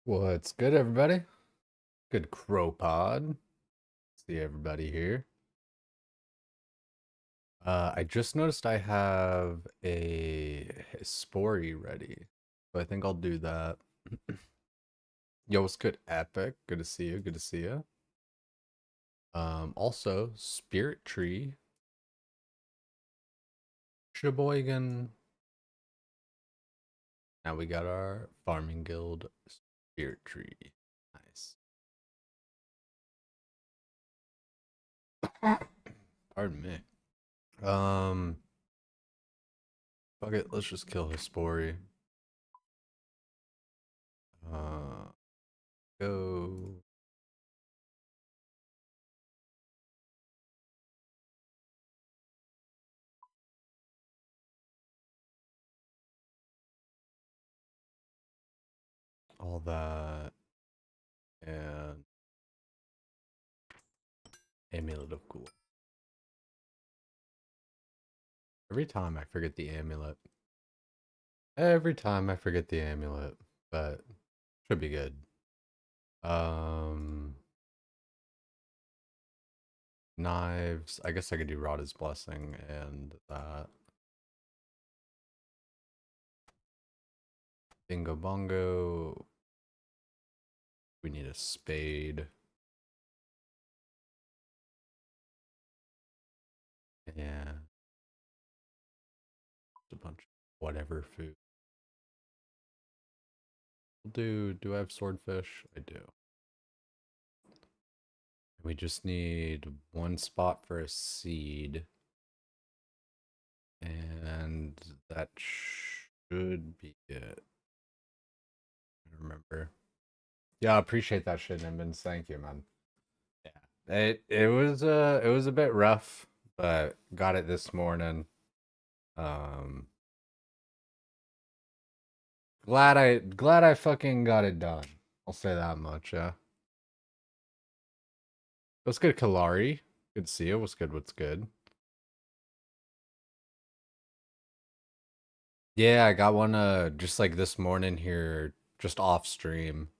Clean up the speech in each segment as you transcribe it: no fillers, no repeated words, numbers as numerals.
What's good, everybody? Good crow pod. See everybody here. I just noticed I have a Hispori ready, so I think I'll do that. Yo, what's good, Epic? Good to see you. Good to see you. Also, Spirit Tree, Sheboygan. Now we got our Farming Guild Spirit Tree. Nice. Pardon me. Um, Fuck it. Let's just kill Hispori. Uh, Go. All that and amulet of cool. Every time I forget the amulet. Every time I forget the amulet, but should be good. Um, Knives. I guess I could do Rada's Blessing and that. Bingo bongo. We need a spade. Yeah. A bunch of whatever food. Do I have swordfish? I do. We just need one spot for a seed. And that should be it. I remember. Yeah, I appreciate that shit, Nimbins. Thank you, man. Yeah. It was a bit rough, but got it this morning. Um glad I fucking got it done. I'll say that much, yeah. What's good, Kalari? Good to see you. What's good, what's good? Yeah, I got one just like this morning here, just off stream.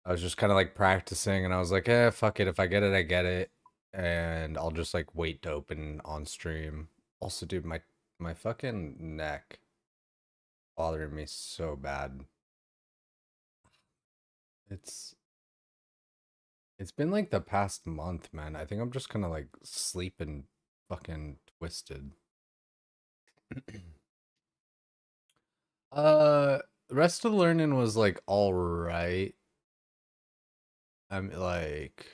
I was just kind of like practicing and I was like, fuck it. If I get it, I get it. And I'll just like wait to open on stream. Also, dude, my fucking neck bothering me so bad. It's it's been like the past month, man. I think I'm just kind of like sleeping fucking twisted. uh Rest of the learning was like all right. I'm like,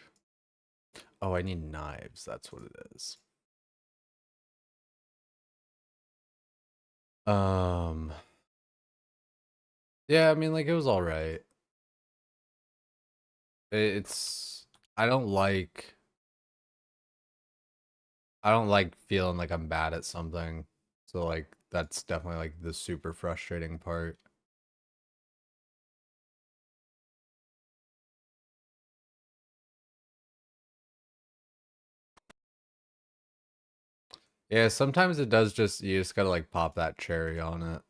oh, I need knives. That's what it is. Um yeah, I mean like it was all right. It's I don't like feeling like I'm bad at something. So like that's definitely like the super frustrating part. Yeah, sometimes it does just you just gotta like pop that cherry on it.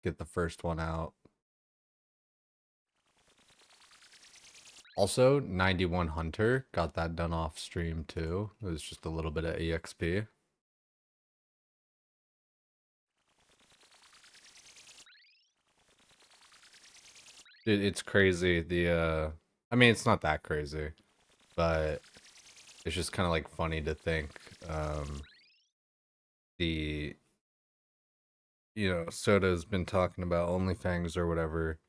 Get the first one out. Also, 91 Hunter got that done off stream too. It was just a little bit of EXP. It's crazy. I mean it's not that crazy, but it's just kind of like funny to think the Soda's been talking about OnlyFans or whatever,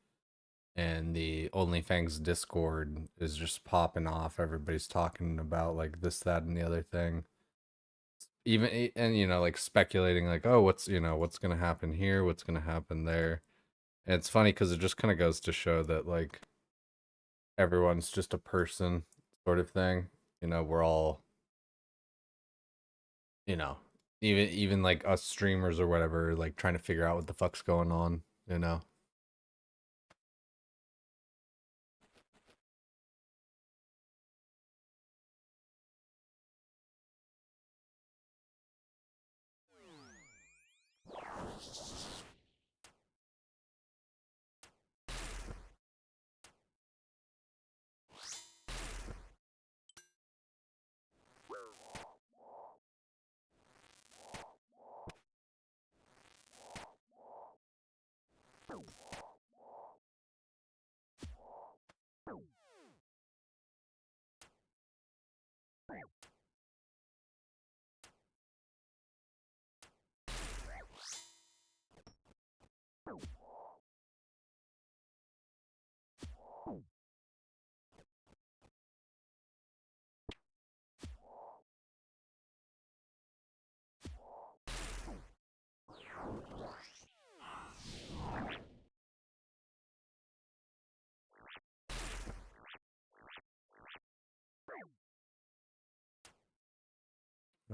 and the OnlyFans Discord is just popping off. Everybody's talking about like this, that, and the other thing. Even and like speculating like, oh, what's gonna happen here, what's gonna happen there. And it's funny because it just kind of goes to show that like everyone's just a person sort of thing. We're all, you know, even like us streamers or whatever, like trying to figure out what the fuck's going on.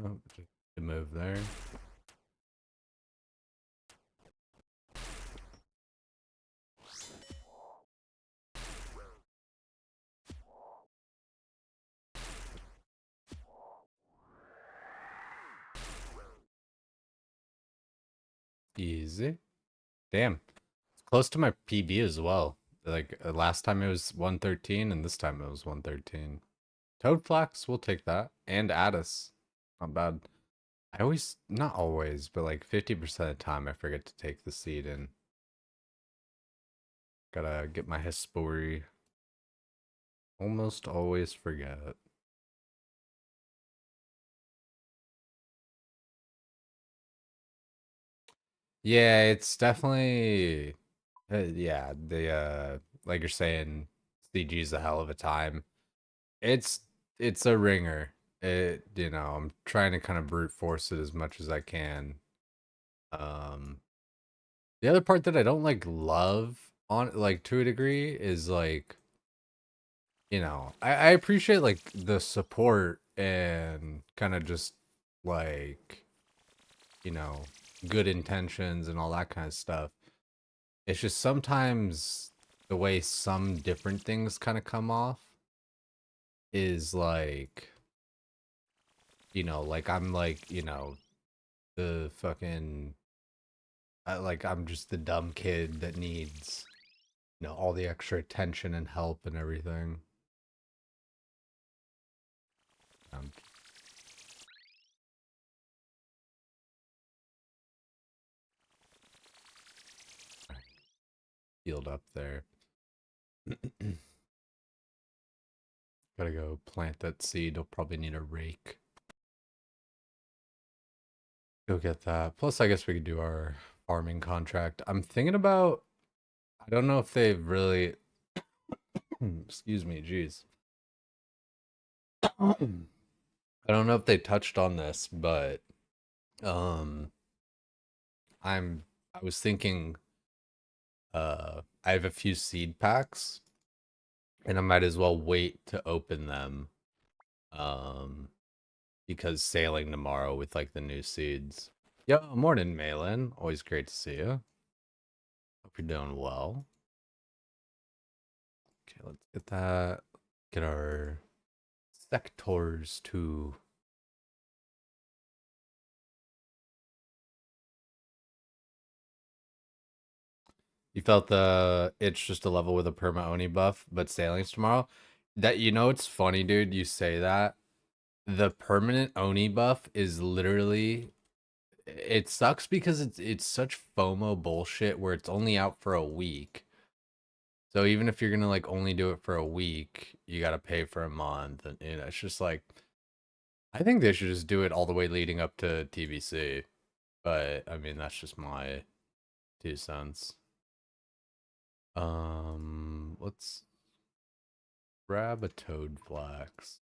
Oh, just to move there. Easy. Damn. It's close to my PB as well. Like last time it was 113 and this time it was 113. Toad Flax, we'll take that. And Addis. Not bad. I always, not always, but like 50% of the time I forget to take the seed in. Gotta get my history. Almost always forget. Yeah, it's definitely, yeah, like you're saying, CG is a hell of a time. It's, it's a ringer. I'm trying to kind of brute force it as much as I can. Um, the other part that I don't like love on like to a degree is like, I appreciate like the support and kind of just like, you know, good intentions and all that kind of stuff. It's just sometimes the way some different things kind of come off is like, like I'm like, the fucking, like I'm just the dumb kid that needs, all the extra attention and help and everything. Um, Healed up there. Gotta go plant that seed. I'll probably need a rake. Go get that. Plus, I guess we could do our farming contract. I'm thinking about, I don't know if they've really, excuse me, jeez. I don't know if they touched on this, but um I was thinking I have a few seed packs and I might as well wait to open them um because sailing tomorrow with like the new seeds. Yo, morning, Malin. Always great to see you. Hope you're doing well. Okay, let's get that. Get our sectors too. You felt the itch just a level with a perma Oni buff, but sailing's tomorrow. It's funny, dude. You say that. The permanent Oni buff is literally, it sucks because it's such FOMO bullshit where it's only out for a week. So even if you're gonna like only do it for a week, you gotta pay for a month, and it's just like, I think they should just do it all the way leading up to TBC. But I mean, that's just my 2 cents. Let's grab a toad flax.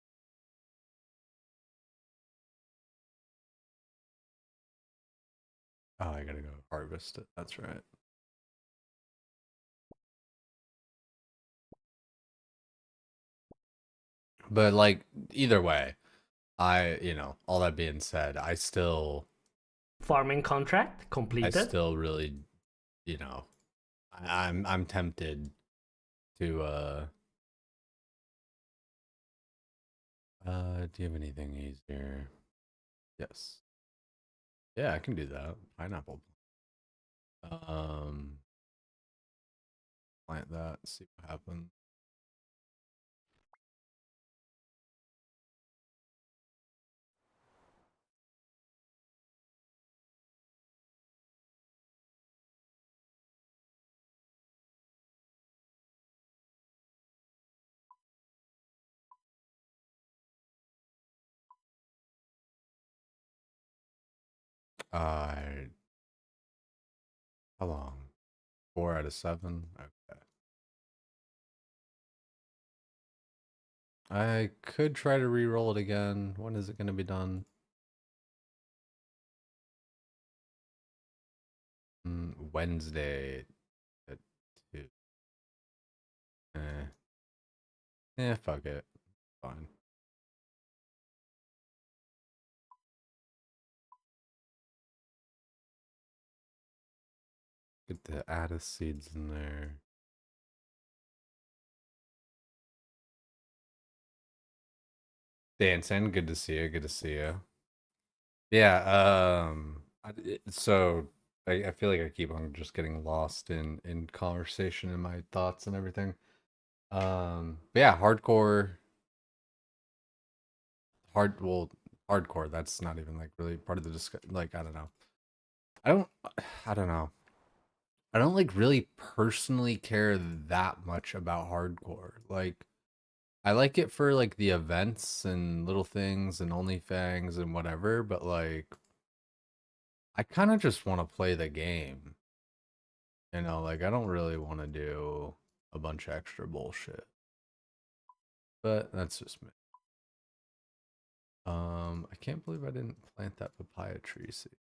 Oh, I gotta go harvest it. That's right. But like either way, all that being said, Farming contract I completed. still really, you know, I'm tempted to do you have anything easier? Yes. Yeah, I can do that. Pineapple. Um Plant that, see what happens. Uh, how long? 4 out of 7? Okay. I could try to re-roll it again. When is it going to be done? Wednesday at 2. Eh. Fuck it. Fine. Get the Addis seeds in there. Dancing, good to see you. Good to see you. Yeah. So I feel like I keep on just getting lost in conversation and my thoughts and everything. But yeah, well, hardcore. That's not even like really part of the discussion. Like I don't know. I don't. I don't know. I don't like really personally care that much about hardcore. Like I like it for like the events and little things and OnlyFans and whatever, but like I kind of just want to play the game. Like I don't really want to do a bunch of extra bullshit. But that's just me. I can't believe I didn't plant that papaya tree seed.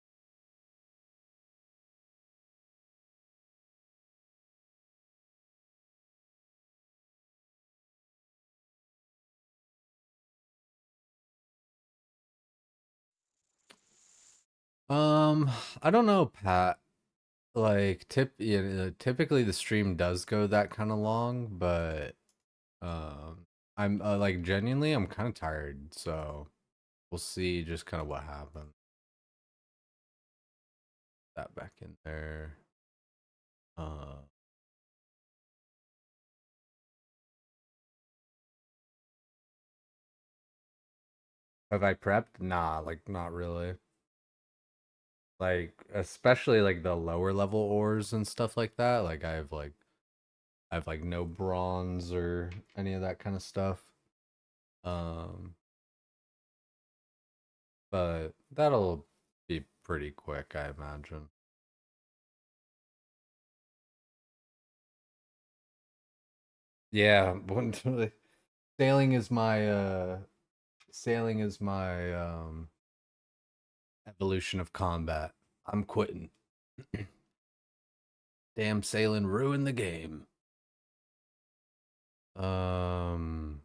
Um, I don't know, Pat. Like typically the stream does go that kind of long, but I'm like genuinely I'm kind of tired, so we'll see just kind of what happens. That back in there. Uh, have I prepped? Nah, like not really. Like especially like the lower level ores and stuff like that. Like I have like no bronze or any of that kind of stuff. Um, but that'll be pretty quick, I imagine. Yeah, sailing is my sailing is my evolution of combat. I'm quitting. Damn sailing ruined the game. Um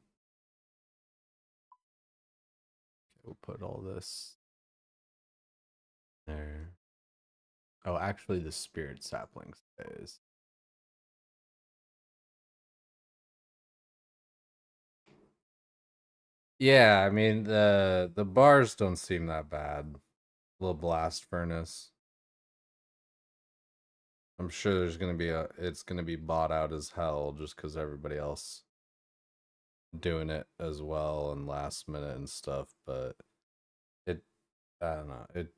we'll put all this there. Oh, actually the spirit sapling stays. Yeah, I mean the bars don't seem that bad. Little blast furnace. I'm sure it's gonna be bought out as hell just because everybody else doing it as well and last minute and stuff, but it I don't know. It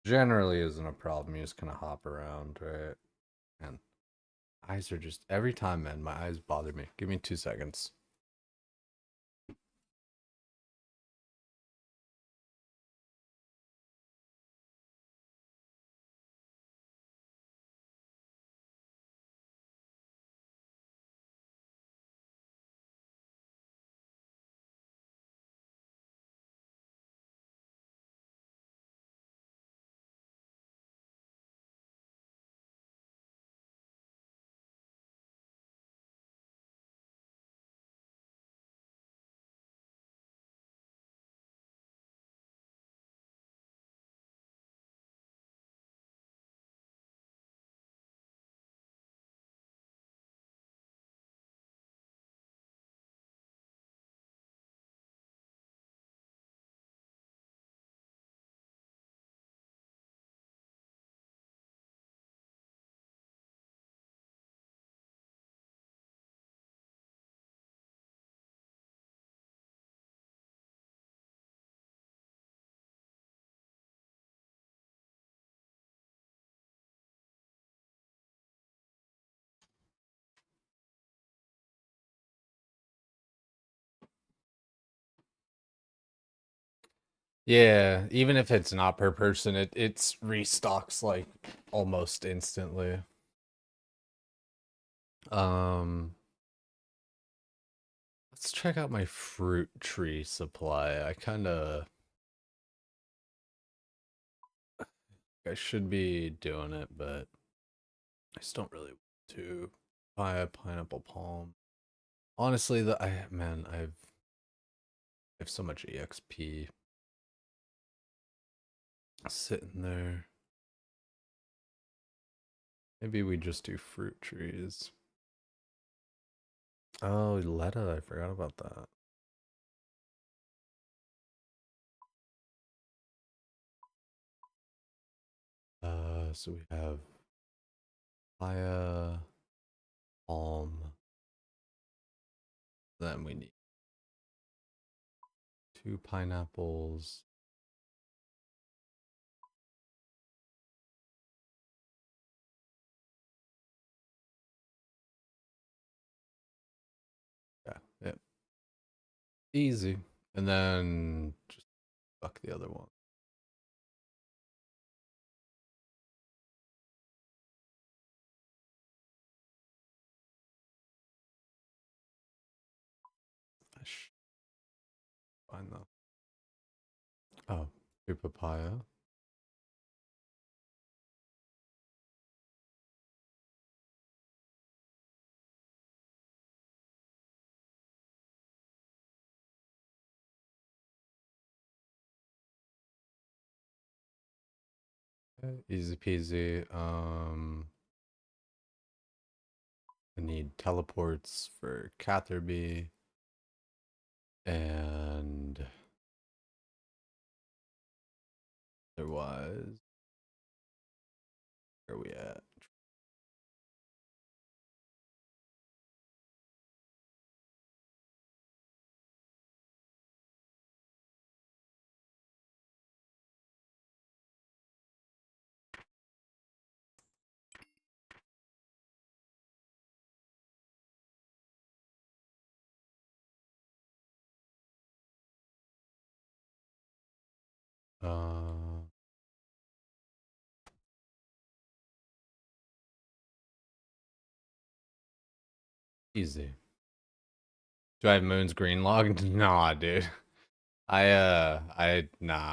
generally isn't a problem. You just kind of hop around, right? And eyes are just every time, man. My eyes bother me. Give me 2 seconds. Yeah, even if it's not per person, it's restocks like almost instantly. Um, let's check out my fruit tree supply. I should be doing it, but I just don't really want to buy a pineapple palm. Honestly, I have so much EXP sitting there. Maybe we just do fruit trees. Oh, Letta, I forgot about that. So we have papaya, palm. Then we need 2 pineapples. Yeah, yeah, easy. And then just fuck the other one. I should find that. Oh, 2 papaya. Okay, easy peasy. I need teleports for Catherby. And otherwise, where are we at? Uh, easy. Do I have Moon's green log? Nah, dude. Nah.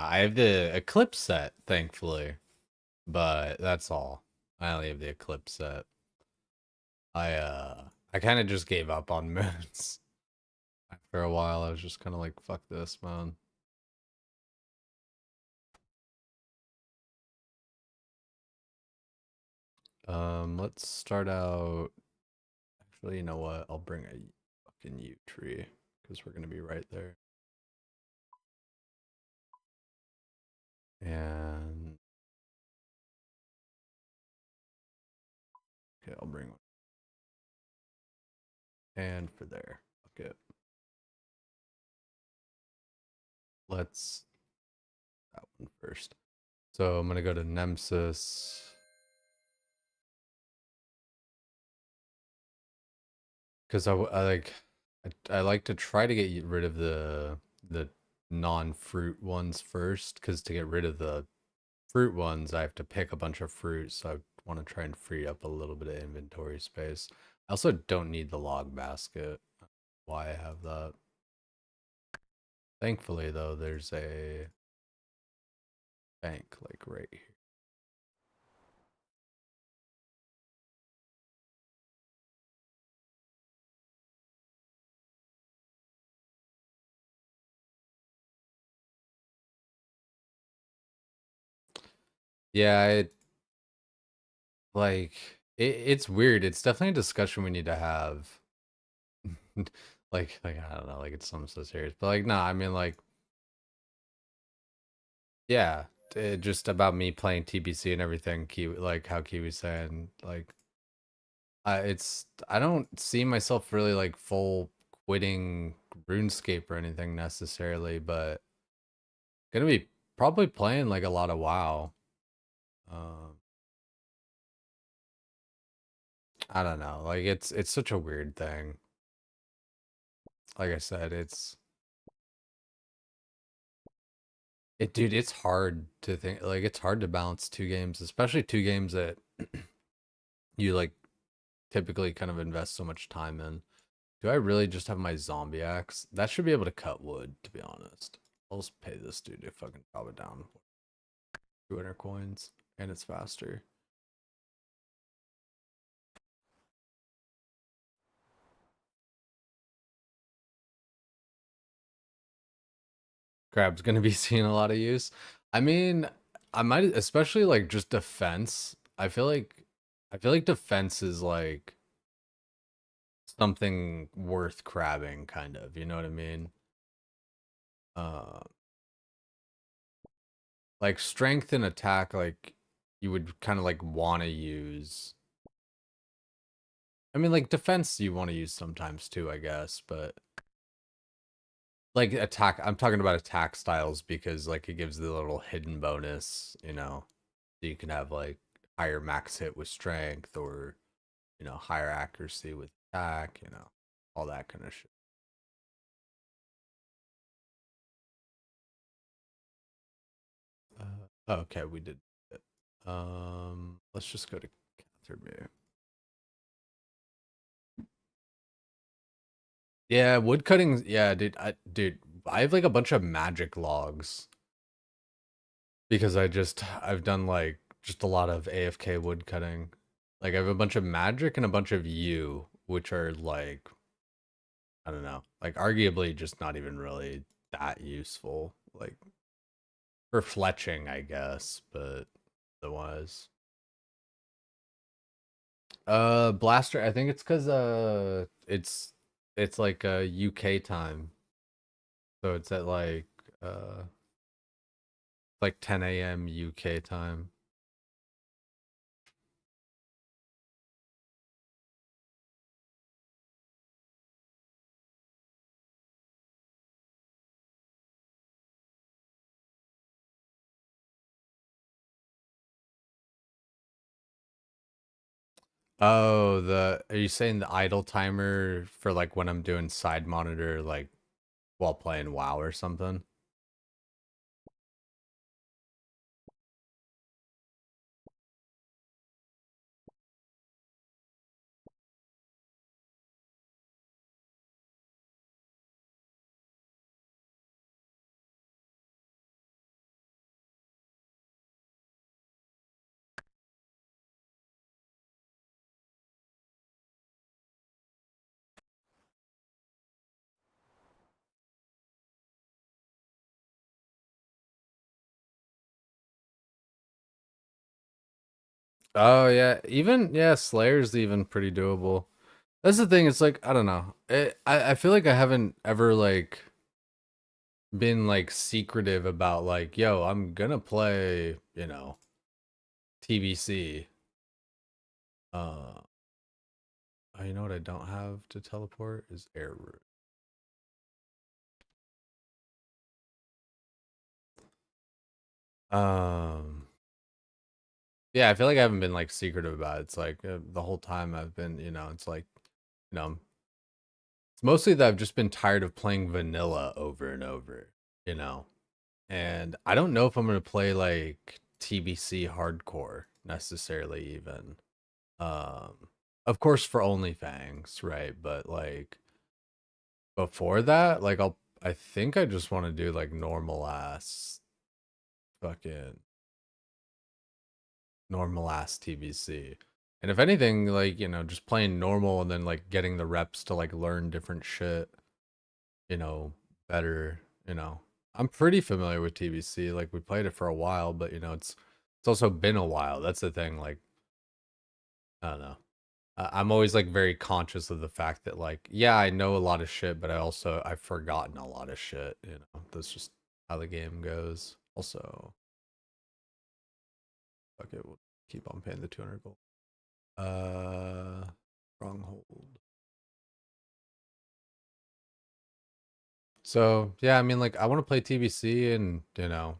I have the Eclipse set, thankfully, but that's all. I only have the Eclipse set. I kind of just gave up on moons after a while. I was just kind of like, fuck this, man. Let's start out. Actually, you know what? I'll bring a fucking yew tree because we're gonna be right there. And okay, I'll bring one. And for there. Okay. Let's that one first. So I'm gonna go to Nemesis. Because I like to try to get rid of the non-fruit ones first, because to get rid of the fruit ones I have to pick a bunch of fruit, so I want to try and free up a little bit of inventory space. I also don't need the log basket. Why I have that. Thankfully though, there's a bank like right here. Yeah, it's weird. It's definitely a discussion we need to have. Like I don't know, like it's something so serious, but like nah, I mean like yeah, just about me playing TBC and everything. Kiwi, like how Kiwi's saying, like I don't see myself really like full quitting RuneScape or anything necessarily, but gonna be probably playing like a lot of WoW. Um, I don't know, like it's such a weird thing. Like I said, it's Dude, it's hard to think, like, it's hard to balance two games, especially two games that you like typically kind of invest so much time in. Do I really just have my zombie axe? That should be able to cut wood, to be honest. I'll just pay this dude to fucking chop it down. 200 coins, and it's faster. Crab's gonna be seeing a lot of use. I mean, I might especially like just defense. I feel like defense is like something worth crabbing, kind of. You know what I mean? Uh, like strength and attack, like you would kind of like want to use. I mean, like defense you want to use sometimes too, I guess, but like attack, I'm talking about attack styles because like it gives the little hidden bonus, you know. So you can have like higher max hit with strength or, you know, higher accuracy with attack, you know, all that kind of shit. Okay, we did it. Let's just go to Catherby. Yeah, wood cutting. Yeah, dude, I have like a bunch of magic logs because I've done like just a lot of AFK wood cutting. Like I have a bunch of magic and a bunch of U, which are like I don't know, like arguably just not even really that useful. Like for fletching, I guess, but otherwise. Blaster, I think it's cuz it's like UK time. So it's at like 10 a.m. UK time. Oh, the are you saying the idle timer for like when I'm doing side monitor like while playing WoW or something? Oh yeah, even yeah, Slayer's even pretty doable. That's the thing. It's like I don't know. I feel like I haven't ever like been like secretive about like, yo, I'm gonna play, you know, TBC. Oh, you know what I don't have to teleport is air route. Um, yeah, I feel like I haven't been like secretive about it. It's like the whole time I've been, you know, it's like, you know, it's mostly that I've just been tired of playing vanilla over and over, you know. And I don't know if I'm gonna play like TBC hardcore necessarily even. Of course for OnlyFans, right? But like before that, like I think I just want to do like fucking normal ass TBC. And if anything, like, you know, just playing normal and then like getting the reps to like learn different shit, you know, better, you know. I'm pretty familiar with TBC. Like we played it for a while, but you know, it's also been a while. That's the thing. Like, I don't know. I'm always like very conscious of the fact that like, yeah, I know a lot of shit, but I've forgotten a lot of shit. You know, that's just how the game goes. Also, okay, we'll keep on paying the 200 gold. Uh, Stronghold. So yeah, I mean, like, I want to play TBC, and you know,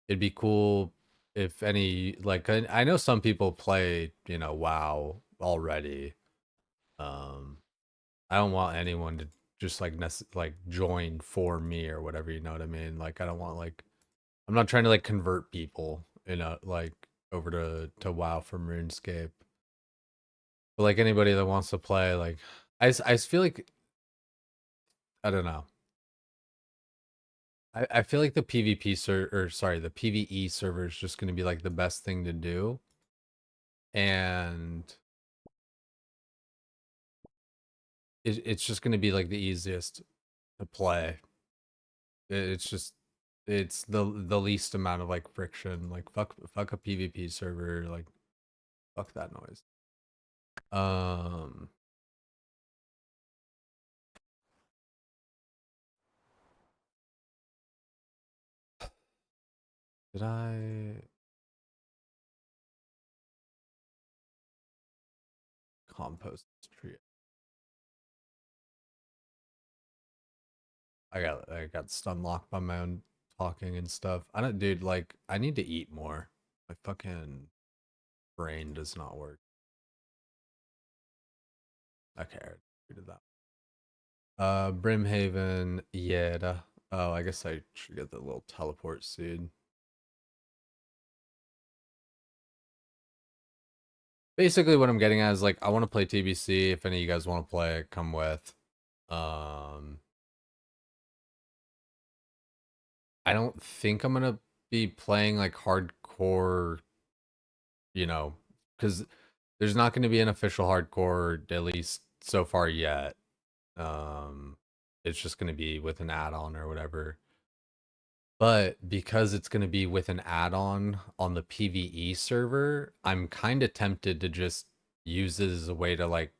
it'd be cool if any like I know some people play, you know, WoW already. Um, I don't want anyone to just like like join for me or whatever, you know what I mean? Like I don't want like I'm not trying to like convert people, like over to WoW from RuneScape. But like anybody that wants to play, like I just feel like I don't know. I feel like the PvP or sorry, the PvE server is just going to be like the best thing to do, and it's just going to be like the easiest to play. It's just it's the least amount of like friction. Like fuck a PvP server. Like fuck that noise. Um, did I compost this tree? I got stun locked by my own talking and stuff. I don't, dude. Like I need to eat more. My fucking brain does not work. Okay, I did that. Brimhaven, yeah. Oh, I guess I should get the little teleport seed. Basically, what I'm getting at is like I want to play TBC. If any of you guys want to play, come with. Um, I don't think I'm gonna be playing like hardcore, because there's not going to be an official hardcore, at least so far yet. Um, it's just going to be with an add-on or whatever. But because it's going to be with an add-on on the PvE server, I'm kind of tempted to just use it as a way to like,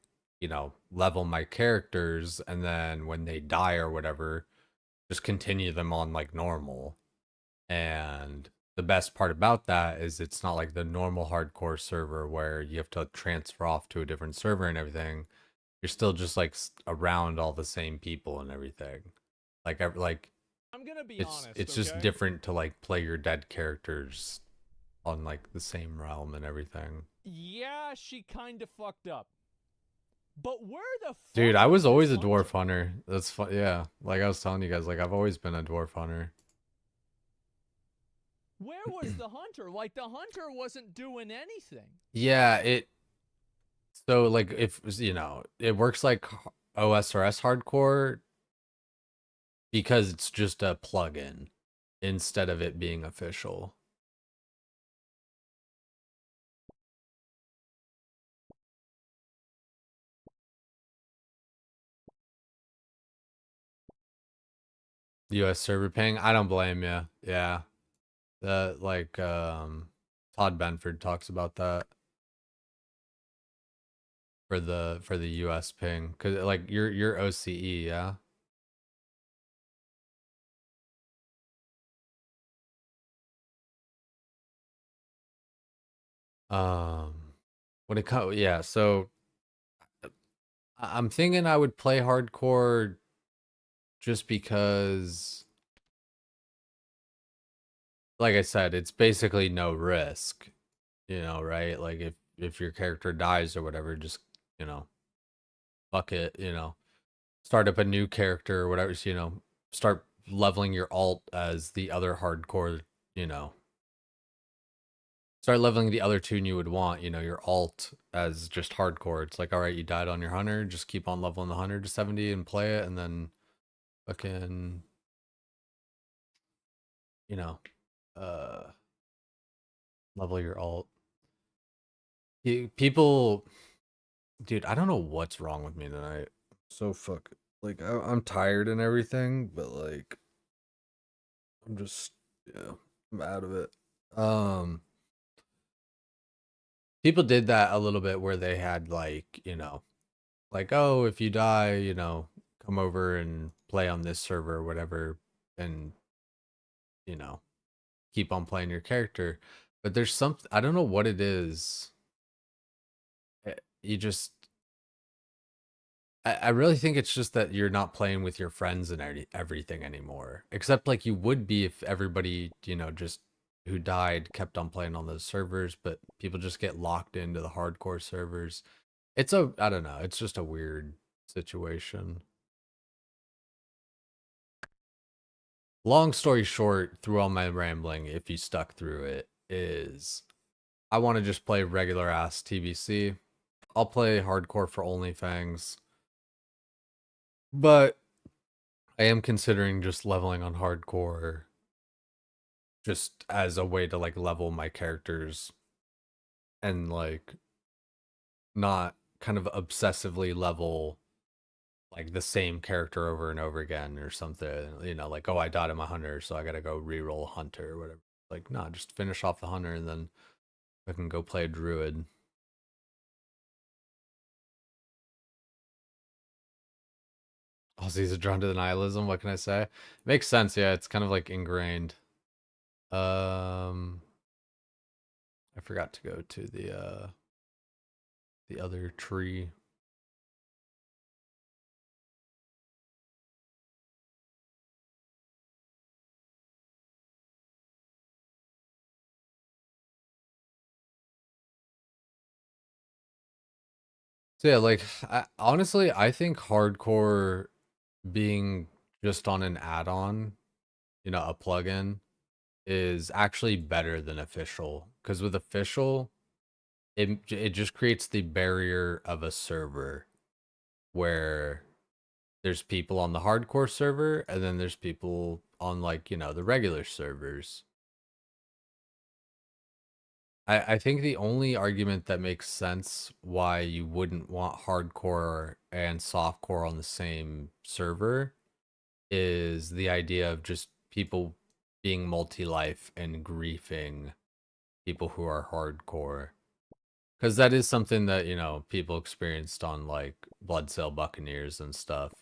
level my characters, and then when they die or whatever, just continue them on like normal. And the best part about that is it's not like the normal hardcore server where you have to transfer off to a different server and everything. You're still just like around all the same people and everything. Like I'm gonna be it's honest, it's just okay? different to like play your dead characters on like the same realm and everything. Yeah, she kind of fucked up. But where the Dude, fuck I was was this always a dwarf hunter? hunter. That's fun. Yeah, like I was telling you guys, like I've always been a dwarf hunter. Where was the hunter? Like, the hunter wasn't doing anything. Yeah, so like if it works like OSRS hardcore because it's just a plugin instead of it being official. US server ping, I don't blame you. Yeah. The like Todd Benford talks about that for the US ping, cuz like you're OCE, yeah. When it comes, yeah, so I'm thinking I would play hardcore just because, like I said, it's basically no risk, right? Like if your character dies or whatever, just, you know, fuck it, start up a new character or whatever, start leveling your alt as the other hardcore, you know, start leveling the other tune you would want, your alt as just hardcore. It's like, all right, you died on your hunter, just keep on leveling the hunter to 70 and play it, and then fucking, you know, uh, level your alt. People, dude, I don't know what's wrong with me tonight. So fuck, like I'm tired and everything, but like I'm just, yeah, I'm out of it. Um, People did that a little bit where they had like, like, oh, if you die, come over and play on this server or whatever, and you know, keep on playing your character. But there's something, I don't know what it is. You just, I really think it's just that you're not playing with your friends and everything anymore. Except like you would be if everybody, just who died kept on playing on those servers, but people just get locked into the hardcore servers. I don't know, it's just a weird situation. long story short, through all my rambling, if you stuck through it, is I want to just play regular ass TBC. I'll play hardcore for OnlyFans, but I am considering just leveling on hardcore just as a way to like level my characters and like not kind of obsessively level like the same character over and over again or something. You know, like, oh, I died on my hunter, so I gotta go re-roll hunter or whatever. Like, nah, just finish off the hunter and then I can go play a druid. Aussies are drawn to the nihilism. What can I say? Makes sense. Yeah, it's kind of like ingrained. Um, I forgot to go to the other tree. So yeah, like honestly, I think hardcore being just on an add-on, you know, a plugin, is actually better than official. Because with official, it just creates the barrier of a server where there's people on the hardcore server and then there's people on like, you know, the regular servers. I think the only argument that makes sense why you wouldn't want hardcore and softcore on the same server is the idea of just people being multi-life and griefing people who are hardcore. Because that is something that, you know, people experienced on like Blood Sail Buccaneers and stuff.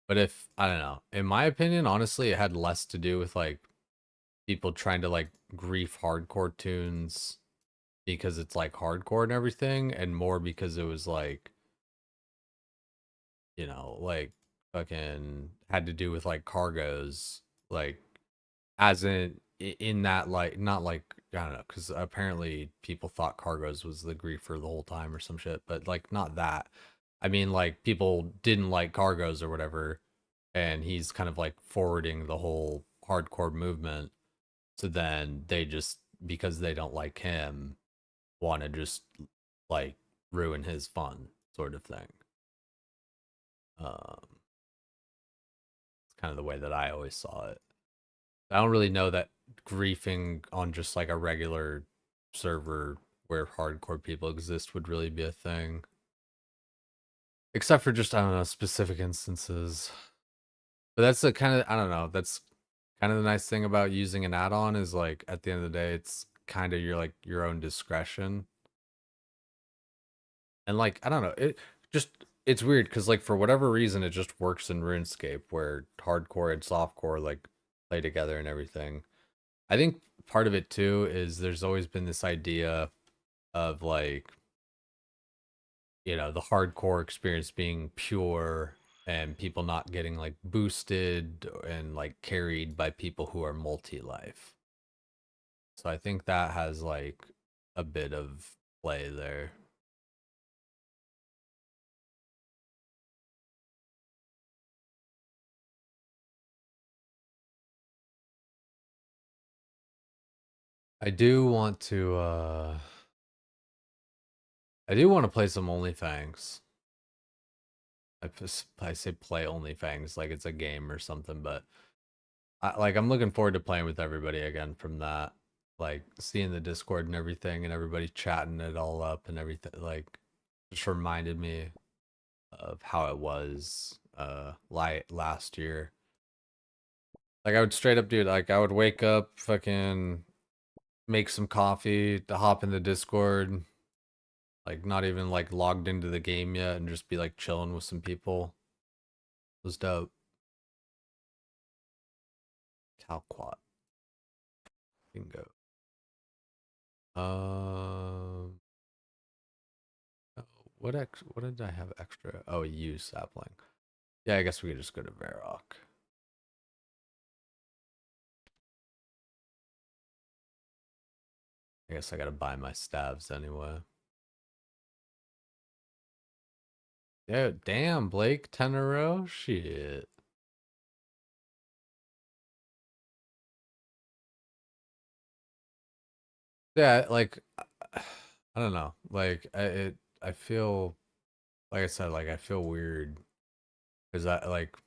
But if, I don't know, in my opinion, honestly, it had less to do with like people trying to like grief hardcore tunes because it's like hardcore and everything, and more because it was like, you know, like fucking had to do with like cargoes, like as in that like not like I don't know, because apparently people thought cargoes was the griefer the whole time or some shit, but like not that. I mean, like people didn't like cargoes or whatever, and he's kind of like forwarding the whole hardcore movement. So then they just because they don't like him want to just like ruin his fun sort of thing. It's kind of the way that I always saw it. I don't really know that griefing on just like a regular server where hardcore people exist would really be a thing. Except for just, I don't know, specific instances. But that's the kind of, I don't know, that's kind of the nice thing about using an add-on is like at the end of the day, it's kind of your like your own discretion. And like, I don't know, it just, it's weird because like for whatever reason, it just works in RuneScape where hardcore and softcore like play together and everything. I think part of it too is there's always been this idea of like, you know, the hardcore experience being pure and people not getting like boosted and like carried by people who are multi-life. So I think that has like a bit of play there. I do want to I do want to play some OnlyFans. I say play OnlyFans like it's a game or something, but like I'm looking forward to playing with everybody again from that. Like seeing the Discord and everything, and everybody chatting it all up and everything. Like just reminded me of how it was last year. Like I would straight up do it. Like I would wake up, fucking make some coffee, to hop in the Discord, like not even like logged into the game yet, and just be like chilling with some people. It was dope. Calquat. Bingo. Um, oh, what did I have extra? Oh, use sapling. Yeah, I guess we could just go to Varrock. I guess I gotta buy my stabs anyway. Yeah, damn, Blake, 10 in a row? Shit. Yeah, like I don't know. Like I feel like I said, like I feel weird because I like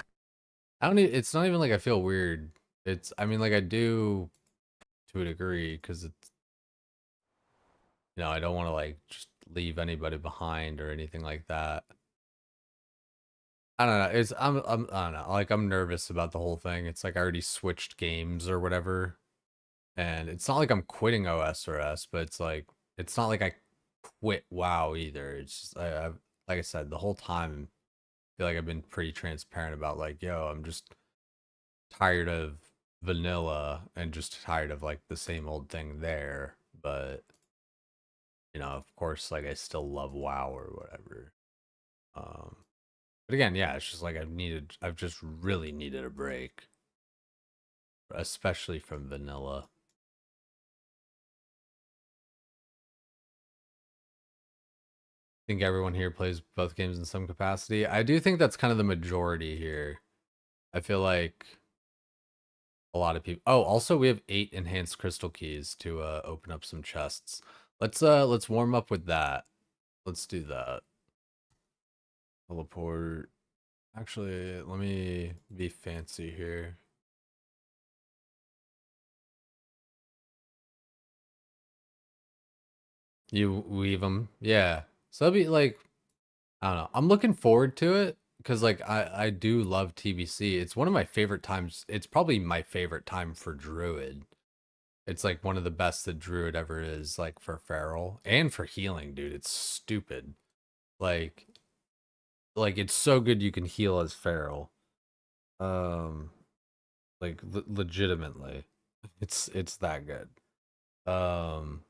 I don't even, it's not even like I feel weird. It's I mean like I do to a degree because it's I don't want to like just leave anybody behind or anything like that. I don't know. It's I don't know. Like I'm nervous about the whole thing. It's like I already switched games or whatever, and it's not like I'm quitting OS or S, but it's like it's not like I quit WoW either. It's just I've like I said the whole time. I feel like I've been pretty transparent about like, yo, I'm just tired of vanilla and just tired of like the same old thing there. But of course, like I still love WoW or whatever. Um, but again, yeah, it's just like I've just really needed a break, especially from vanilla. I think everyone here plays both games in some capacity. I do think that's kind of the majority here. I feel like a lot of people. Oh, also we have 8 enhanced crystal keys to open up some chests. Let's warm up with that. Let's do that. Teleport. Actually, let me be fancy here. You weave them, yeah. So that'll be like I don't know. I'm looking forward to it because like I do love TBC. It's one of my favorite times. It's probably my favorite time for Druid. It's like one of the best that Druid ever is, like for Feral and for healing, dude. It's stupid. Like it's so good you can heal as Feral. Um like legitimately. It's that good. Um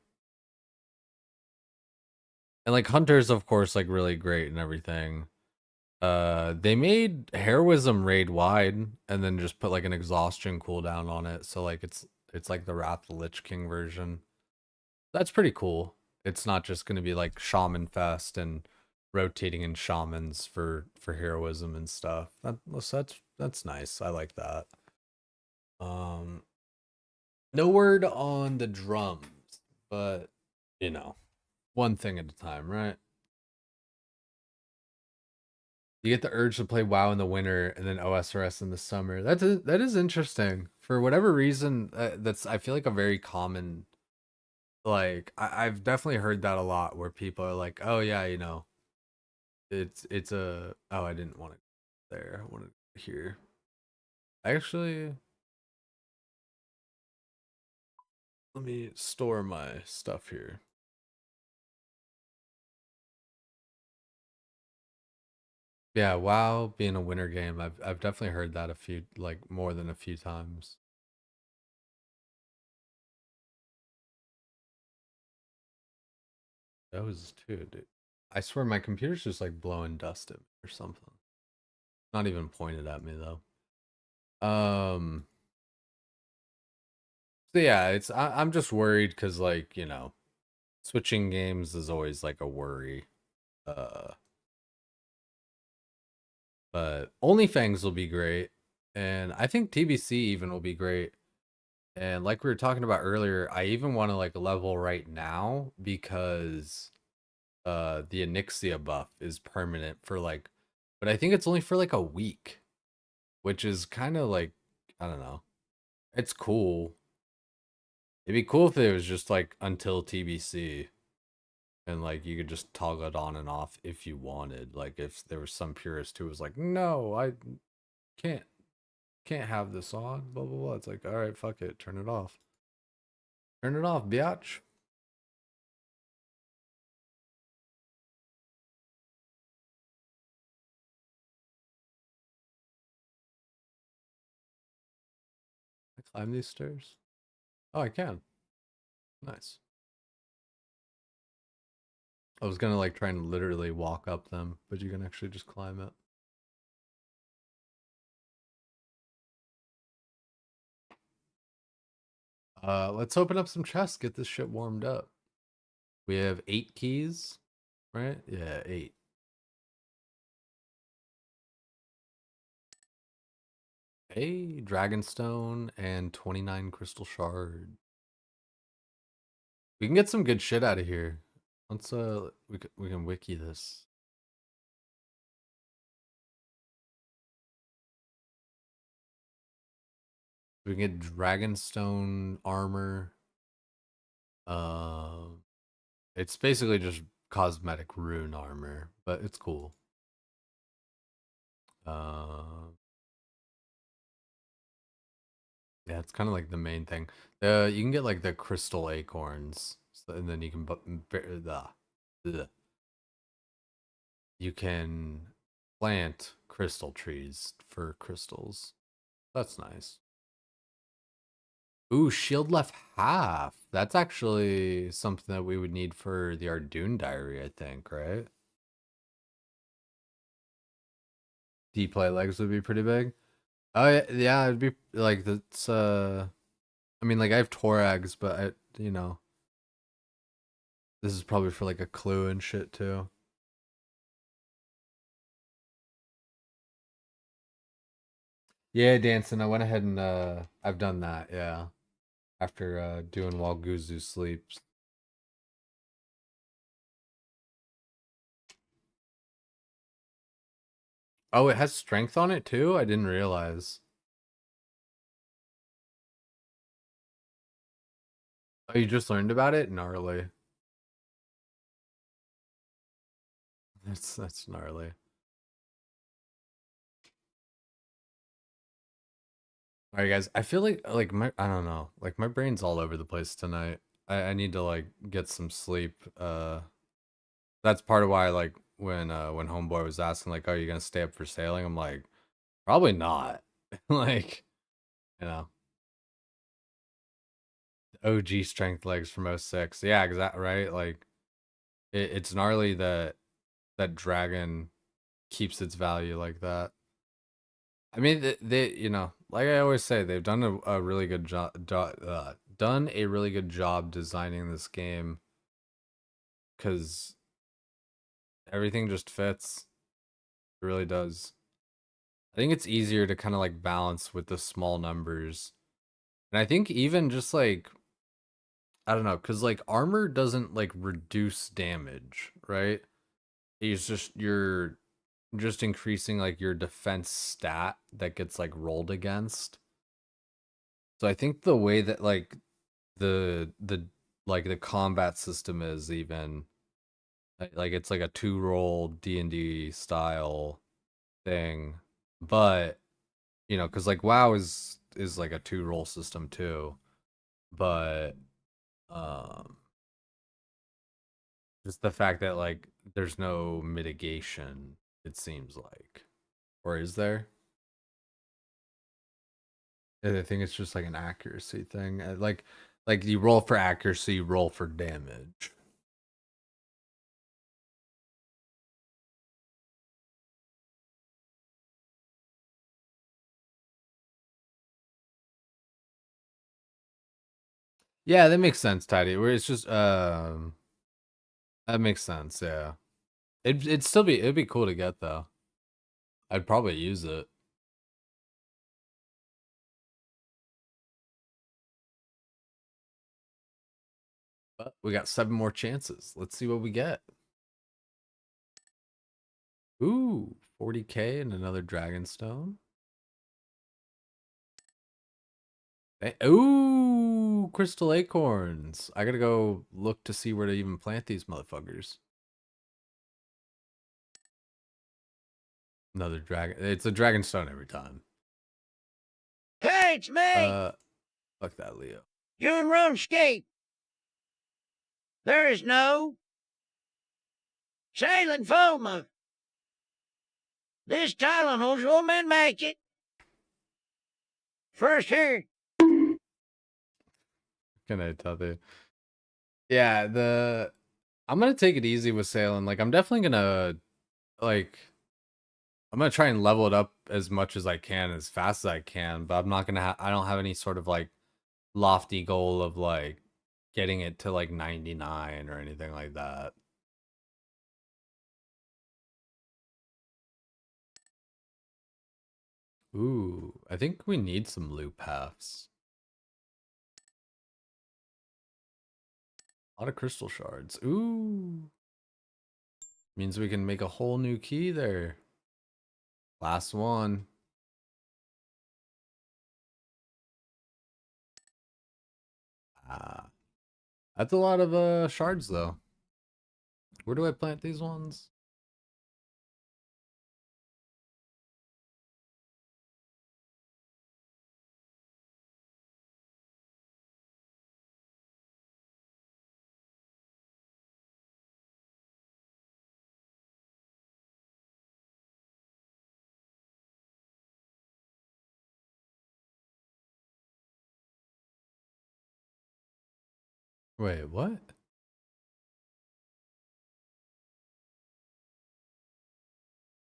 and like Hunter's of course like really great and everything. They made Heroism raid wide and then just put like an exhaustion cooldown on it. So like it's like the Wrath of the Lich King version. That's pretty cool. It's not just gonna be like Shaman Fest and rotating in shamans for heroism and stuff. That's nice. I like that. Um no word on the drums, but one thing at a time, right? You get the urge to play WoW in the winter and then OSRS in the summer. That is interesting. For whatever reason, that's I feel like a very common like I've definitely heard that a lot where people are like, "Oh yeah, it's a oh I didn't want it there. I wanted it here." Actually, let me store my stuff here. Yeah, WoW being a winter game, I've definitely heard that a few like more than a few times. Those too, dude. I swear my computer's just like blowing dust at me or something. Not even pointed at me though. So yeah, I'm just worried because like switching games is always like a worry. Uh, but OnlyFans will be great, and I think TBC even will be great. And like we were talking about earlier, I even want to like level right now because the Onyxia buff is permanent for like, but I think it's only for like a week, which is kind of like I don't know. It's cool. It'd be cool if it was just like until TBC and like you could just toggle it on and off if you wanted. Like if there was some purist who was like, "No, I can't can't have this on." Blah blah blah. It's like, all right, fuck it, turn it off. Turn it off, biatch. I climb these stairs. Oh, I can. Nice. I was gonna like try and literally walk up them, but you can actually just climb it. Let's open up some chests, get this shit warmed up. We have 8 keys, right? Yeah, 8. A Dragonstone and 29 crystal shard. We can get some good shit out of here. Let's we can wiki this. We can get Dragonstone armor. Uh, it's basically just cosmetic rune armor, but it's cool. Yeah, it's kind of like the main thing. You can get like the crystal acorns, so, and then you can you can plant crystal trees for crystals. That's nice. Ooh, shield left half. That's actually something that we would need for the Ardoon diary, I think, right? D-play legs would be pretty big. Oh yeah, yeah, it'd be like that's I mean like I have Torags, but you know, this is probably for like a clue and shit too. Yeah, dancing. I went ahead and I've done that, yeah. After doing while Guzu sleeps. Oh, it has strength on it too? I didn't realize. Oh, you just learned about it? Gnarly. That's gnarly. All right, guys. I feel like my I don't know, like my brain's all over the place tonight. I need to like get some sleep. That's part of why like when Homeboy was asking like, "Oh, you gonna stay up for sailing?" I'm like, probably not. Like, you know, OG strength legs from '06. Yeah, exactly right. Like it's gnarly that that dragon keeps its value like that. I mean, they you know, like I always say, they've done a really good job, done a really good job designing this game because everything just fits. It really does. I think it's easier to kind of like balance with the small numbers, and I think even just like I don't know, because like armor doesn't like reduce damage, right? It's just you're just increasing like your defense stat that gets like rolled against. So I think the way that like the like the combat system is even like it's like a two roll D&D style thing, but you know, because like WoW is like a two roll system too, but um just the fact that like there's no mitigation, it seems like, or is there? I think it's just like an accuracy thing. Like you roll for accuracy, you roll for damage. Yeah, that makes sense, Tidy. Where it's just that makes sense, yeah. It'd still be it'd be cool to get though. I'd probably use it. But we got 7 more chances. Let's see what we get. Ooh, 40K and another Dragonstone. Ooh, crystal acorns. I gotta go look to see where to even plant these motherfuckers. Another dragon. It's a Dragonstone every time. Hey, it's me! Fuck that, Leo. You're in RuneScape. There is no sailing FOMO. This Tylenol's your man make it. First here. Can I tell you? Yeah, I'm gonna take it easy with sailing. Like I'm definitely gonna like I'm gonna try and level it up as much as I can, as fast as I can, but I'm not gonna I don't have any sort of like lofty goal of like getting it to like 99 or anything like that. Ooh, I think we need some loop paths. A lot of crystal shards. Ooh. Means we can make a whole new key there. Last one. That's a lot of shards though. Where do I plant these ones? Wait, what?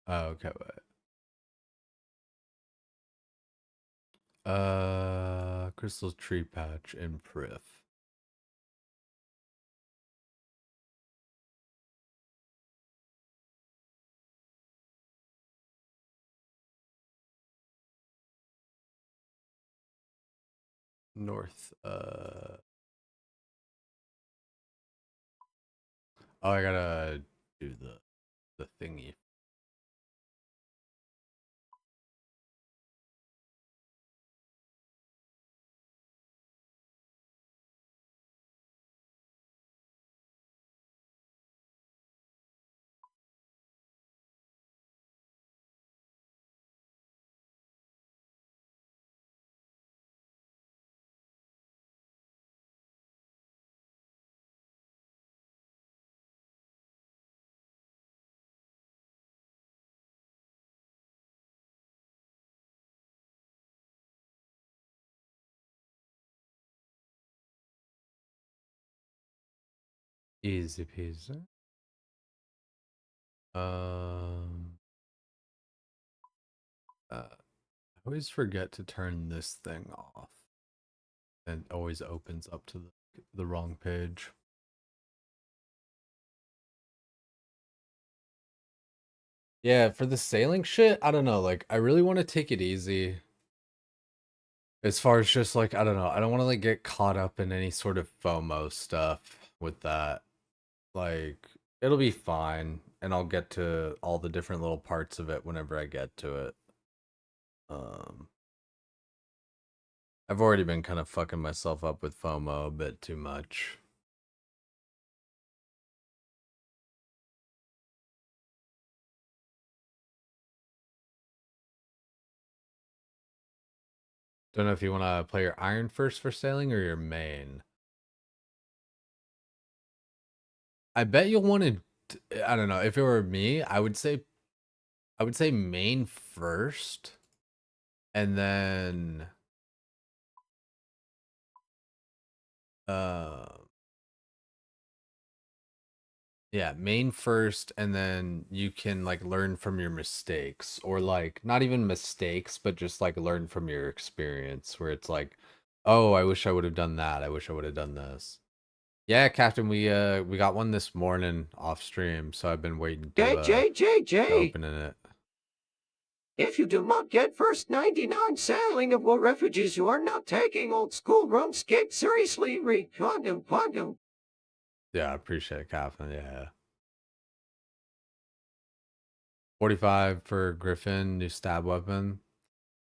Oh, okay, wait. Crystal tree patch and Prif. North, oh, I gotta do the thingy. Easy peasy. I always forget to turn this thing off. And it always opens up to the wrong page. Yeah, for the sailing shit, I don't know. Like, I really want to take it easy. As far as just like, I don't know. I don't want to like get caught up in any sort of FOMO stuff with that. Like, it'll be fine, and I'll get to all the different little parts of it whenever I get to it. I've already been kind of fucking myself up with FOMO a bit too much. Don't know if you want to play your iron first for sailing or your main. I bet you'll want to. I don't know. If it were me, I would say main first, and then uh yeah, main first, and then you can like learn from your mistakes, or like not even mistakes, but just like learn from your experience, where it's like, oh, I wish I would have done that. I wish I would have done this. Yeah, Captain, we got one this morning off stream, so I've been waiting to open it. If you do not get first 99 sailing of WoW refugees, you are not taking old school RuneScape seriously. Quantum. Yeah, I appreciate it, Captain. Yeah. 45 for Griffin, new stab weapon.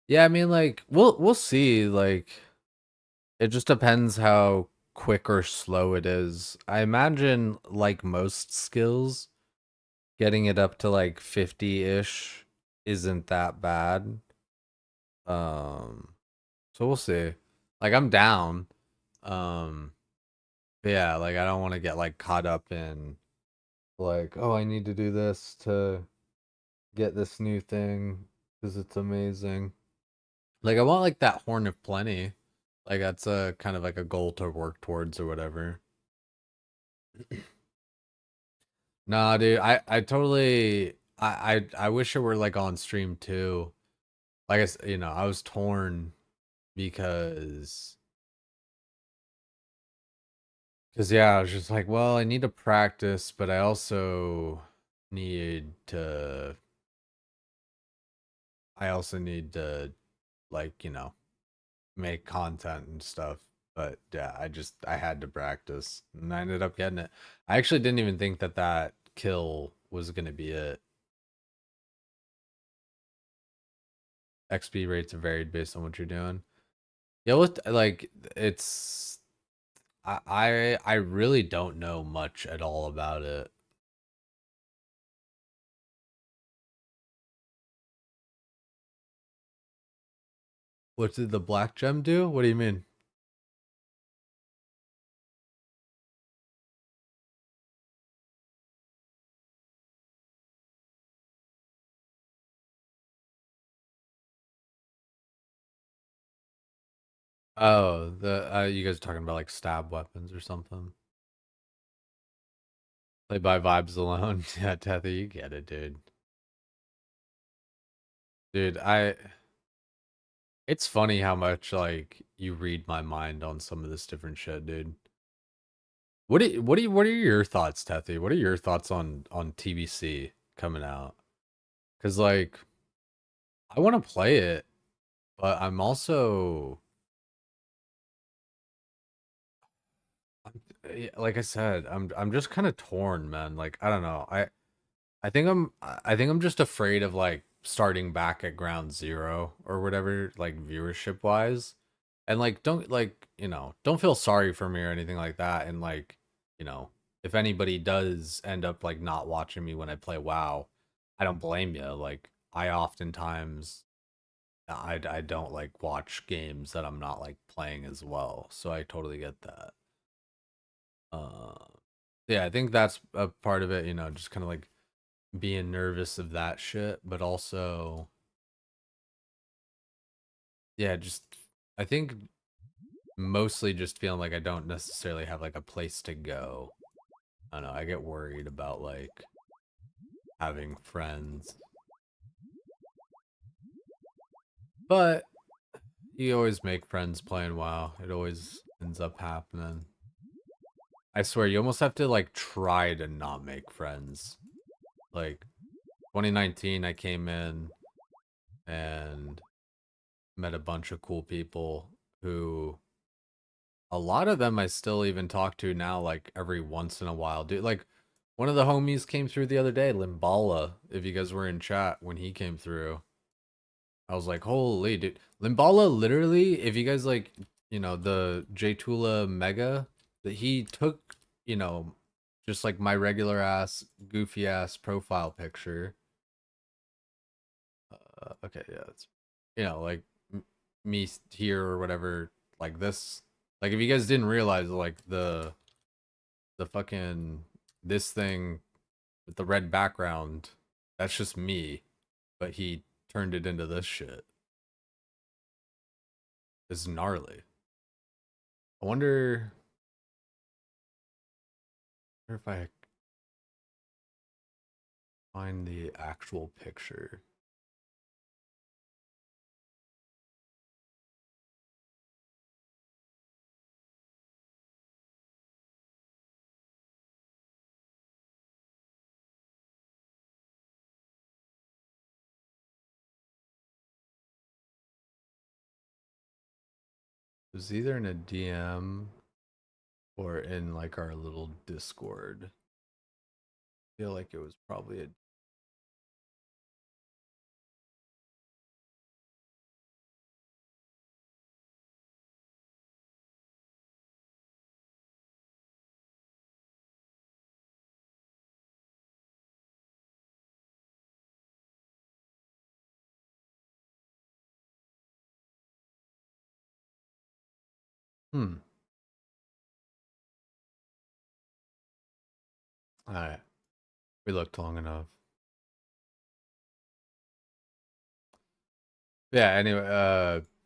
Yeah, I mean like we'll see. Like it just depends how quick or slow it is. I imagine like most skills, getting it up to like 50-ish isn't that bad. So we'll see. Like I'm down. But yeah, like I don't want to get like caught up in like, oh, I need to do this to get this new thing because it's amazing. Like I want like that Horn of Plenty. Like that's a kind of like a goal to work towards or whatever. Nah, dude, I totally I wish it were like on stream too. Like I was torn because yeah, I was just like, well, I need to practice, but I also need to like, make content and stuff. But yeah, I had to practice, and I ended up getting it. I actually didn't even think that that kill was gonna be it. XP rates are varied based on what you're doing. Yeah, like it's I really don't know much at all about it. What did the black gem do? What do you mean? Oh, the you guys are talking about like stab weapons or something? Play by vibes alone. Yeah, Tethy, you get it, dude. Dude, it's funny how much like you read my mind on some of this different shit, dude. What are your thoughts, Tethy? What are your thoughts on TBC coming out? Cuz like I want to play it, but I'm also like I said, I'm just kind of torn, man. Like I don't know. I think I'm just afraid of like starting back at ground zero or whatever, like viewership wise. And like don't like, don't feel sorry for me or anything like that. And like, you know, if anybody does end up like not watching me when I play WoW, I don't blame you. Like I oftentimes I don't like watch games that I'm not like playing as well. So I totally get that. Uh yeah, I think that's a part of it, just kind of like being nervous of that shit, but also, yeah, just I think mostly just feeling like I don't necessarily have like a place to go. I don't know, I get worried about like having friends. But you always make friends playing WoW. It always ends up happening. I swear, you almost have to like try to not make friends. Like 2019, I came in and met a bunch of cool people who a lot of them I still even talk to now, like every once in a while. Dude, like one of the homies came through the other day, Limbala. If you guys were in chat when he came through, I was like, holy dude. Limbala literally, if you guys like, the J Tula Mega, that he took, just like my regular ass, goofy ass profile picture. Okay, yeah, it's, like me here or whatever, like this. Like if you guys didn't realize, like the fucking this thing with the red background, that's just me, but he turned it into this shit. It's gnarly. I wonder if I find the actual picture. It was either in a DM or in like our little Discord. I feel like it was probably a. Hmm. Alright. We looked long enough. Yeah, anyway,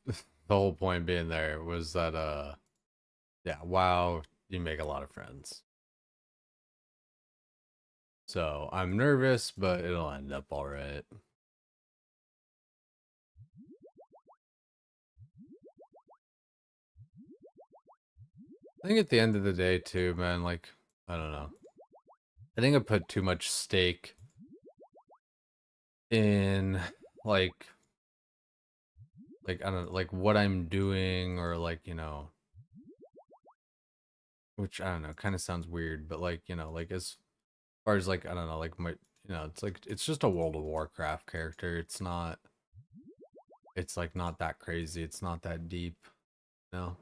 the whole point being there was that yeah, WoW, you make a lot of friends. So I'm nervous, but it'll end up alright. I think at the end of the day too, man, like, I don't know. I think I put too much stake in like I don't know, like what I'm doing or like, which I don't know, kind of sounds weird, but like, like as far as like, I don't know, like it's like it's just a World of Warcraft character. It's like not that crazy. It's not that deep. No.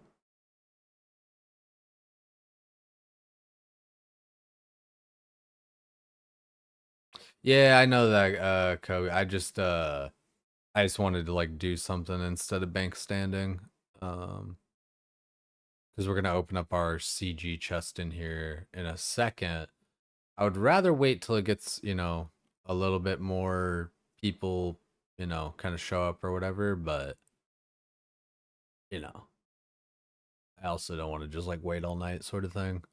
Yeah, I know that, Kobe. I just wanted to like do something instead of bank standing. Because we're gonna open up our CG chest in here in a second. I would rather wait till it gets, a little bit more people, kind of show up or whatever, but you know, I also don't want to just like wait all night sort of thing.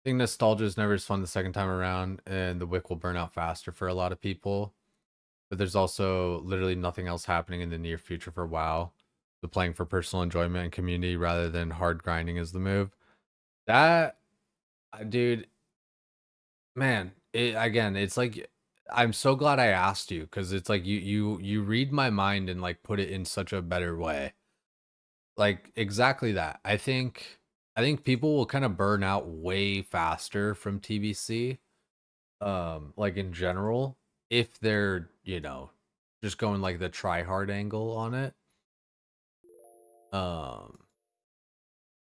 I think nostalgia is never as fun the second time around, and the wick will burn out faster for a lot of people. But there's also literally nothing else happening in the near future for WoW. The playing for personal enjoyment and community rather than hard grinding is the move. That, dude, man, again, it's like I'm so glad I asked you because it's like you read my mind and like put it in such a better way. Like exactly that. I think people will kind of burn out way faster from TBC, like in general, if they're, just going like the try hard angle on it. Um,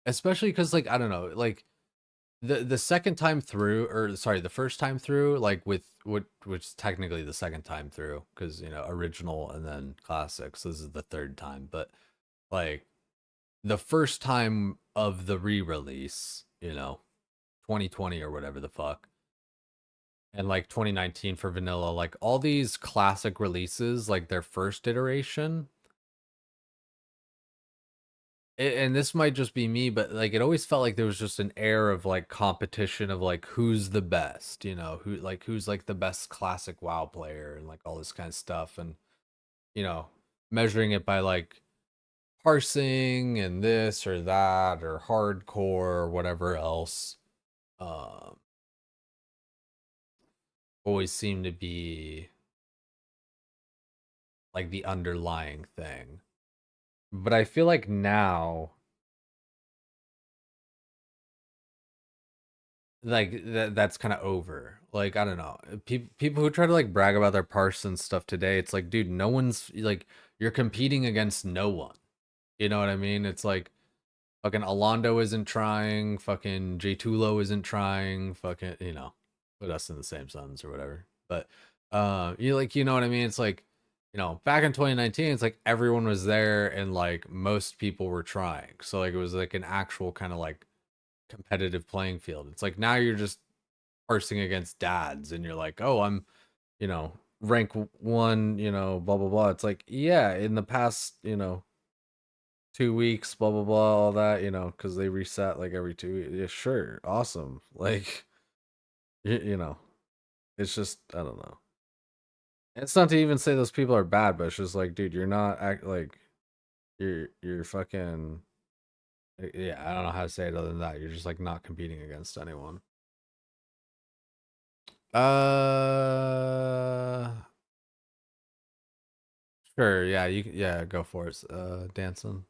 Especially because like I don't know, like the second time through, or sorry, the first time through, like with what, which is technically the second time through, because original and then classics. This is the third time, but like the first time of the re-release, 2020 or whatever the fuck, and like 2019 for vanilla, like all these classic releases, like their first iteration. And this might just be me, but like it always felt like there was just an air of like competition of like who's the best, who's like the best classic WoW player and like all this kind of stuff, and you know, measuring it by like parsing and this or that or hardcore or whatever else. Um, Always seemed to be like the underlying thing. But I feel like now, like that's kind of over. Like I don't know, people who try to like brag about their parse and stuff today, it's like, dude, no one's like, you're competing against no one. You know what I mean? It's like fucking Alondo isn't trying, fucking J Tulo isn't trying, fucking put us in the same sentence or whatever. But you know what I mean? It's like, back in 2019, it's like everyone was there and like most people were trying. So like it was like an actual kind of like competitive playing field. It's like now you're just parsing against dads and you're like, "Oh, I'm, rank 1, blah blah blah." It's like, "Yeah, in the past, 2 weeks, blah blah blah, all that, cuz they reset like every 2 weeks." Yeah, sure. Awesome. Like, you know, it's just I don't know. It's not to even say those people are bad, but it's just like, dude, you're not like you're fucking yeah, I don't know how to say it other than that. You're just like not competing against anyone. Uh, sure. Yeah, yeah, go for it. Dancing.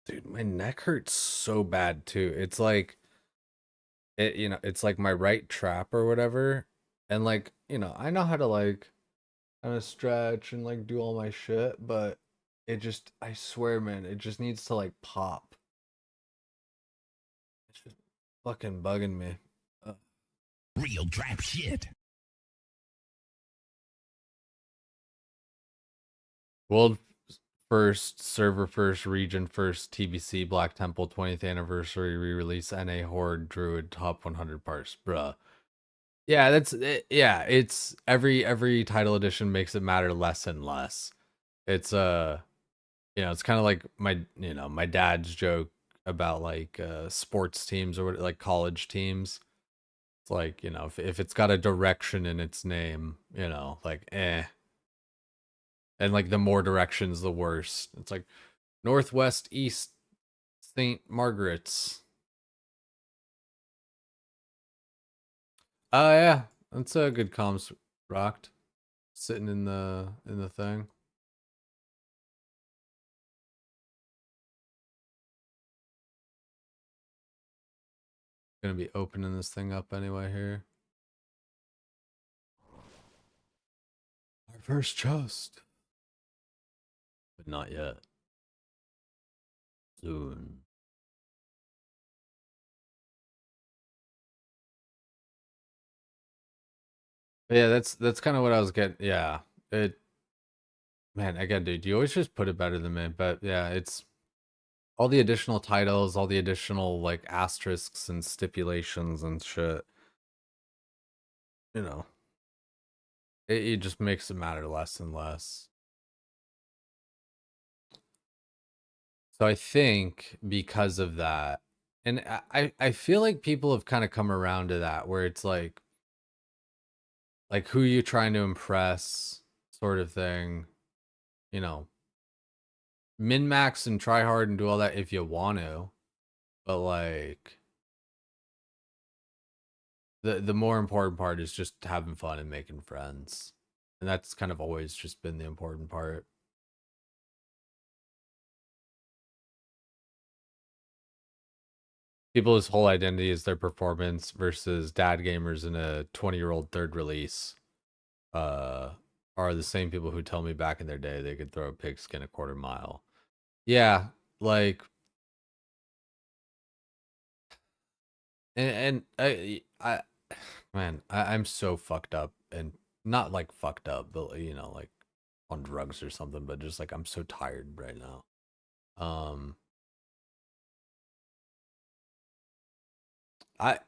Dude, my neck hurts so bad too. It's like it's like my right trap or whatever. And like, I know how to like kind of stretch and like do all my shit, but I swear, man, it just needs to like pop. It's just fucking bugging me. Uh, Real trap shit. World first, server first, region first, TBC, Black Temple 20th anniversary re-release, NA Horde, Druid, top 100 parts, bruh. Yeah, that's it. Yeah, it's every title edition makes it matter less and less. It's it's kind of like my dad's joke about like sports teams or what, like college teams. It's like, you know, if it's got a direction in its name, you know, like eh. And like the more directions, the worse. It's like northwest, east, St. Margaret's. Oh yeah, that's a good comms rocked. Sitting in the thing. Gonna be opening this thing up anyway here. Our first chest. But not yet. Soon. But yeah, that's kind of what I was getting. Yeah. Man, again, dude, you always just put it better than me. But yeah, it's all the additional titles, all the additional like asterisks and stipulations and shit. You know, it just makes it matter less and less. So I think because of that, and I feel like people have kind of come around to that where it's like who you trying to impress sort of thing, you know, min max and try hard and do all that if you want to, but like the more important part is just having fun and making friends. And that's kind of always just been the important part. People's whole identity is their performance versus dad gamers in a 20-year-old third release are the same people who tell me back in their day they could throw a pigskin a quarter mile. Yeah, like and I man, I'm so fucked up, and not like fucked up, but you know, like on drugs or something, but just like I'm so tired right now. I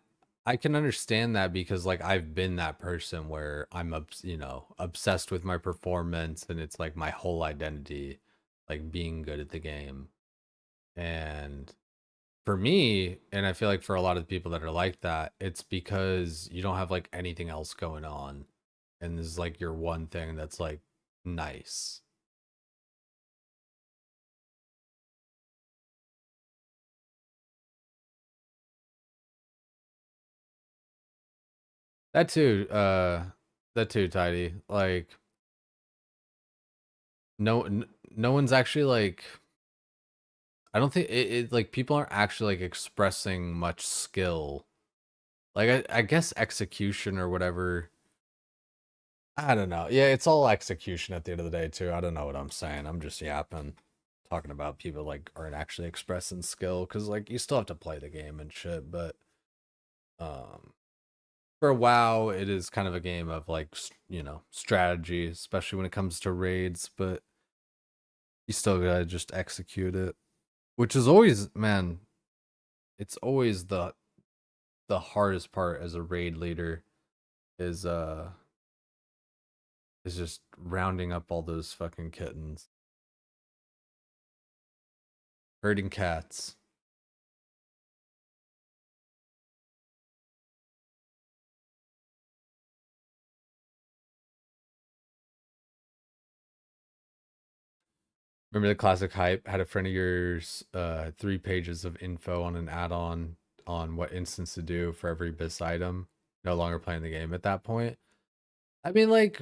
I can understand that because like I've been that person where I'm you know, obsessed with my performance and it's like my whole identity, like being good at the game. And for me, and I feel like for a lot of people that are like that, it's because you don't have like anything else going on. And this is like your one thing that's like nice. That too, Tidy. Like no one's actually like I don't think like people aren't actually like expressing much skill. Like I guess execution or whatever. I don't know. Yeah, it's all execution at the end of the day too. I don't know what I'm saying. I'm just yapping, talking about people like aren't actually expressing skill because like you still have to play the game and shit. But um, for WoW, it is kind of a game of like you know, strategy, especially when it comes to raids. But you still gotta just execute it, which is always, man, it's always the hardest part as a raid leader is just rounding up all those fucking kittens. Herding cats. Remember the classic hype? Had a friend of yours 3 pages of info on an add-on on what instance to do for every bis item. No longer playing the game at that point. I mean, like,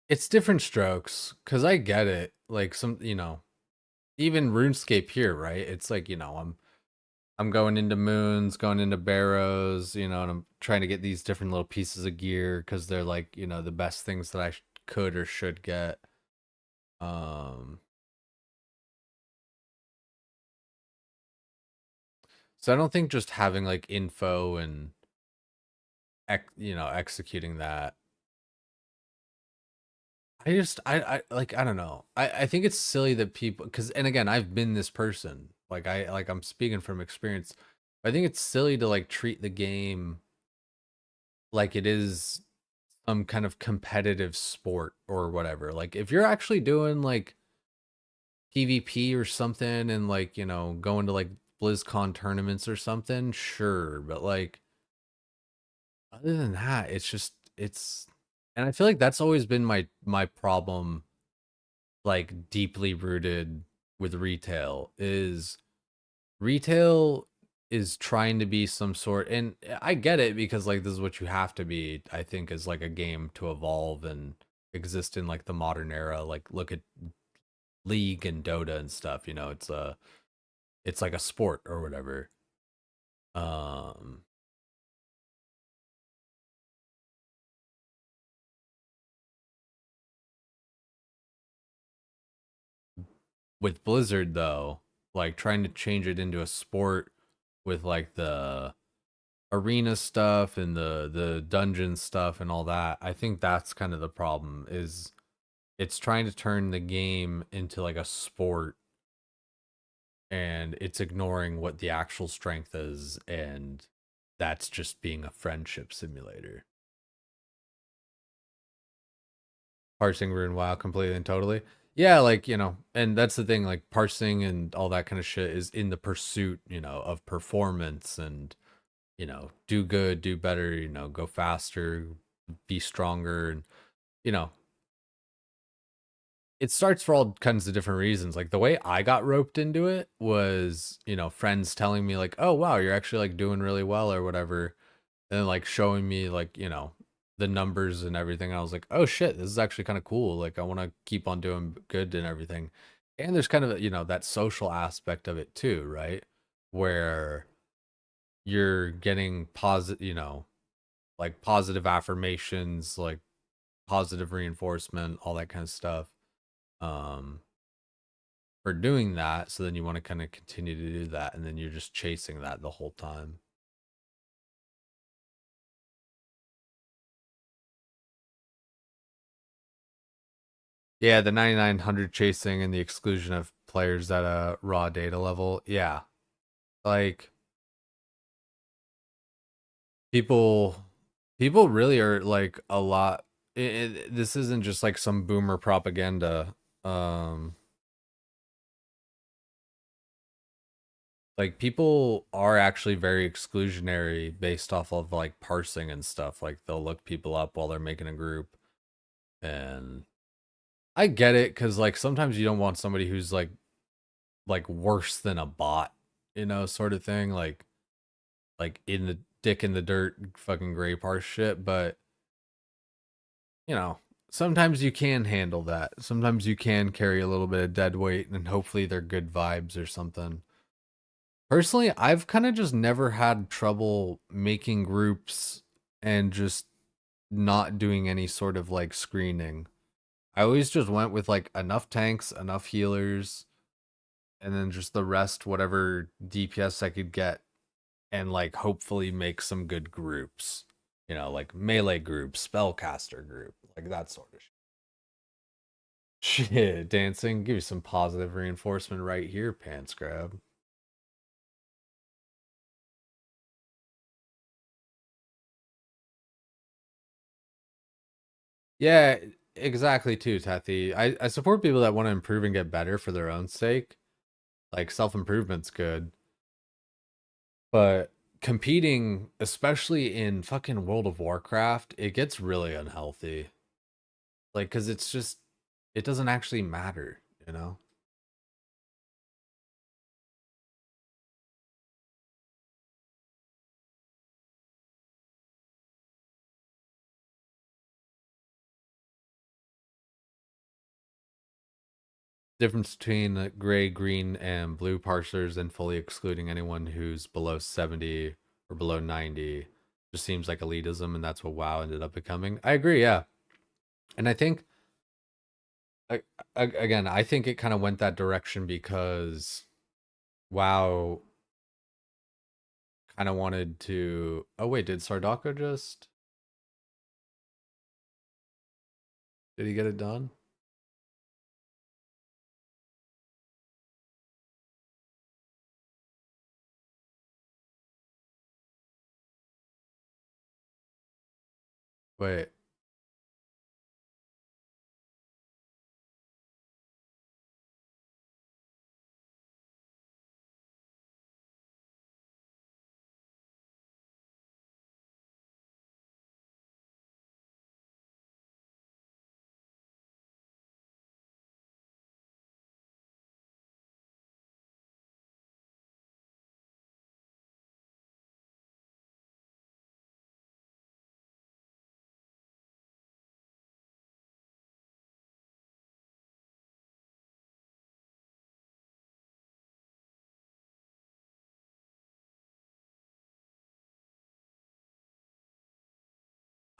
it's different strokes, because I get it. Like some, you know, even RuneScape here, right? It's like, you know, I'm going into moons, going into barrows, you know, and I'm trying to get these different little pieces of gear because they're like, you know, the best things that I could or should get. So I don't think just having like info and you know, executing that. I like I don't know. I think it's silly that people because and again I've been this person. Like I'm speaking from experience. I think it's silly to like treat the game like it is some kind of competitive sport or whatever. Like if you're actually doing like PvP or something and like, you know, going to like BlizzCon tournaments or something, sure, but like Other than that, it's just and I feel like that's always been my problem, like deeply rooted with retail is trying to be some sort, and I get it because like this is what you have to be, I think, as like a game to evolve and exist in like the modern era. Like look at League and Dota and stuff, you know, it's like a sport or whatever. Um with Blizzard though, like trying to change it into a sport with like the arena stuff and the dungeon stuff and all that. I think that's kind of the problem, is it's trying to turn the game into like a sport, and it's ignoring what the actual strength is, and that's just being a friendship simulator. Parsing rune WoW completely and totally. Yeah, like, you know, and that's the thing, like parsing and all that kind of shit is in the pursuit, you know, of performance and, you know, do good, do better, you know, go faster, be stronger, and, you know, it starts for all kinds of different reasons. Like the way I got roped into it was, you know, friends telling me like, "Oh wow, you're actually like doing really well or whatever," and then, like showing me like, you know, the numbers and everything. And I was like, "Oh shit, this is actually kind of cool. Like I want to keep on doing good and everything." And there's kind of, you know, that social aspect of it too, right? Where you're getting positive, you know, like positive affirmations, like positive reinforcement, all that kind of stuff. Um for doing that, so then you want to kind of continue to do that, and then you're just chasing that the whole time. Yeah, the 9900 chasing and the exclusion of players at a raw data level. Yeah, like people people really are like a lot. This isn't just like some boomer propaganda. Like people are actually very exclusionary based off of like parsing and stuff. Like they'll look people up while they're making a group, and I get it, because like sometimes you don't want somebody who's like worse than a bot, you know, sort of thing, like in the dick in the dirt fucking gray parse shit. But you know, sometimes you can handle that. Sometimes you can carry a little bit of dead weight, and hopefully they're good vibes or something. Personally, I've kind of just never had trouble making groups and just not doing any sort of like screening. I always just went with like enough tanks, enough healers, and then just the rest, whatever DPS I could get, and like hopefully make some good groups. You know, like melee group, spellcaster group, like that sort of shit. Shit, dancing, give you some positive reinforcement right here, pants grab. Yeah, exactly too, Tathy. I support people that want to improve and get better for their own sake. Like self-improvement's good. But competing, especially in fucking World of Warcraft, it gets really unhealthy. Like, cause it's just, it doesn't actually matter, you know? Difference between gray, green, and blue parsers, and fully excluding anyone who's below 70 or below 90 just seems like elitism, and that's what WoW ended up becoming. I agree, yeah. And I think, again, I think it kind of went that direction because WoW kind of wanted to. Oh wait, did Sardaka just? Did he get it done? Wait.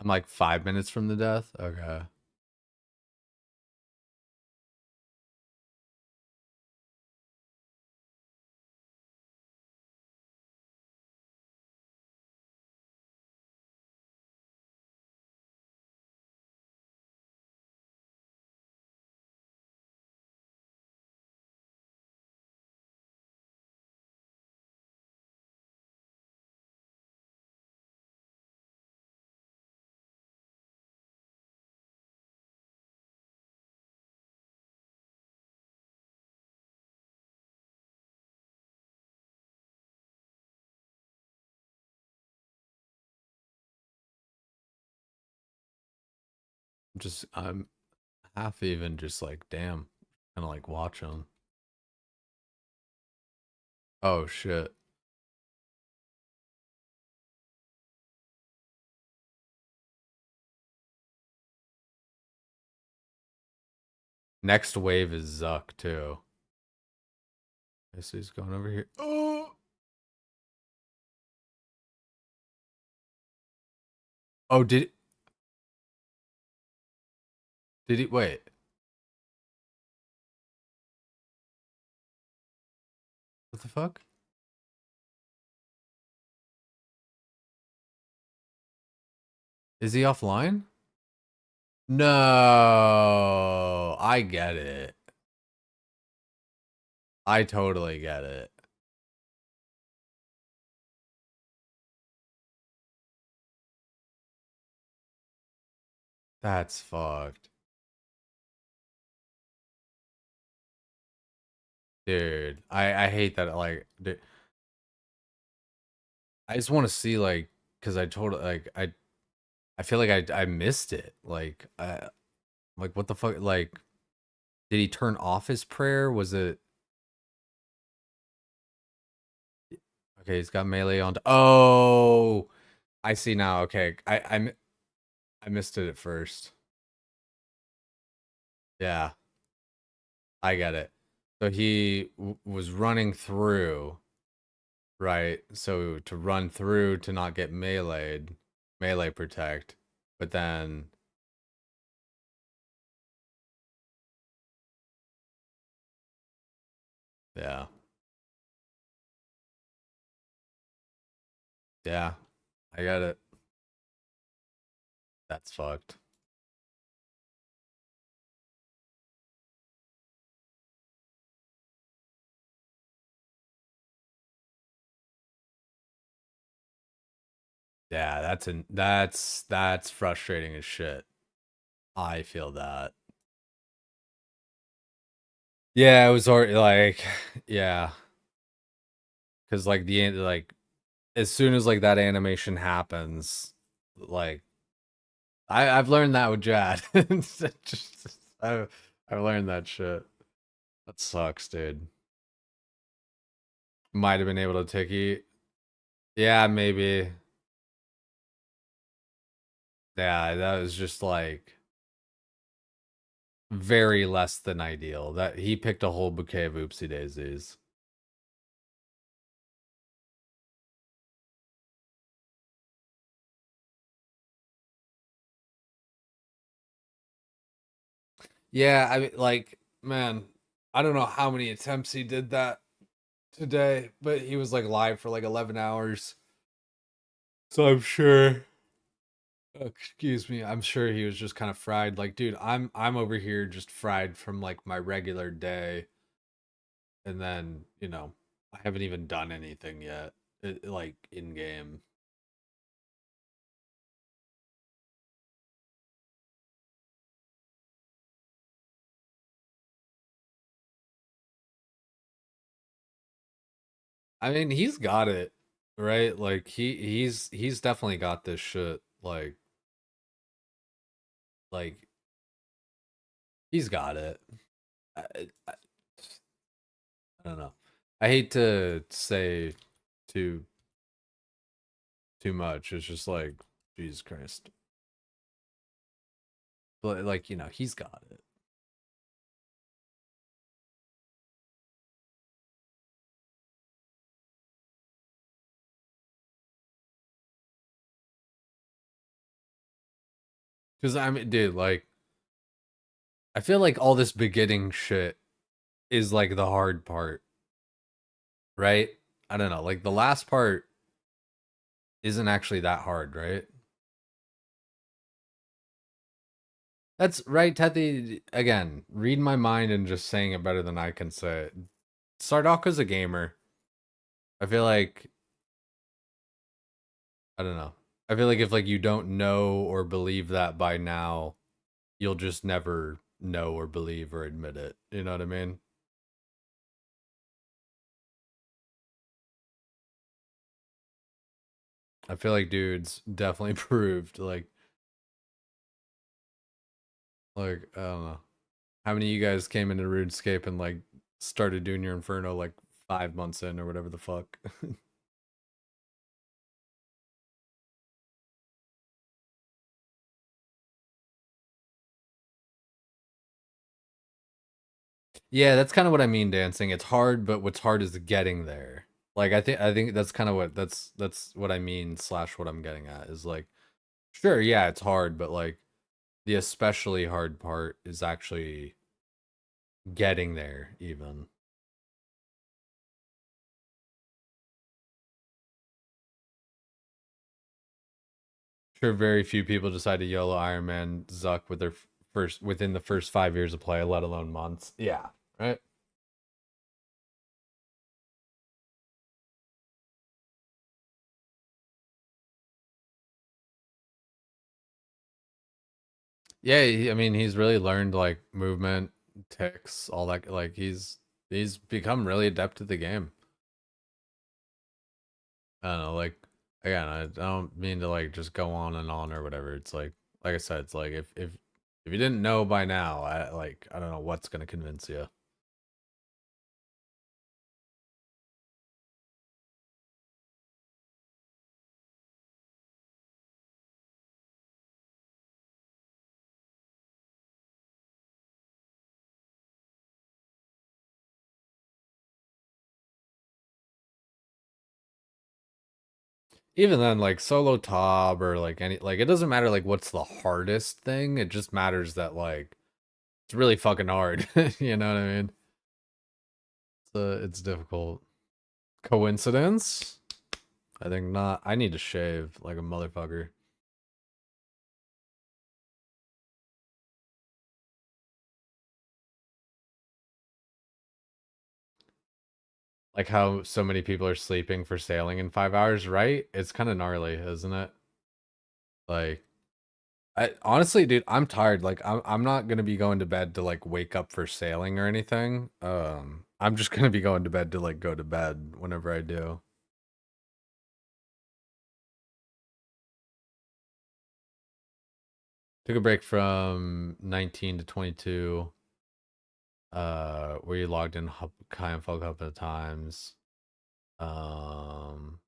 I'm like 5 minutes from the death. Okay. I'm half even just like, damn, kind of like watch them. Oh shit. Next wave is Zuck too. This is going over here. Oh. Oh, did he wait? What the fuck? Is he offline? No, I get it. I totally get it. That's fucked. Dude, I hate that, like, dude, I just want to see, like, because I told, like, I feel like I missed it. Like, what the fuck? Like, did he turn off his prayer? Was it okay? He's got melee on. Oh, I see now. Okay, I missed it at first. Yeah, I get it. So he was running through, right? So to run through to not get meleeed, melee protect, but then yeah, yeah, I get it. That's fucked. Yeah, that's frustrating as shit. I feel that. Yeah, it was already like, yeah, because like like as soon as like that animation happens, like I've learned that with Jad. I've learned that shit. That sucks, dude. Might have been able to ticky. Yeah, maybe. Yeah, that was just like very less than ideal. That he picked a whole bouquet of oopsie daisies. Yeah, I mean, like, man, I don't know how many attempts he did that today, but he was like live for like 11 hours. So I'm sure, excuse me, I'm sure he was just kind of fried. Like, dude, I'm over here just fried from like my regular day, and then I haven't even done anything yet, like in game. I mean, he's got it, right? Like he's definitely got this shit. Like he's got it. I don't know. I hate to say too too much. It's just like Jesus Christ. But like, he's got it. Because I mean, dude, like, I feel like all this beginning shit is like the hard part, right? I don't know. Like the last part isn't actually that hard, right? That's right, Tethy. Again, read my mind and just saying it better than I can say it. Sardoka's a gamer. I feel like I don't know. I feel like if like you don't know or believe that by now, you'll just never know or believe or admit it. You know what I mean? I feel like dudes definitely proved like I don't know. How many of you guys came into RuneScape and like started doing your Inferno like 5 months in or whatever the fuck? Yeah, that's kind of what I mean, dancing. It's hard, but what's hard is getting there. Like I think that's kind of that's what I mean slash what I'm getting at is like sure, yeah, it's hard, but like the especially hard part is actually getting there even. Sure, very few people decide to YOLO Ironman Zuck with their first within the first 5 years of play, let alone months. Yeah, right. Yeah, I mean, he's really learned like movement, ticks, all that. Like he's become really adept at the game. I don't know, like again, I don't mean to like just go on and on or whatever. It's like I said, it's like if you didn't know by now, I don't know what's gonna convince you. Even then, like solo top or like any like it doesn't matter like what's the hardest thing. It just matters that like it's really fucking hard. You know what I mean? It's difficult. Coincidence? I think not. I need to shave like a motherfucker. Like how so many people are sleeping for sailing in 5 hours, right? It's kind of gnarly, isn't it? Like, I honestly, dude, I'm tired. Like, I'm not gonna be going to bed to like wake up for sailing or anything. I'm just gonna be going to bed to like go to bed whenever I do. Took a break from 19 to 22. Where you logged in kind of fuck up at times. Um,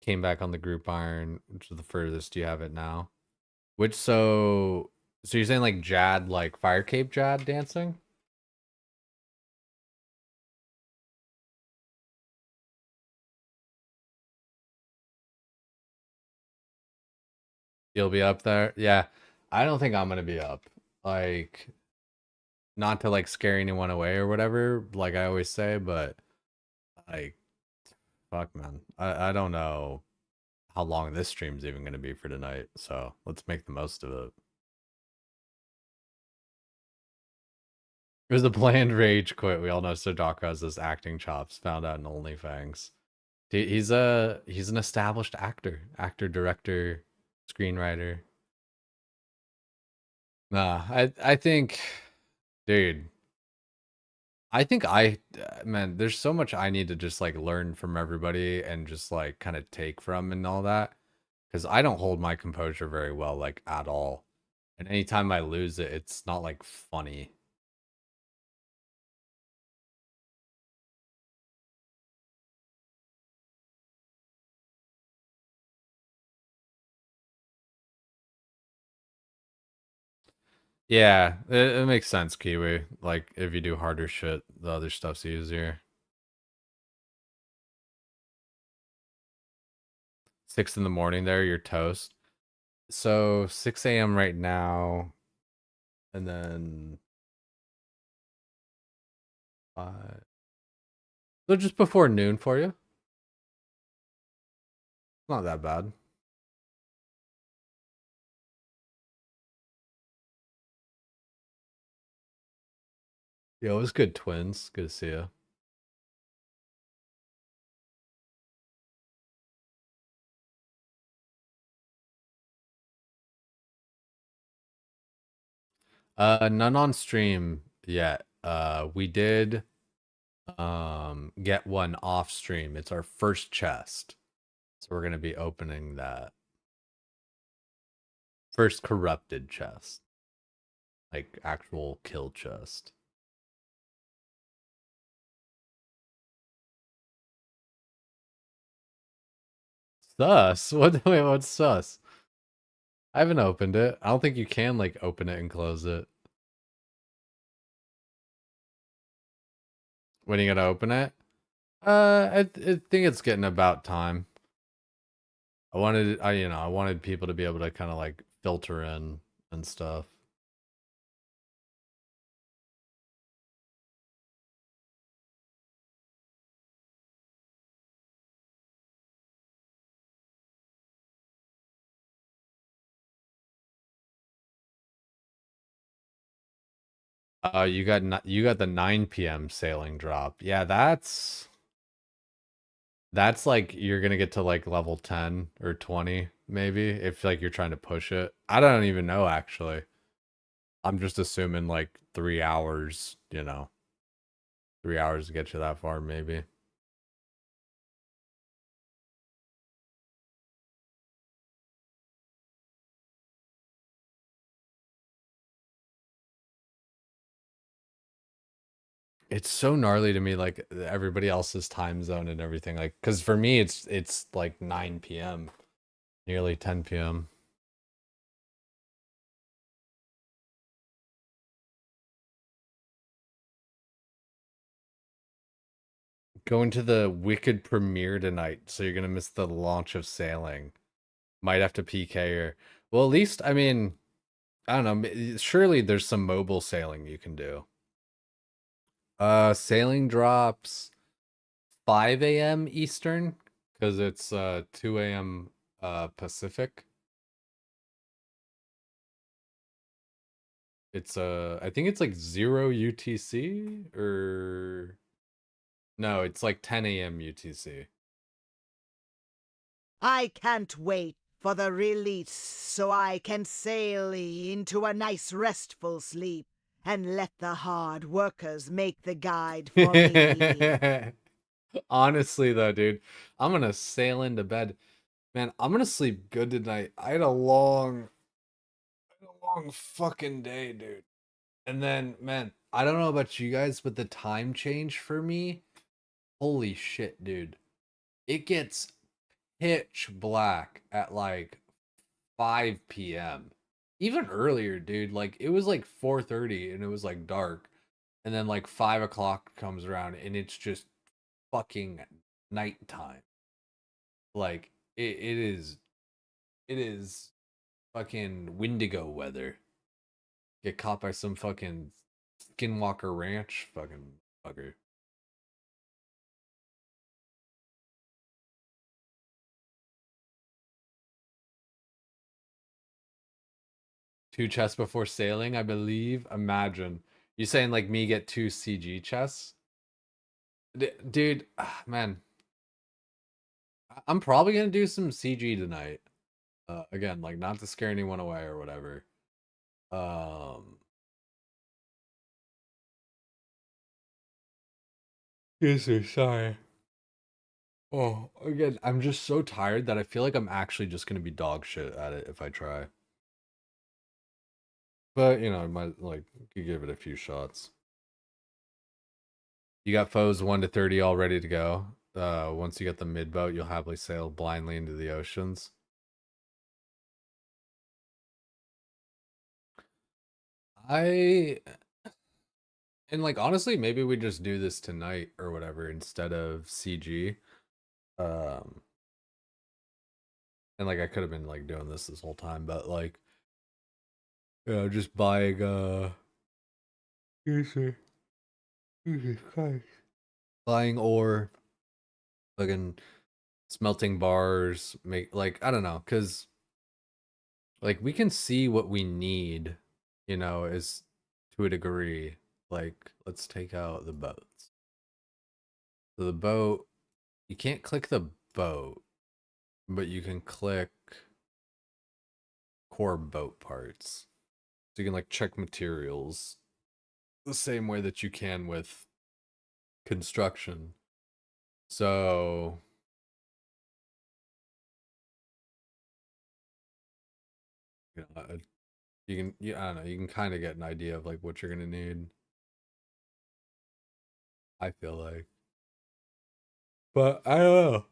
Came back on the group iron, which is the furthest you have it now. Which so you're saying like Jad, like Firecape Jad dancing? You'll be up there? Yeah. I don't think I'm gonna be up. Like not to like scare anyone away or whatever, like I always say, but like fuck man. I don't know how long this stream's even gonna be for tonight, so let's make the most of it. It was a planned rage quit. We all know Sodaka has his acting chops, found out in OnlyFans. He's an established actor, director, screenwriter. Nah, I think, dude, I think man, there's so much I need to just like learn from everybody and just like kind of take from and all that, because I don't hold my composure very well, like at all. And anytime I lose it, it's not like funny. Yeah, it makes sense, Kiwi. Like if you do harder shit, the other stuff's easier. 6 in the morning there, you're toast. So 6 a.m. right now, and then so just before noon for you. Not that bad. Yo, it was good, twins. Good to see you. None on stream yet. We did get one off stream. It's our first chest. So we're gonna be opening that. First corrupted chest. Like actual kill chest. Sus? What wait, what's sus? I haven't opened it. I don't think you can like open it and close it. When are you gonna open it? I think it's getting about time. I wanted people to be able to kind of like filter in and stuff. You got the 9 p.m. sailing drop. Yeah, that's like you're gonna get to like level 10 or 20 maybe if like you're trying to push it. I don't even know actually. I'm just assuming like 3 hours, 3 hours to get you that far maybe. It's so gnarly to me, like everybody else's time zone and everything. Like, because for me, it's like 9 p.m., nearly 10 p.m. Going to the Wicked premiere tonight, so you're gonna miss the launch of Sailing. Might have to PK or well, at least I mean, I don't know. Surely there's some mobile sailing you can do. Sailing drops 5 a.m. Eastern because it's 2 a.m. Pacific. It's I think it's like 0 UTC or no, it's like 10 a.m. UTC. I can't wait for the release so I can sail into a nice restful sleep and let the hard workers make the guide for me. Honestly though, dude, I'm gonna sail into bed. Man, I'm gonna sleep good tonight. I had a long fucking day, dude. And then, man, I don't know about you guys, but the time change for me, holy shit, dude. It gets pitch black at like 5 p.m. Even earlier, dude. Like it was like 4:30 and it was like dark. And then like 5 o'clock comes around and it's just fucking nighttime. Like it is fucking Wendigo weather. Get caught by some fucking Skinwalker Ranch fucking fucker. Two chests before sailing, I believe. Imagine. You saying like me get 2 CG chests? Dude, man. I'm probably gonna do some CG tonight. Again, like not to scare anyone away or whatever. Yes, sir. Sorry. Oh, again, I'm just so tired that I feel like I'm actually just gonna be dog shit at it if I try. But I might like you give it a few shots. You got foes 1 to 30 all ready to go. Once you get the mid boat, you'll happily sail blindly into the oceans. I and like honestly, maybe we just do this tonight or whatever instead of CG. Um And like I could have been like doing this whole time, but like, you know, just buying Jesus Christ. Buying ore, fucking smelting bars, make like I don't know, cause like we can see what we need, you know, is to a degree. Like, let's take out the boats. So the boat, you can't click the boat, but you can click core boat parts. So you can like check materials the same way that you can with construction. So you know, you can, yeah, I don't know, you can kind of get an idea of like what you're gonna need. I feel like, but I don't know.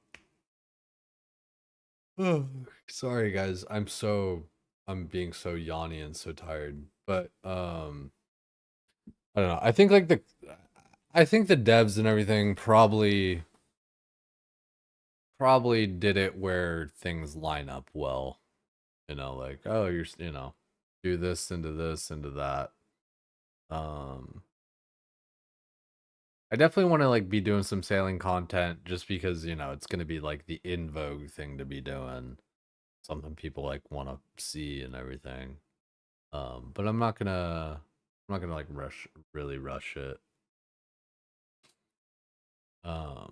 Oh, sorry guys, I'm being so yawny and so tired. But I don't know. I think the devs and everything probably did it where things line up well. You know, like, oh, you know, do this into that. I definitely want to like be doing some sailing content just because, you know, it's going to be like the in vogue thing to be doing. Something people like want to see and everything. But I'm not gonna like really rush it. I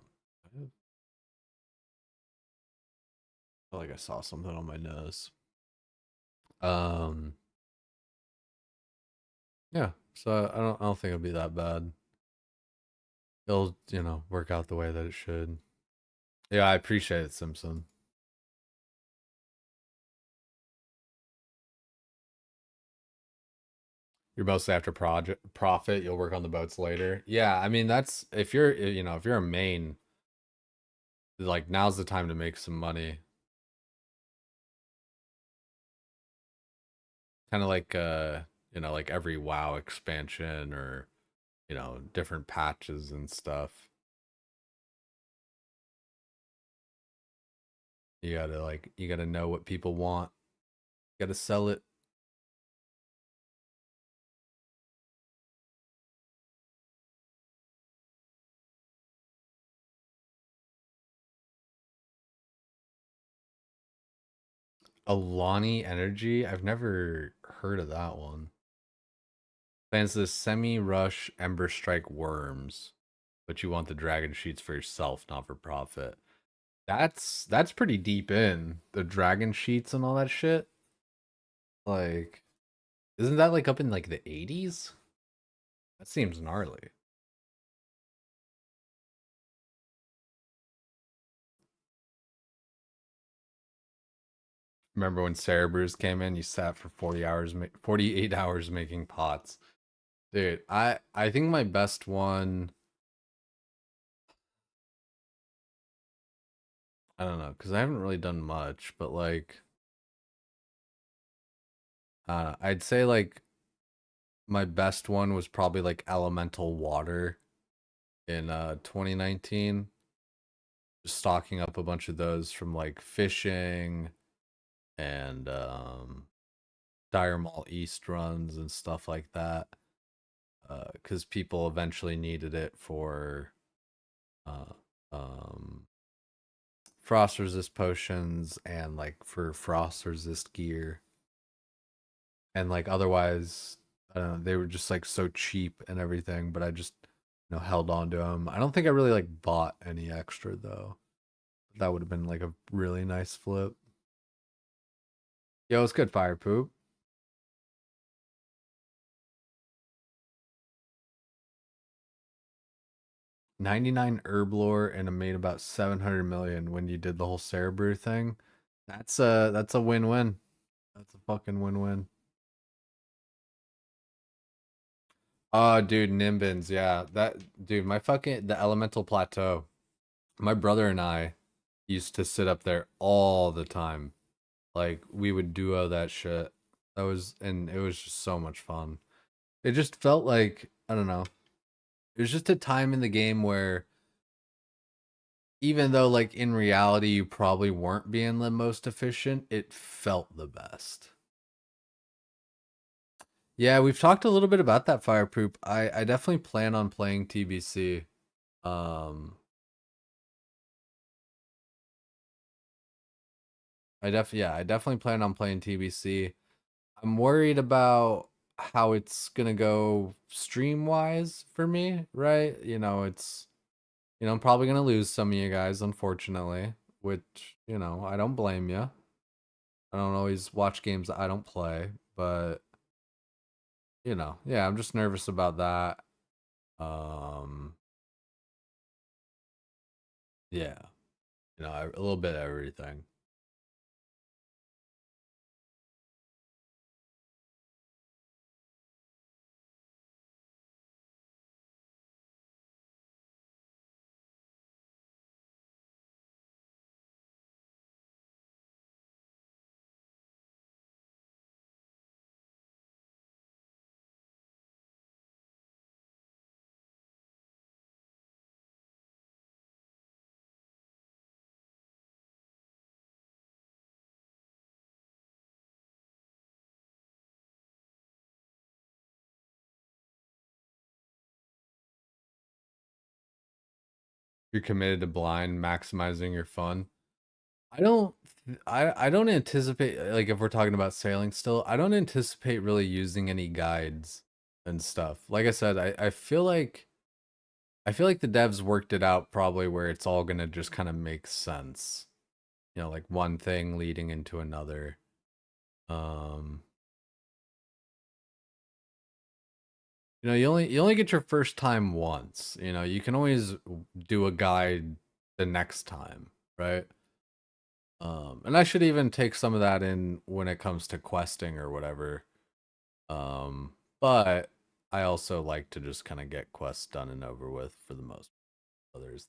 feel like I saw something on my nose. Um, yeah, so I don't think it'll be that bad. It'll, you know, work out the way that it should. Yeah, I appreciate it, Simpson. You're mostly after project profit. You'll work on the boats later. Yeah, I mean that's if you're, you know, if you're a main, like now's the time to make some money. Kind of like you know, like every WoW expansion or, you know, different patches and stuff. You gotta know what people want. You gotta sell it. Alani Energy? I've never heard of that one. Plans the semi-rush Ember Strike worms, but you want the dragon sheets for yourself, not for profit. That's pretty deep in the dragon sheets and all that shit. Like, isn't that like up in like the 80s? That seems gnarly. Remember when Cerebrus came in? You sat for 40 hours, 48 hours making pots. Dude, I think my best one, I don't know, because I haven't really done much, but like, I'd say like my best one was probably like elemental water in 2019. Just stocking up a bunch of those from like fishing and Dire Mall East runs and stuff like that. Because people eventually needed it for uh, um, frost resist potions and like for frost resist gear. And like otherwise, I don't know, they were just like so cheap and everything, but I just, you know, held on to them. I don't think I really like bought any extra though. That would have been like a really nice flip. Yo, it's good, Fire Poop. 99 herb lore and it made about 700 million when you did the whole Cerebrew thing. That's a win-win. That's a fucking win-win. Oh, dude, Nimbins, yeah. That dude, my fucking the Elemental Plateau. My brother and I used to sit up there all the time. Like we would duo that shit. That was and it was just so much fun. It just felt like, I don't know. It was just a time in the game where even though like in reality you probably weren't being the most efficient, it felt the best. Yeah, we've talked a little bit about that Firepoop. I definitely plan on playing TBC. Um I definitely plan on playing TBC. I'm worried about how it's gonna go stream wise for me, right? I'm probably gonna lose some of you guys, unfortunately, which, I don't blame you. I don't always watch games that I don't play, but yeah, I'm just nervous about that. Um, yeah, a little bit of everything. You're committed to blind maximizing your fun. I don't I don't anticipate, like, if we're talking about sailing still, I don't anticipate really using any guides and stuff. Like I said, I feel like the devs worked it out probably where it's all gonna just kind of make sense. Like one thing leading into another. Um you only get your first time once. You can always do a guide the next time, right? And I should even take some of that in when it comes to questing or whatever. But I also like to just kind of get quests done and over with for the most others.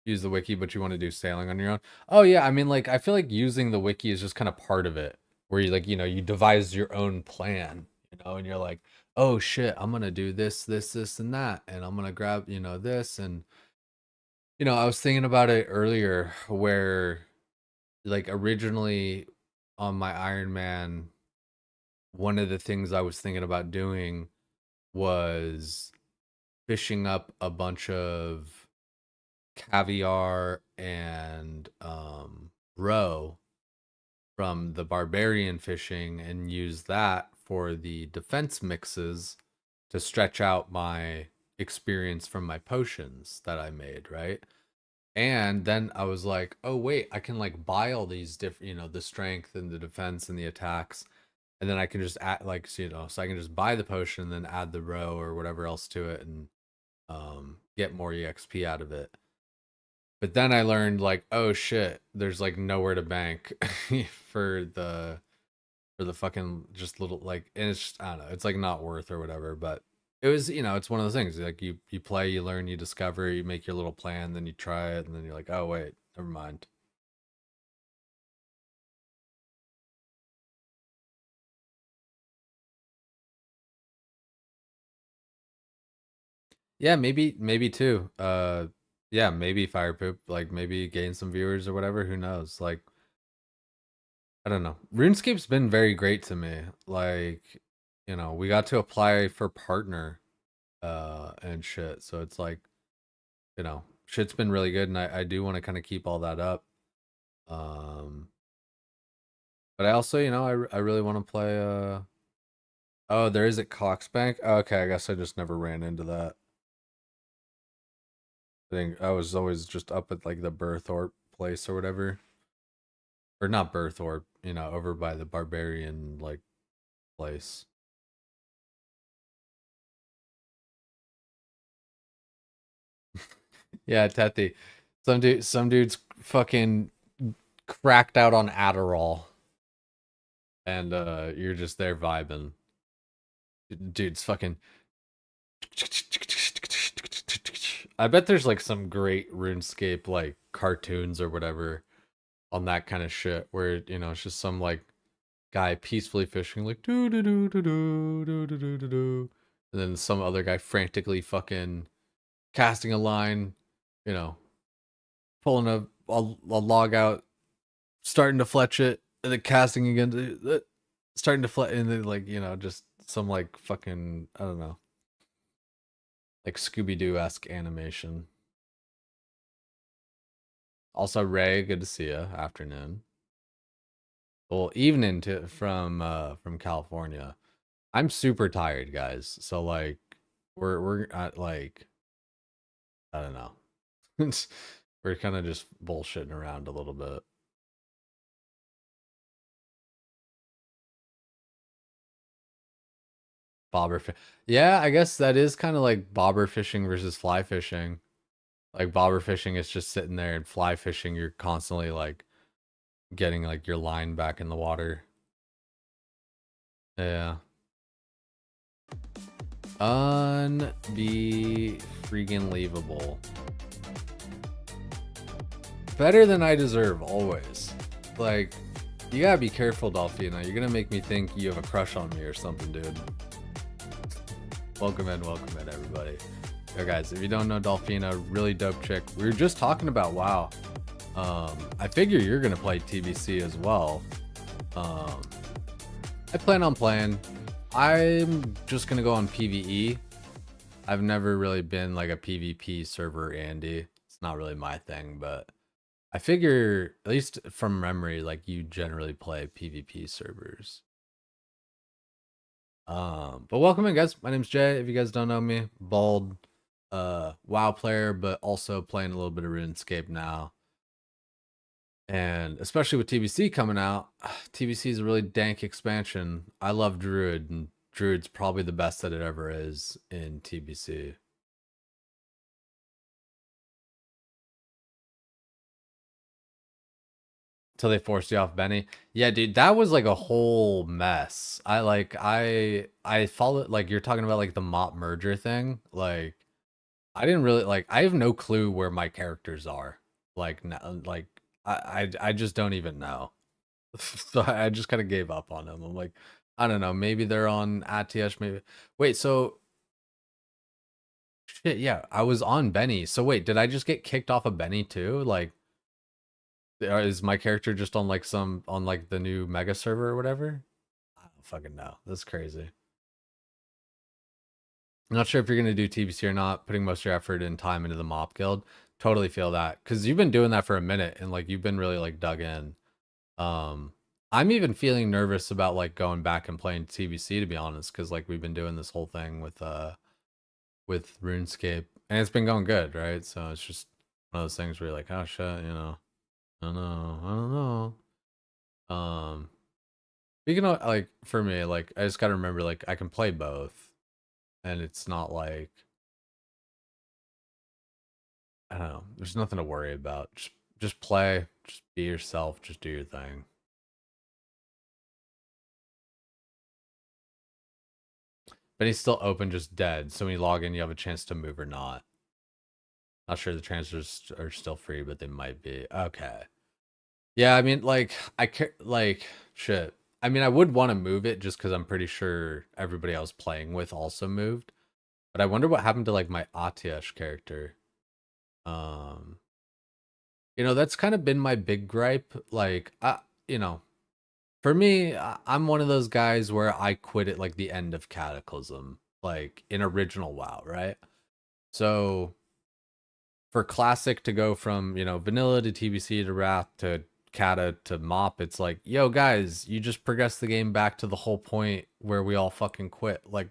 Use the wiki, but you want to do sailing on your own. Oh yeah, I mean, like, I feel like using the wiki is just kind of part of it, where you, like, you devise your own plan, and you're like, oh shit, I'm gonna do this, this, this, and that, and I'm gonna grab, this, and I was thinking about it earlier, where, like, originally on my Ironman, one of the things I was thinking about doing was fishing up a bunch of caviar and roe from the barbarian fishing and use that for the defense mixes to stretch out my experience from my potions that I made, right? And then I was like, oh wait, I can like buy all these different, the strength and the defense and the attacks, and then I can just add, like, so I can just buy the potion and then add the row or whatever else to it, and get more EXP out of it. But then I learned, like, oh shit, there's like nowhere to bank for the fucking just little, like, and it's just, I don't know, it's like not worth or whatever. But it was, it's one of those things, like, you play, you learn, you discover, you make your little plan, then you try it, and then you're like, oh wait, never mind. Yeah, maybe too. Yeah, maybe Firepoop, like, maybe gain some viewers or whatever, who knows? Like, I don't know. RuneScape's been very great to me. Like, we got to apply for partner and shit. So it's like, shit's been really good, and I do want to kind of keep all that up. Um but I also, I really want to play oh, there is a Coxbank. Okay, I guess I just never ran into that. I think I was always just up at like the Berthorpe place or whatever. Or not Berthorpe, over by the barbarian like place. Yeah, Tethy. Some dude's fucking cracked out on Adderall. And you're just there vibing. Dude's fucking I bet there's like some great RuneScape like cartoons or whatever on that kind of shit where, it's just some like guy peacefully fishing, like do do do do do do do do do, and then some other guy frantically fucking casting a line, you know, pulling a log out, starting to fletch it, and then casting again, starting to fletch, and then like, you know, just some like fucking, I don't know, like Scooby-Doo-esque animation. Also, Ray, good to see you. Afternoon. Well, evening from California. I'm super tired, guys. So like, we're at like, I don't know. We're kind of just bullshitting around a little bit. Bobber fish. Yeah, I guess that is kind of like bobber fishing versus fly fishing. Like bobber fishing is just sitting there, and fly fishing you're constantly like getting like your line back in the water. Yeah. Unbe freaking leavable. Better than I deserve, always. Like, you gotta be careful, Dolphina. You're gonna make me think you have a crush on me or something, dude. Welcome in, everybody. Yo, guys, if you don't know Dolphina, really dope chick. We were just talking about WoW. I figure you're gonna play TBC as well. I plan on playing. I'm just gonna go on PvE. I've never really been like a PvP server, Andy. It's not really my thing, but I figure, at least from memory, like you generally play PvP servers. But welcome in, guys. My name's Jay. If you guys don't know me, bald, WoW player, but also playing a little bit of RuneScape now. And especially with TBC coming out, TBC is a really dank expansion. I love Druid, and Druid's probably the best that it ever is in TBC. Till they forced you off Benny. Yeah, dude, that was like a whole mess. I followed, like, you're talking about like the mop merger thing. Like, I didn't really like, I have no clue where my characters are. Like, like I just don't even know. So I just kind of gave up on them. I'm like, I don't know, maybe they're on ATS, maybe. Wait, so shit, yeah, I was on Benny. So wait, did I just get kicked off of Benny too? Like, is my character just on like on like the new mega server or whatever? I don't fucking know. That's crazy. I'm not sure if you're gonna do TBC or not, putting most of your effort and time into the mop guild. Totally feel that. Cause you've been doing that for a minute and like you've been really like dug in. I'm even feeling nervous about like going back and playing TBC, to be honest, because like we've been doing this whole thing with RuneScape and it's been going good, right? So it's just one of those things where you're like, oh shit, you know. I don't know. You know, like for me, like I just gotta remember, like I can play both, and it's not like, I don't know. There's nothing to worry about. Just play, just be yourself, just do your thing. But he's still open, just dead. So when you log in, you have a chance to move or not. Not sure the transfers are still free, but they might be. Okay. Yeah, I mean, like, like, shit. I mean, I would want to move it just because I'm pretty sure everybody I was playing with also moved. But I wonder what happened to, like, my Atish character. You know, that's kind of been my big gripe. Like, you know, for me, I'm one of those guys where I quit at, like, the end of Cataclysm. Like, in original WoW, right? So, for Classic to go from, you know, Vanilla to TBC to Wrath to Kata to Mop, it's like, yo, guys, you just progressed the game back to the whole point where we all fucking quit. Like,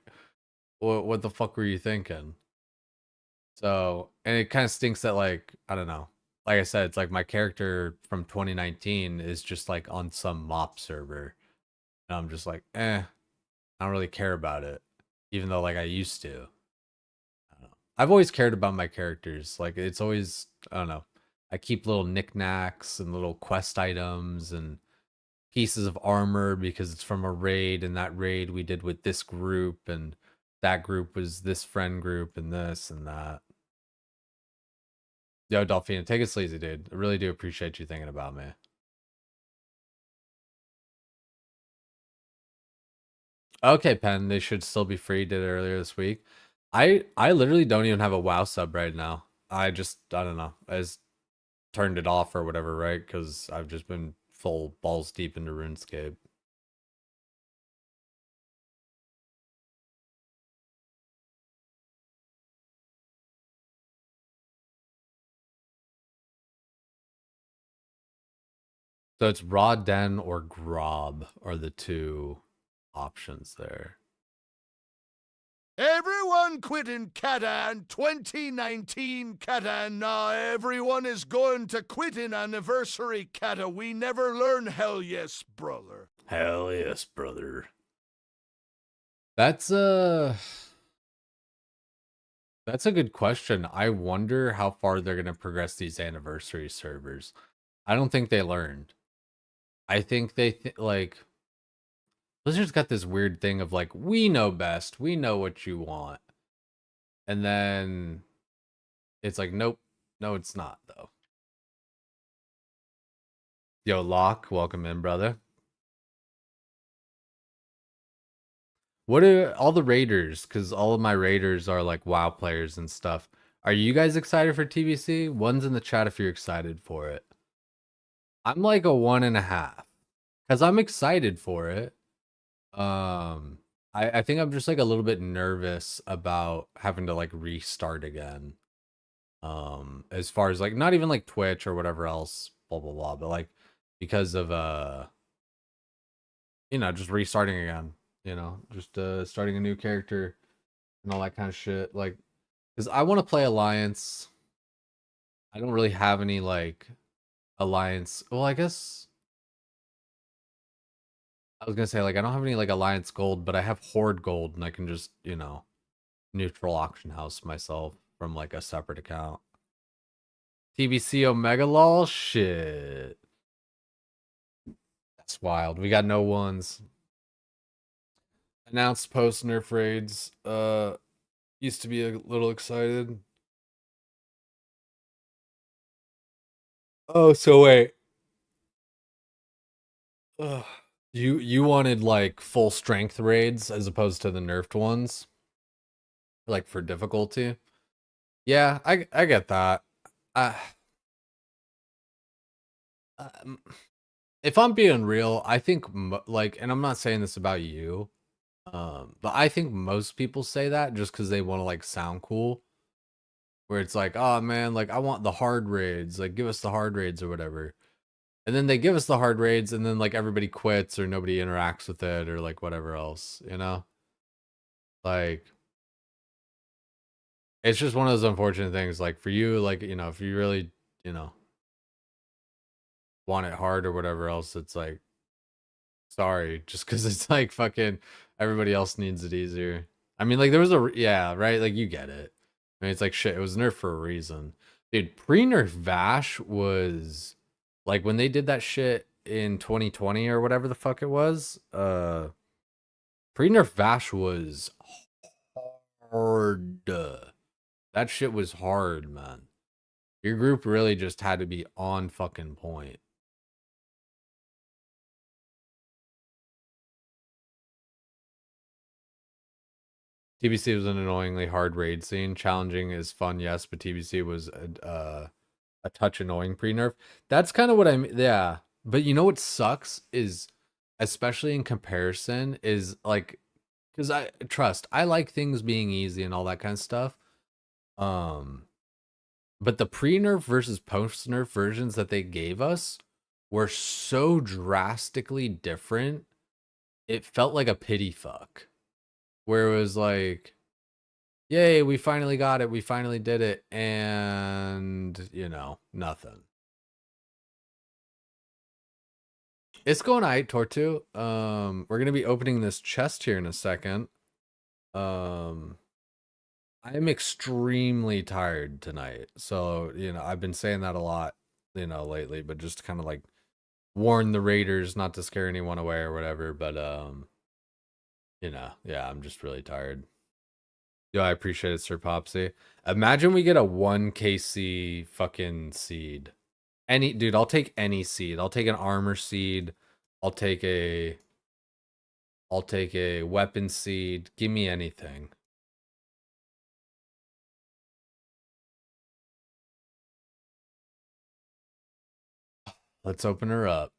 what the fuck were you thinking? So, and it kind of stinks that, like, I don't know. Like I said, it's like my character from 2019 is just like on some Mop server. And I'm just like, I don't really care about it. Even though, like, I used to. I don't know. I've always cared about my characters. Like, it's always, I don't know. I keep little knickknacks and little quest items and pieces of armor because it's from a raid, and that raid we did with this group, and that group was this friend group, and this and that. Yo, Dolphina, take it sleazy, dude. I really do appreciate you thinking about me. Okay, Pen, they should still be free. Did it earlier this week. I literally don't even have a WoW sub right now. I don't know. I just turned it off or whatever, right? Because I've just been full balls deep into RuneScape. So it's Raw Den or Grob are the two options there. Everyone quit in Catan 2019 Catan. Now everyone is going to quit in anniversary Cata. We never learn. Hell yes, brother. Hell yes, brother. That's a good question. I wonder how far they're going to progress these anniversary servers. I don't think they learned. I think they like Blizzard's got this weird thing of like, we know best, we know what you want. And then it's like, nope, no, it's not though. Yo, Locke, welcome in, brother. What are all the raiders? Because all of my raiders are like WoW players and stuff. Are you guys excited for TBC? One's in the chat if you're excited for it. I'm like a 1.5 because I'm excited for it. I think I'm just like a little bit nervous about having to like restart again. As far as like not even like Twitch or whatever else, blah blah blah, but like because of just restarting again, just starting a new character and all that kind of shit. Like, because I want to play Alliance. I don't really have any like Alliance. Well, I guess I was gonna say like I don't have any like Alliance gold, but I have Horde gold, and I can just neutral auction house myself from like a separate account. TBC Omega lol, shit. That's wild. We got no ones. Announced post nerf raids. Used to be a little excited. Oh, so wait. Ugh. You wanted like full strength raids as opposed to the nerfed ones? Like for difficulty? Yeah, I get that. If I'm being real, I think like, and I'm not saying this about you, but I think most people say that just because they want to like sound cool. Where it's like, oh man, like I want the hard raids, like give us the hard raids or whatever. And then they give us the hard raids, and then like everybody quits or nobody interacts with it or like whatever else, Like, it's just one of those unfortunate things. Like for you, like if you really, want it hard or whatever else, it's like, sorry, just because it's like fucking everybody else needs it easier. I mean, like there was yeah, right, like you get it. I mean, it's like shit. It was nerfed for a reason, dude. Pre-nerf Vash was like when they did that shit in 2020 or whatever the fuck it was. Pre-nerf Vash was hard. That shit was hard, man. Your group really just had to be on fucking point. TBC was an annoyingly hard raid scene. Challenging is fun, yes, but TBC was a touch annoying pre-nerf. That's kind of what I mean. Yeah, but you know what sucks is, especially in comparison, is like, because I like things being easy and all that kind of stuff. But the pre-nerf versus post-nerf versions that they gave us were so drastically different. It felt like a pity fuck. Where it was like, yay, we finally got it, we finally did it, and nothing. It's going alright, Tortu. We're gonna be opening this chest here in a second. I'm extremely tired tonight, so I've been saying that a lot, lately, but just to kind of like warn the raiders not to scare anyone away or whatever. But yeah, I'm just really tired. Yo, I appreciate it, Sir Popsy. Imagine we get a 1KC fucking seed. Dude, I'll take any seed. I'll take an armor seed. I'll take a weapon seed. Give me anything. Let's open her up.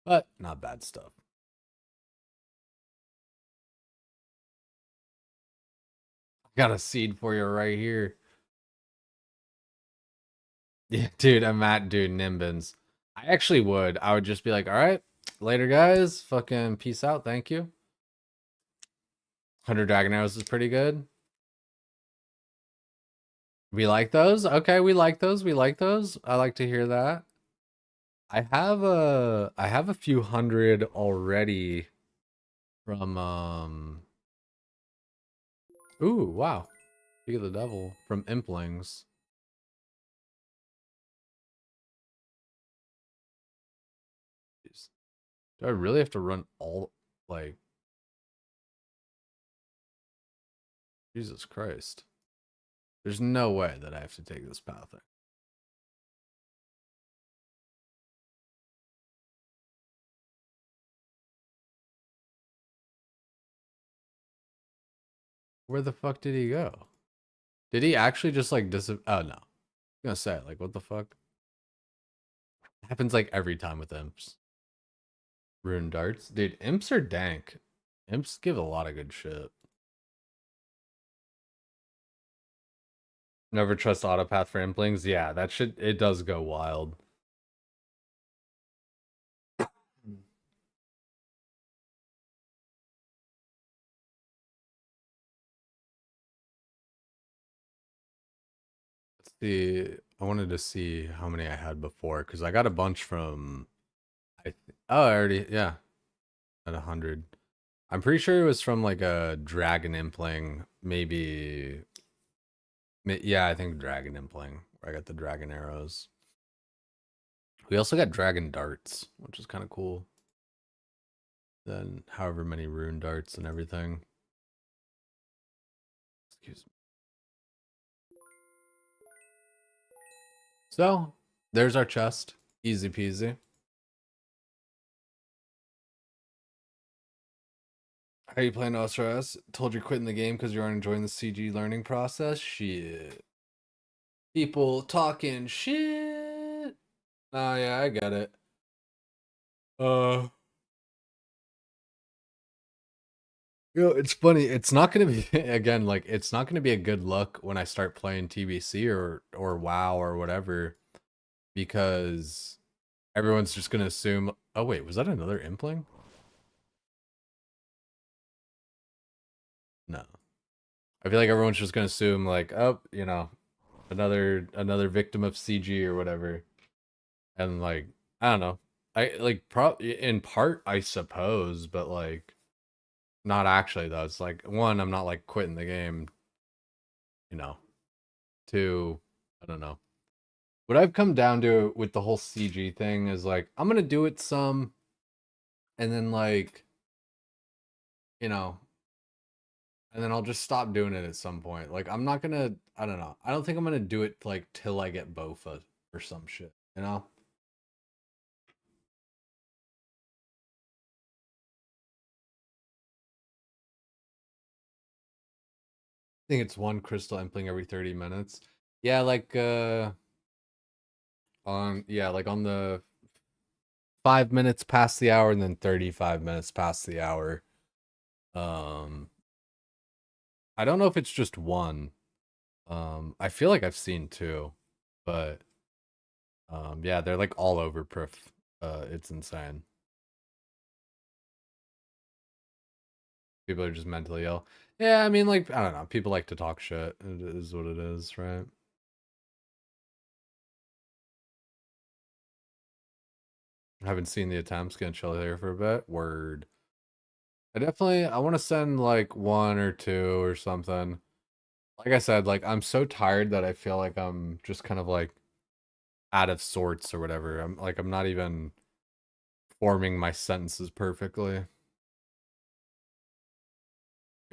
But not bad stuff. Got a seed for you right here. Yeah, dude, I'm at dude Nimbins. I actually would. I would just be like, all right, later guys. Fucking peace out. Thank you. 100 Dragon Arrows is pretty good. We like those? Okay, we like those. We like those. I like to hear that. I have a few hundred already from ooh, wow. Speak of the devil from Implings. Jeez. Do I really have to run all like Jesus Christ? There's no way that I have to take this path. Where the fuck did he go? Did he actually just like oh no. I'm gonna say like what the fuck? Happens like every time with imps. Rune darts. Dude, imps are dank. Imps give a lot of good shit. Never trust autopath for implings. Yeah, that shit, it does go wild. Let's see. I wanted to see how many I had before because I got a bunch from. Oh, I already, yeah, at 100. I'm pretty sure it was from like a dragon impling, maybe. Yeah, I think dragon impling. Where I got the dragon arrows. We also got dragon darts, which is kind of cool. Then however many rune darts and everything. Excuse me. So, there's our chest. Easy peasy. How you playing OSRS? Told you quitting the game because you aren't enjoying the CG learning process? Shit. People talking shit. Oh yeah, I get it. You know, it's funny. It's not gonna be again, like it's not gonna be a good look when I start playing TBC or WoW or whatever, because everyone's just gonna assume. Oh wait, was that another impling? No, I feel like everyone's just gonna assume like, oh, you know, another victim of CG or whatever, and like I don't know. I like in part I suppose, but like not actually though. It's like one, I'm not like quitting the game, you know. Two, I don't know. What I've come down to with the whole CG thing is like I'm gonna do it some, and then like, you know, and then I'll just stop doing it at some point. Like I'm not gonna, I don't know. I don't think I'm gonna do it like till I get Bofa or some shit, you know? I think it's one crystal impling every 30 minutes. Yeah, like on the 5 minutes past the hour and then 35 minutes past the hour. I don't know if it's just one. I feel like I've seen two, but yeah, they're like all over Perf. It's insane. People are just mentally ill. Yeah, I mean, like, I don't know. People like to talk shit. It is what it is, right? I haven't seen the attempts. Gonna chill here for a bit. Word. I want to send like one or two or something. Like I said, like I'm so tired that I feel like I'm just kind of like out of sorts or whatever. I'm not even forming my sentences perfectly.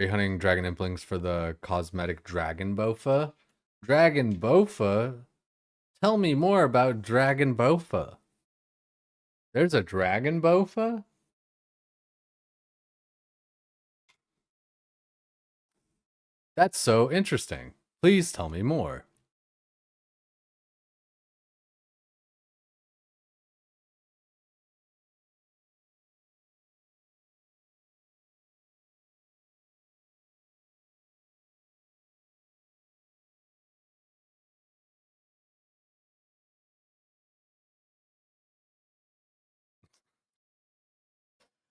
Are you hunting dragon implings for the cosmetic dragon bofa? Dragon bofa? Tell me more about dragon bofa. There's a dragon bofa? That's so interesting. Please tell me more.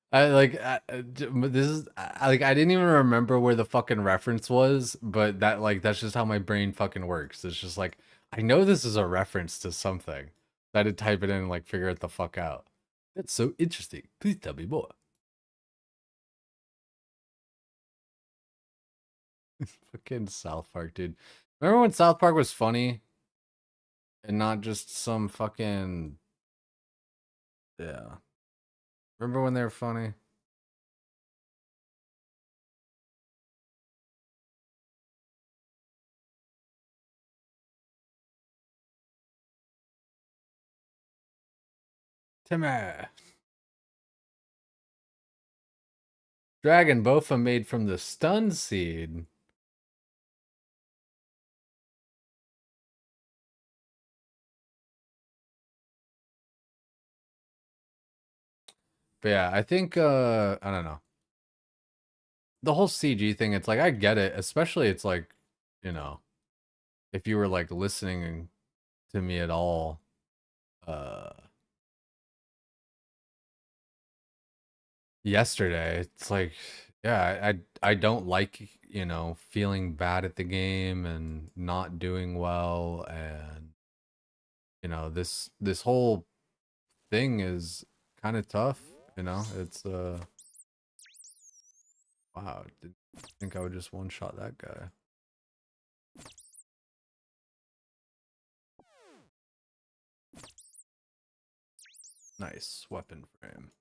This is like I didn't even remember where the fucking reference was, but that's just how my brain fucking works. It's just like I know this is a reference to something. I had to type it in and like figure it the fuck out. That's so interesting. Please tell me more. Fucking South Park, dude. Remember when South Park was funny and not just some fucking yeah. Remember when they were funny? Timmy. Dragon Bofa made from the stun seed. But yeah, I think I don't know. The whole CG thing, it's like I get it, especially it's like, you know, if you were like listening to me at all yesterday, it's like yeah, I don't like, you know, feeling bad at the game and not doing well, and you know, this whole thing is kind of tough, you know. It's wow, didn't think I would just one shot that guy. Nice weapon frame.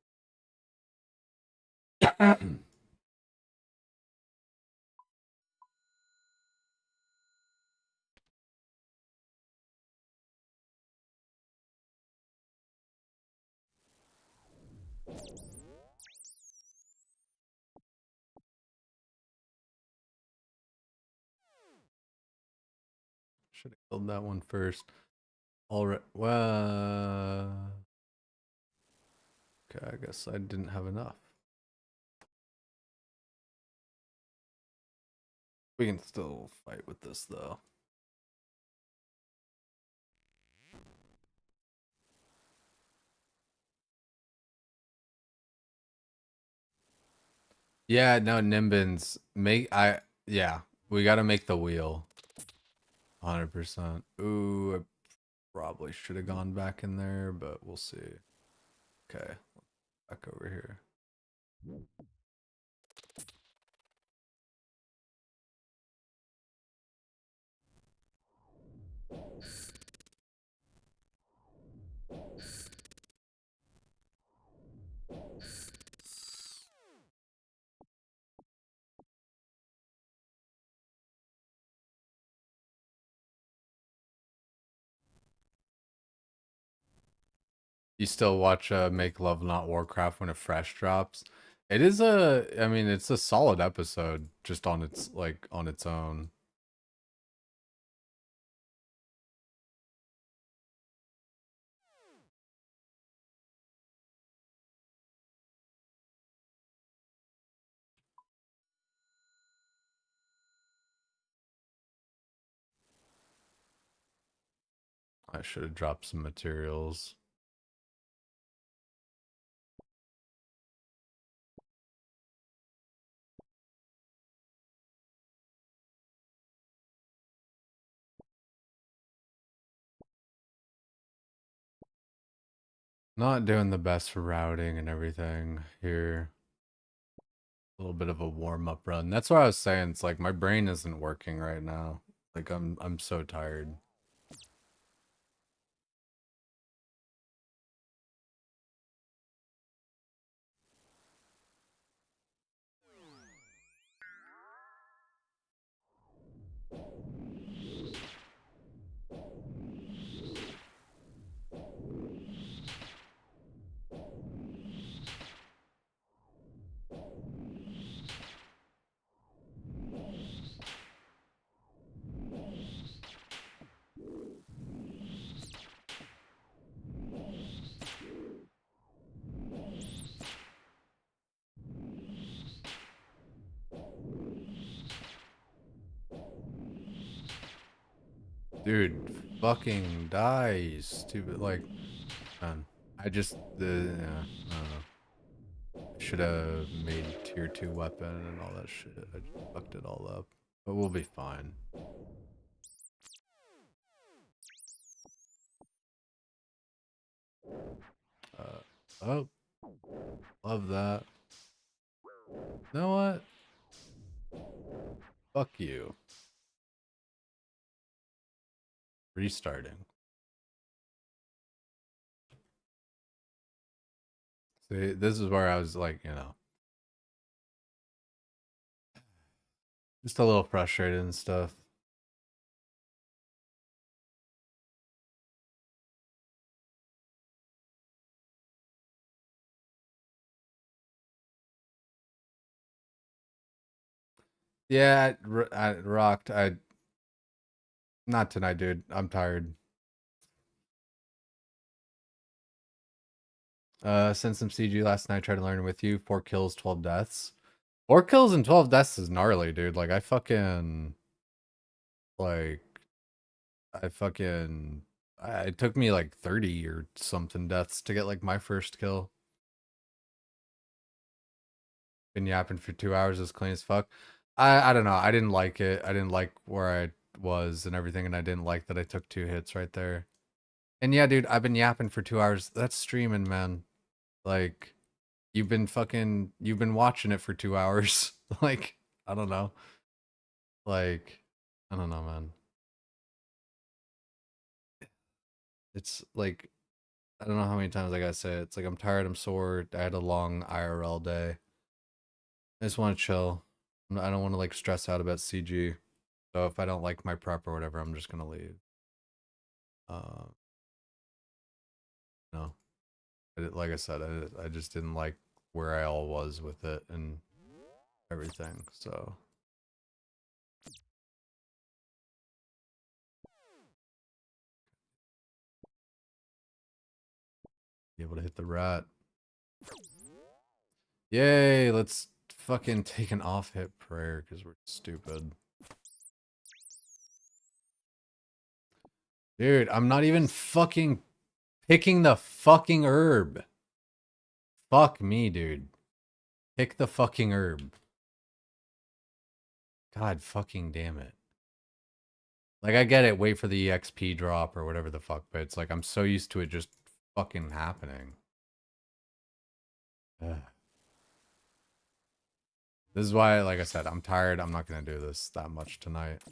Should have killed that one first. Alright, well... Okay, I guess I didn't have enough. We can still fight with this, though. Yeah, no, Nimbins. Yeah, we gotta make the wheel. 100%. Ooh, I probably should have gone back in there, but we'll see. Okay, back over here. You still watch Make Love Not Warcraft when it fresh drops? It is I mean, it's a solid episode just on its on its own. I should have dropped some materials. Not doing the best for routing and everything here. A little bit of a warm-up run. That's what I was saying. It's like my brain isn't working right now. Like I'm so tired. Dude, fucking die, stupid. Like, man, I just, yeah, I don't know. Should have made tier 2 weapon and all that shit. I just fucked it all up. But we'll be fine. Oh, love that. You know what? Fuck you. Restarting. See, this is where I was like, you know, just a little frustrated and stuff. Yeah, I rocked. Not tonight, dude. I'm tired. Sent some CG last night. Tried to learn with you. 4 kills, 12 deaths. 4 kills and 12 deaths is gnarly, dude. Like, I fucking... Like... It took me like 30 or something deaths to get like my first kill. Been yapping for 2 hours as clean as fuck. I don't know. I didn't like it. I didn't like where I was and everything, and I didn't like that I took 2 hits right there. And yeah, dude, I've been yapping for 2 hours. That's streaming, man. Like, you've been watching it for 2 hours. Like, I don't know. Like, I don't know, man. It's like, I don't know how many times I gotta say it. It's like, I'm tired, I'm sore, I had a long IRL day. I just want to chill. I don't want to like stress out about CG. So if I don't like my prep or whatever, I'm just gonna leave. No, like I said, I just didn't like where I all was with it and everything. So be able to hit the rat. Yay! Let's fucking take an off hit prayer because we're stupid. Dude, I'm not even fucking picking the fucking herb. Fuck me, dude. Pick the fucking herb. God fucking damn it. Like, I get it, wait for the EXP drop or whatever the fuck, but it's like, I'm so used to it just fucking happening. Ugh. This is why, like I said, I'm tired. I'm not gonna do this that much tonight.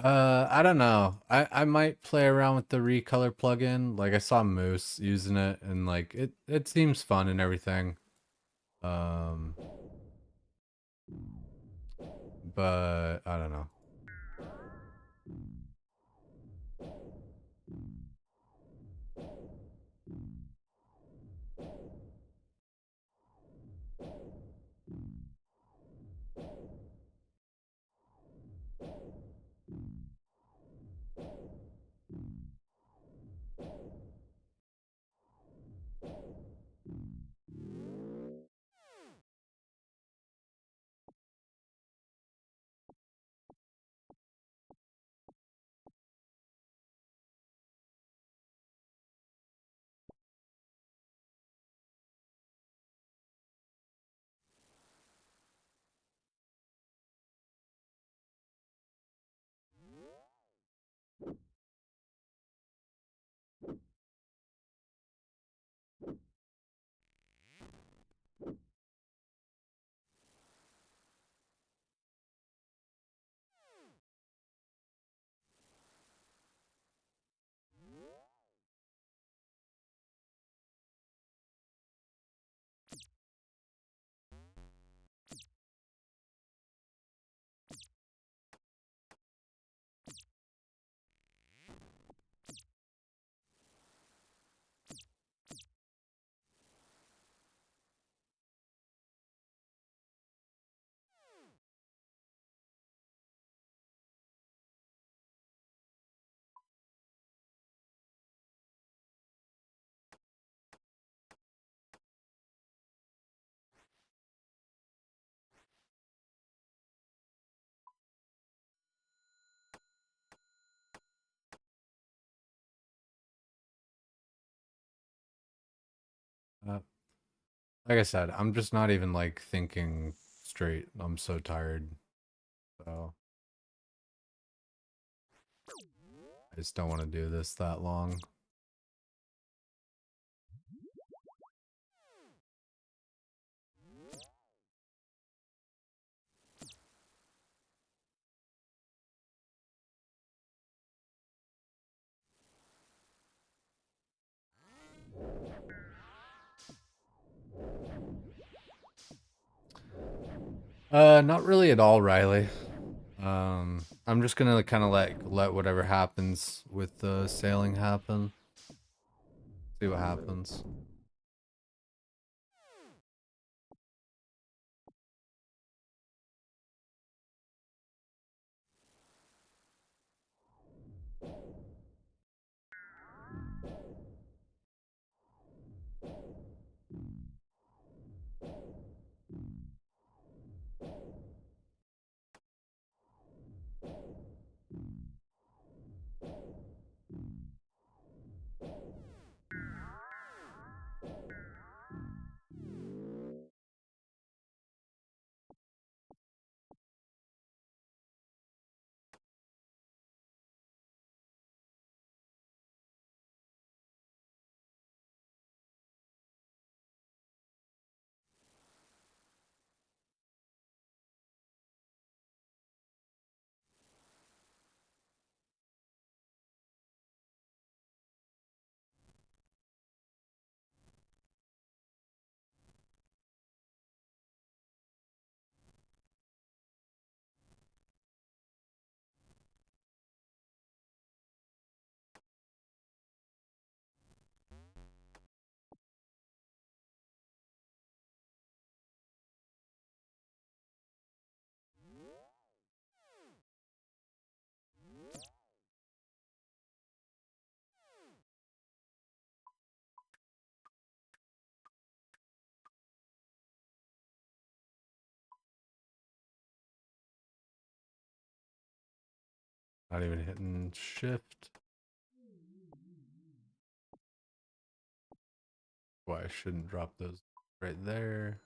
I don't know. I might play around with the recolor plugin. Like, I saw Moose using it and like it seems fun and everything. But I don't know. Like I said, I'm just not even like thinking straight. I'm so tired. So I just don't want to do this that long. Not really at all, Riley. I'm just gonna kind of let whatever happens with the sailing happen. See what happens. Not even hitting shift. Why I shouldn't drop those right there.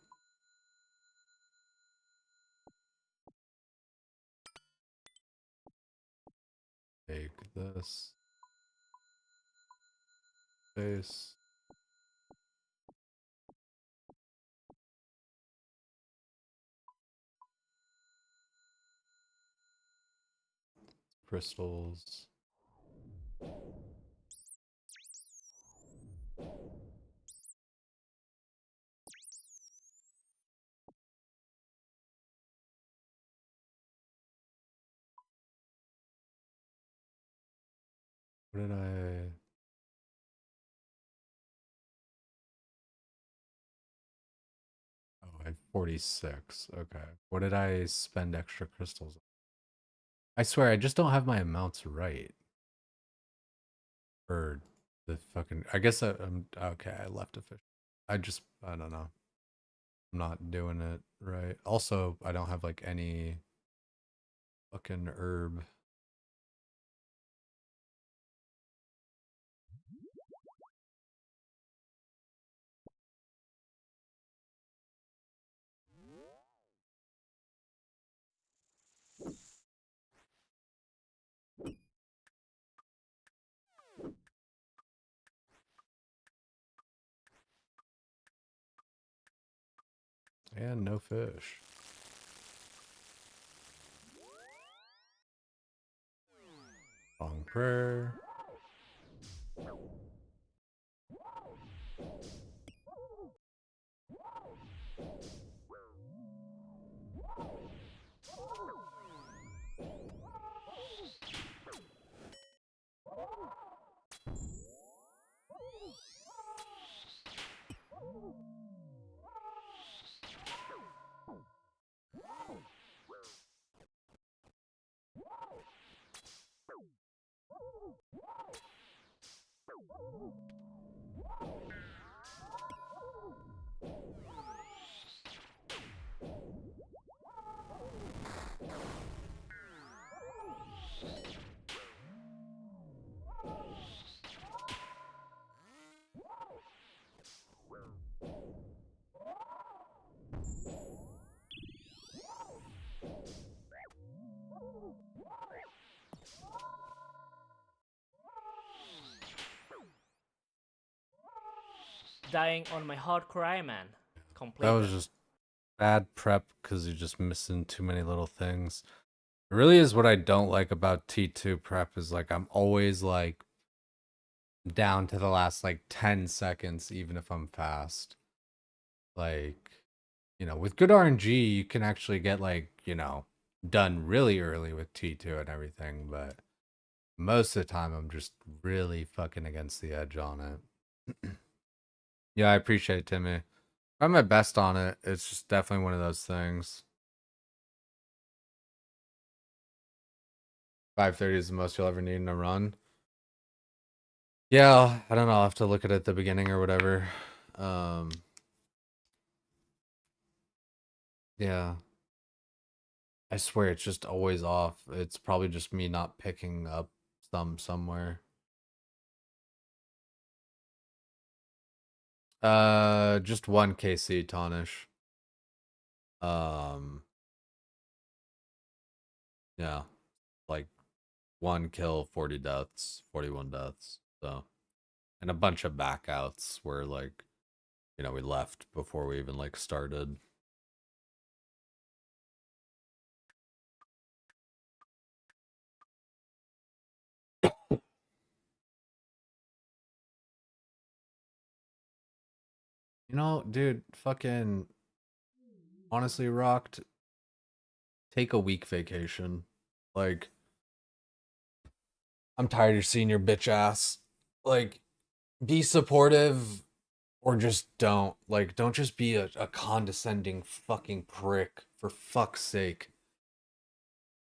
Take this. Space. Crystals. What did I... Oh, I had 46. Okay. What did I spend extra crystals on? I swear, I just don't have my amounts right. Or the fucking... I guess I'm... Okay, I left a fish. I don't know. I'm not doing it right. Also, I don't have like any fucking herb. And no fish. Long prayer. dying on my hardcore Ironman. Complete. That was just bad prep because you're just missing too many little things. It really is what I don't like about T2 prep is like I'm always like down to the last like 10 seconds, even if I'm fast. Like, you know, with good RNG, you can actually get like, you know, done really early with T2 and everything, but most of the time I'm just really fucking against the edge on it. Yeah, I appreciate it, Timmy. I'm my best on it. It's just definitely one of those things. 5:30 is the most you'll ever need in a run. Yeah, I don't know. I'll have to look at it at the beginning or whatever. Yeah. I swear it's just always off. It's probably just me not picking up somewhere. Just one KC Tonish. Yeah. Like 1 kill, 40 deaths, 41 deaths. So, and a bunch of backouts where like, you know, we left before we even like started. You know, dude, fucking honestly rocked. Take a week vacation. Like, I'm tired of seeing your bitch ass. Like, be supportive or just don't. Like, don't just be a condescending fucking prick, for fuck's sake.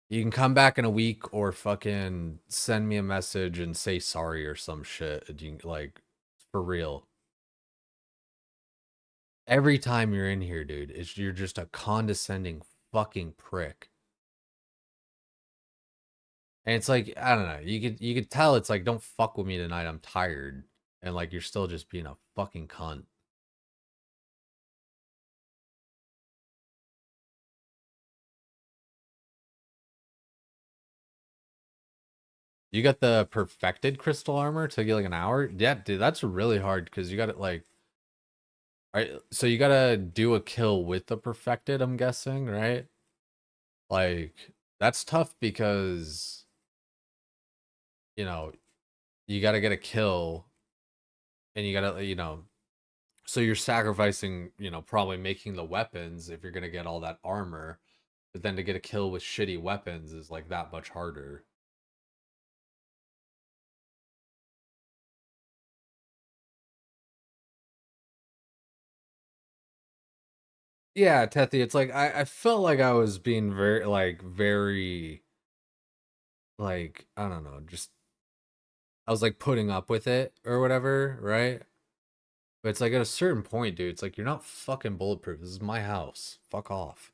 You can come back in a week or fucking send me a message and say sorry or some shit. Like, for real. Every time you're in here, dude, you're just a condescending fucking prick. And it's like, I don't know, you could tell it's like, don't fuck with me tonight, I'm tired. And like you're still just being a fucking cunt. You got the perfected crystal armor to get like an hour? Yeah, dude, that's really hard because you got it like, right? So you gotta do a kill with the perfected, I'm guessing, right? Like, that's tough because, you know, you gotta get a kill and you gotta, you know, so you're sacrificing, you know, probably making the weapons if you're gonna get all that armor. But then to get a kill with shitty weapons is like that much harder. Yeah, Tethy, it's like I felt like I was being very like I don't know, just I was like putting up with it or whatever, right? But it's like at a certain point, dude, it's like you're not fucking bulletproof. This is my house. Fuck off.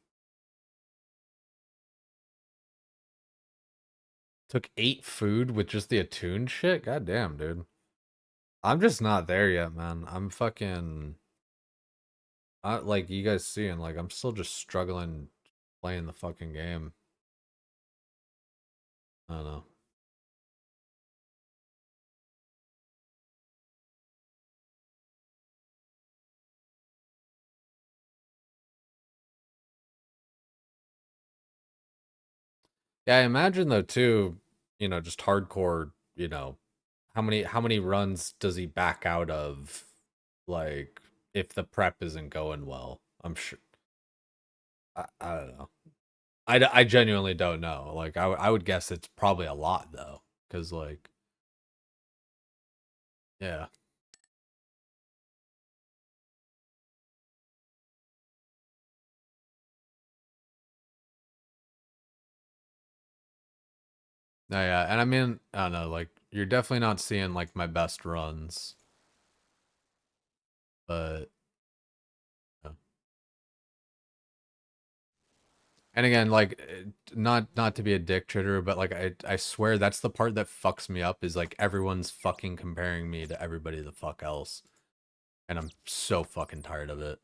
Took 8 food with just the attuned shit? God damn, dude. I'm just not there yet, man. I'm fucking like you guys seeing, like I'm still just struggling playing the fucking game. I don't know. Yeah, I imagine though too, you know, just hardcore, you know, how many runs does he back out of like if the prep isn't going well? I'm sure I don't know. I genuinely don't know. Like I would guess it's probably a lot though cuz like yeah. No, yeah, and I mean, I don't know, like you're definitely not seeing like my best runs. But yeah. And again, like not to be a dick tritter, but like I swear that's the part that fucks me up is like everyone's fucking comparing me to everybody the fuck else. And I'm so fucking tired of it.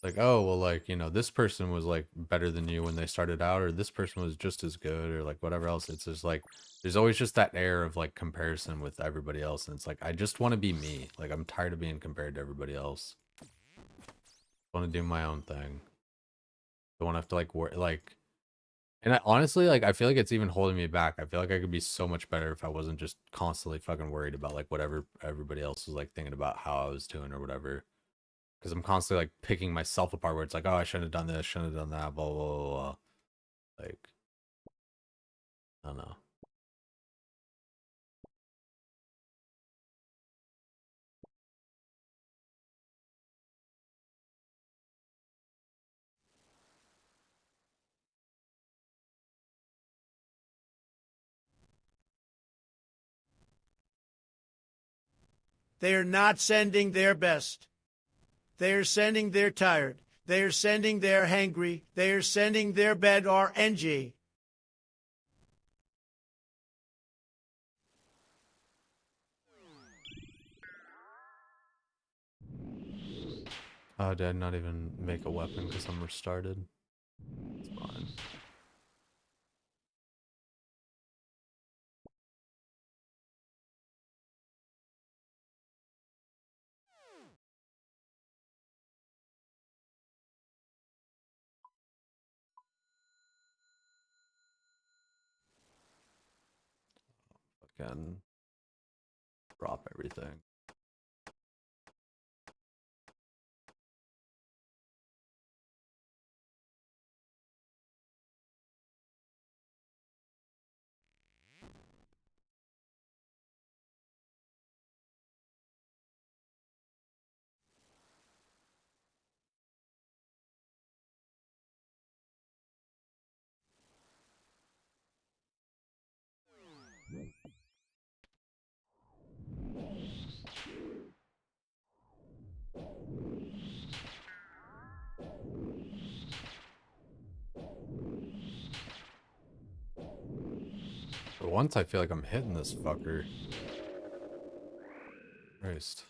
Like, oh, well, like, you know, this person was like better than you when they started out, or this person was just as good, or like whatever else. It's just like, there's always just that air of like comparison with everybody else. And it's like, I just want to be me. Like, I'm tired of being compared to everybody else. I want to do my own thing. Don't want to have to like work, like, and I honestly, like, I feel like it's even holding me back. I feel like I could be so much better if I wasn't just constantly fucking worried about like whatever everybody else was like thinking about how I was doing or whatever. Because I'm constantly like picking myself apart where it's like, oh, I shouldn't have done this, shouldn't have done that, blah, blah, blah, blah. Like, I don't know. They are not sending their best. They are sending their tired. They are sending their hangry. They are sending their bed RNG. Oh, did I not even make a weapon because I'm restarted? It's fine. Again, drop everything. For once, I feel like I'm hitting this fucker. Christ.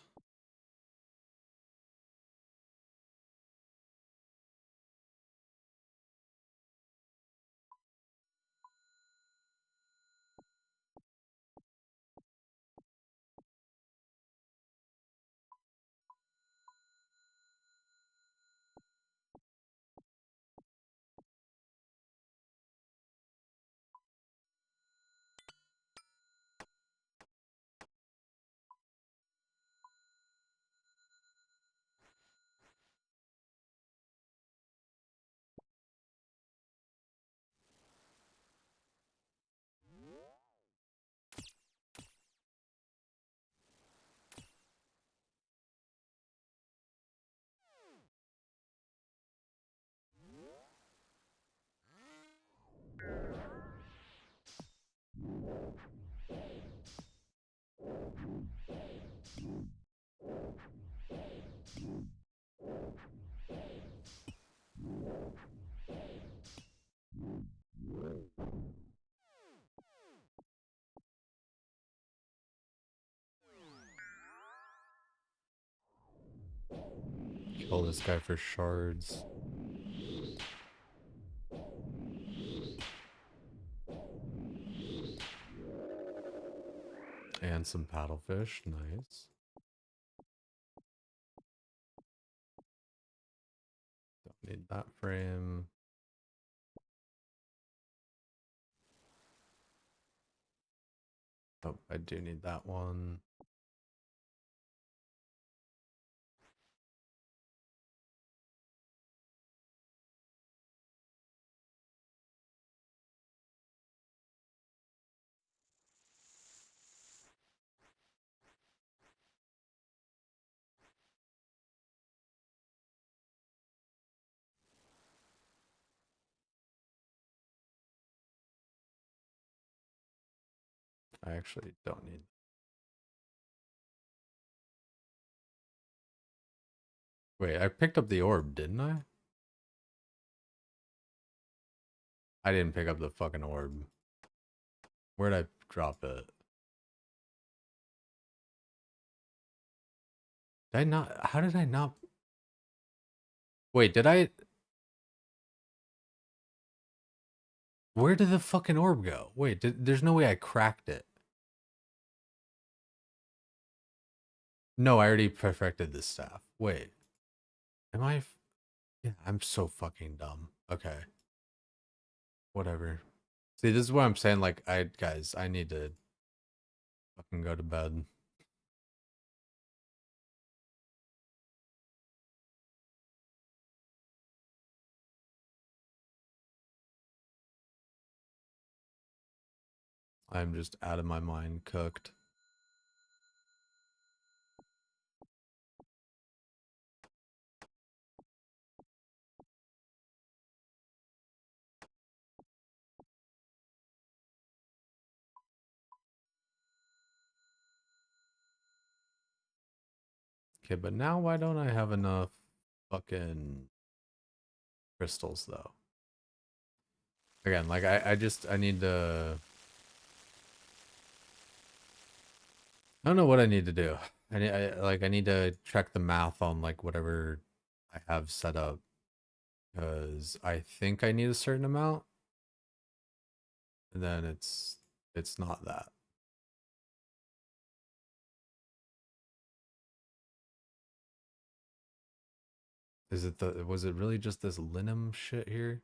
Kill this guy for shards. And some paddlefish, nice. Don't need that frame. Oh, I do need that one. I actually don't need. Wait, I picked up the orb, didn't I? I didn't pick up the fucking orb. Where'd I drop it? Did I not? How did I not? Wait, did I? Where did the fucking orb go? Wait, there's no way I cracked it. No, I already perfected this staff. Wait. Am I? Yeah, I'm so fucking dumb. Okay. Whatever. See, this is what I'm saying. Like, guys, I need to fucking go to bed. I'm just out of my mind cooked. Okay, but now why don't I have enough fucking crystals though? Again, like I need to. I don't know what I need to do. I need to check the math on like whatever I have set up, because I think I need a certain amount, and then it's not that. Is it was it really just this linum shit here?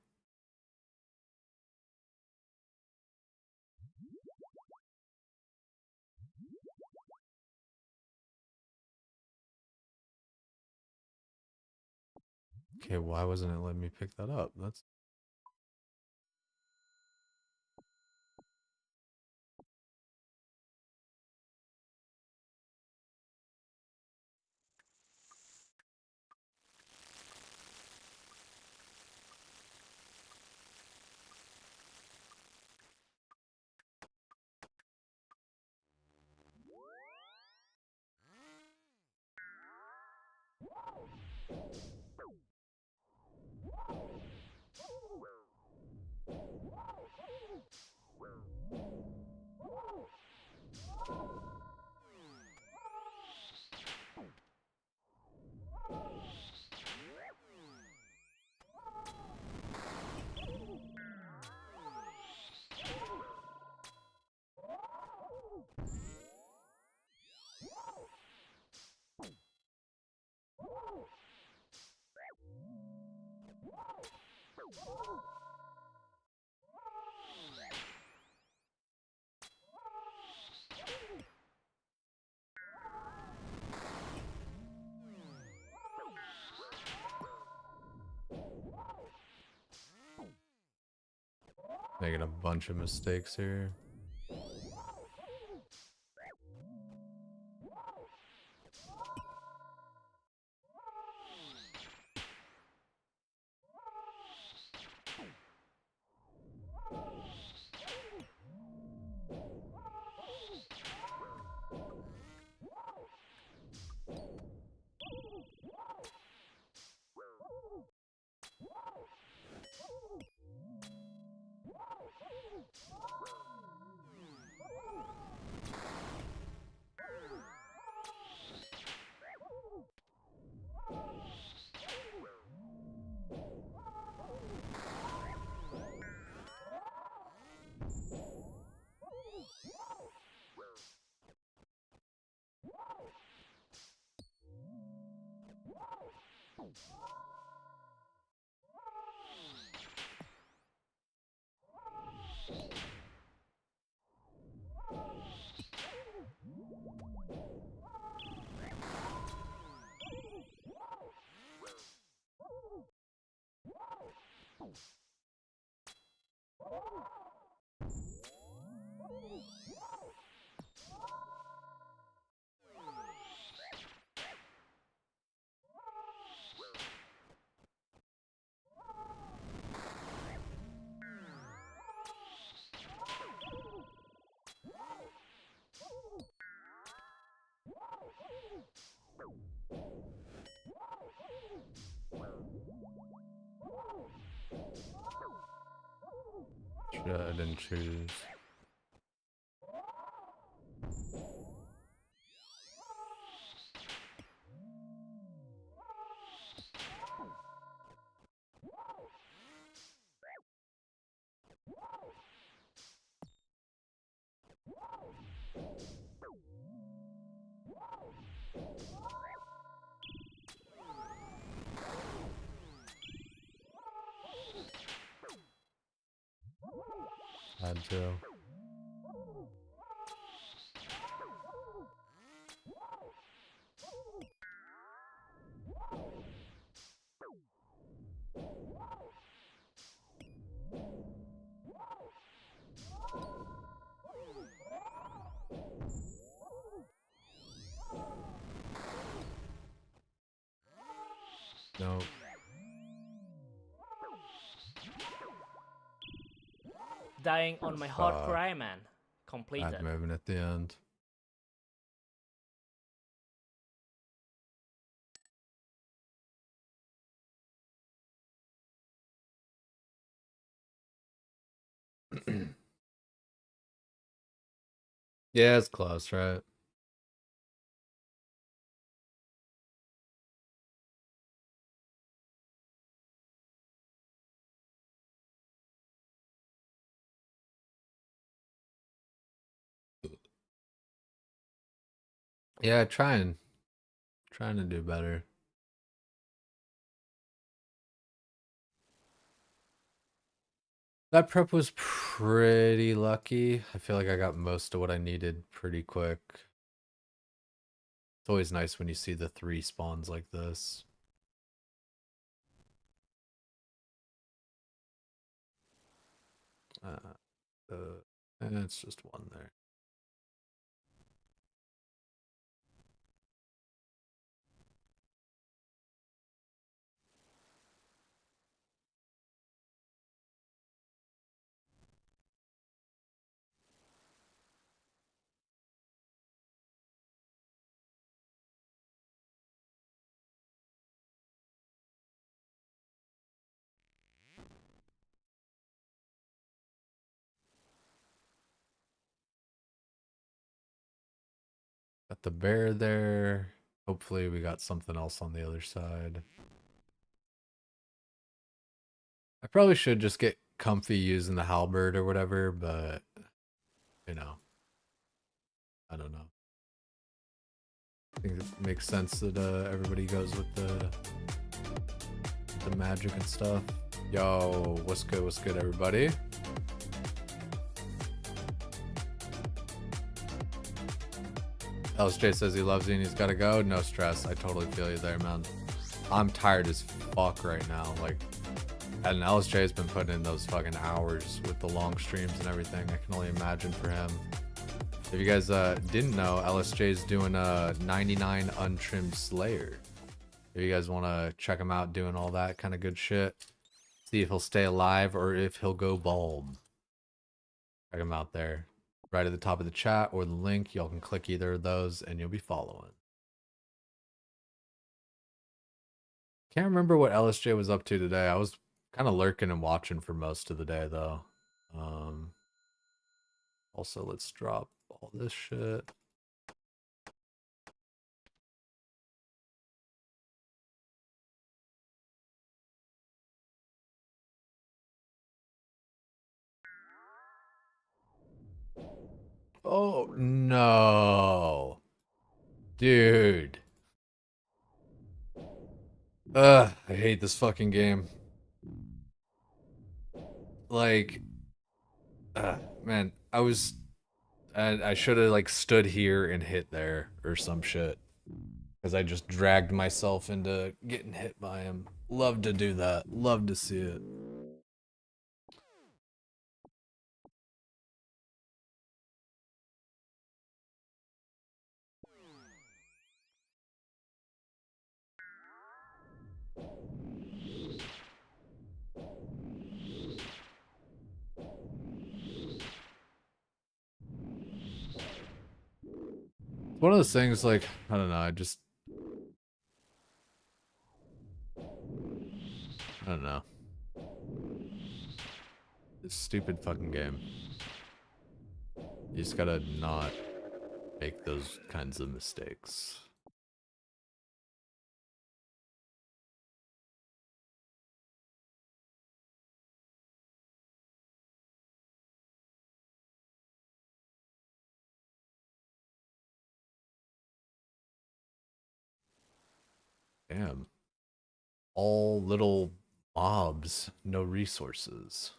Okay, why wasn't it letting me pick that up? That's making a bunch of mistakes here. I didn't choose. Had to. No. Dying on my hardcore Ironman. Completed. Bad moving at the end. Yeah, it's close, right? Yeah, trying to do better. That prep was pretty lucky. I feel like I got most of what I needed pretty quick. It's always nice when you see the 3 spawns like this. And it's just one there. Got the bear there. Hopefully we got something else on the other side. I probably should just get comfy using the halberd or whatever, but you know, I don't know. I think it makes sense that everybody goes with the magic and stuff. Yo, what's good, everybody? LSJ says he loves you and he's gotta go. No stress. I totally feel you there, man. I'm tired as fuck right now. Like, and LSJ has been putting in those fucking hours with the long streams and everything. I can only imagine for him. If you guys didn't know, LSJ is doing a 99 untrimmed Slayer. If you guys want to check him out doing all that kind of good shit, see if he'll stay alive or if he'll go bald. Check him out there. Right at the top of the chat or the link. Y'all can click either of those and you'll be following. Can't remember what LSJ was up to today. I was kind of lurking and watching for most of the day though. Also, let's drop all this shit. Oh no, dude. I hate this fucking game. Like, man, I should have like stood here and hit there or some shit. Because I just dragged myself into getting hit by him. Love to do that. Love to see it. One of those things, like, I don't know, I don't know. This stupid fucking game. You just gotta not make those kinds of mistakes. Damn. All little mobs, no resources.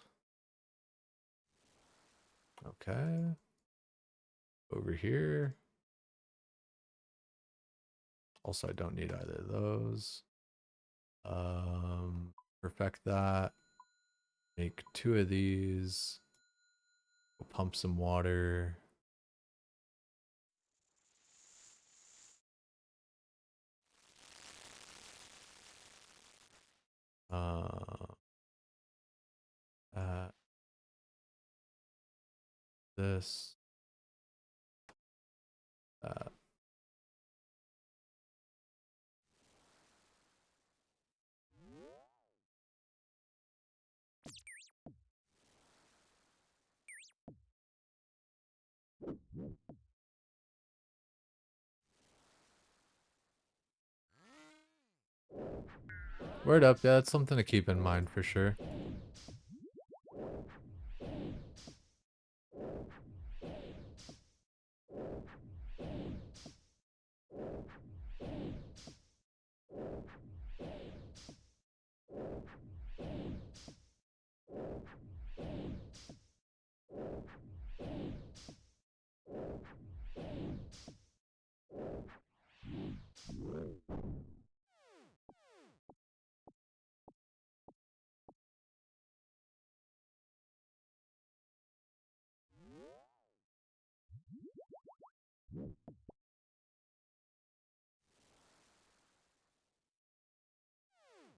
Okay. Over here. Also, I don't need either of those. Perfect that. Make 2 of these. We'll pump some water. This. Word up, yeah, that's something to keep in mind for sure.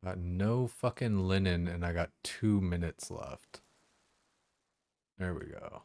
Got no fucking linen and I got 2 minutes left. There we go.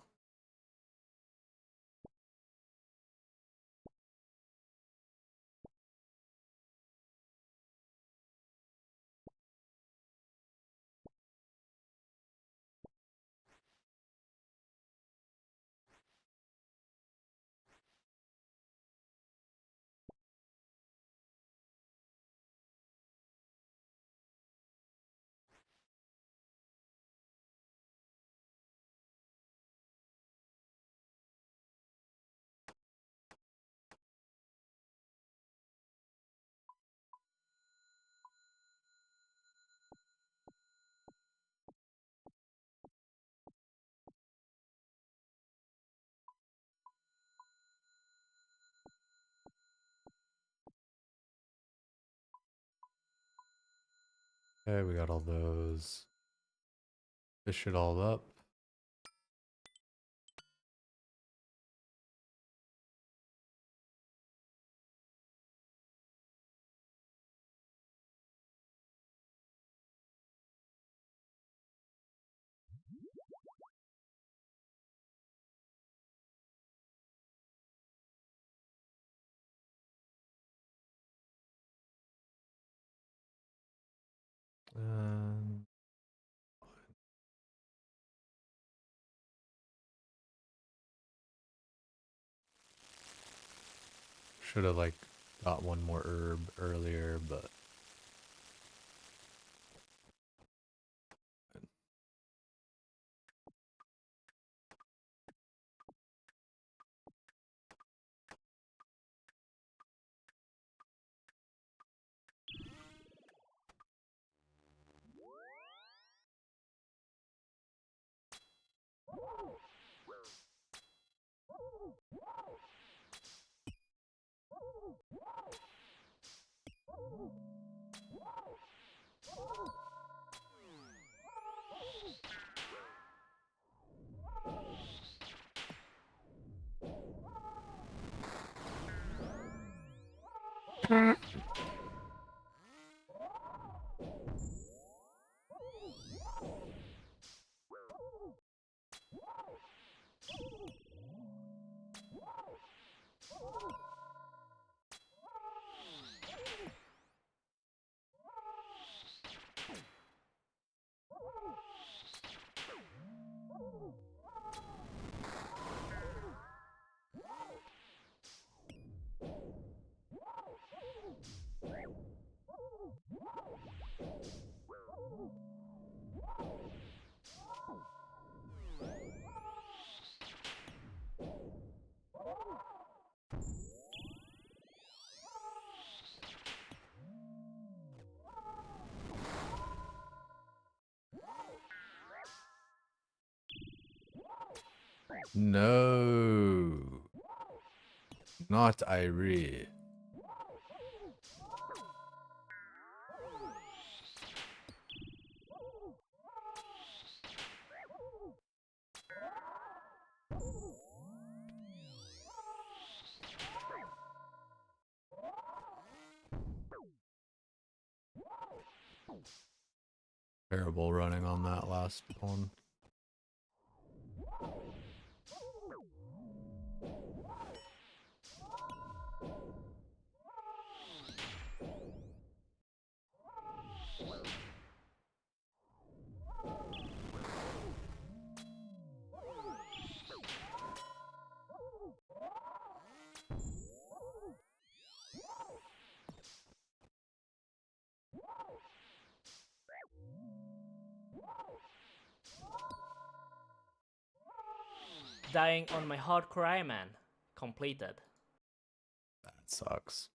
Okay, we got all those. Fish it all up. Um, should have like got one more herb earlier, but No. Not Irie. Terrible running on that last one. Dying on my hardcore Ironman. Completed. That sucks.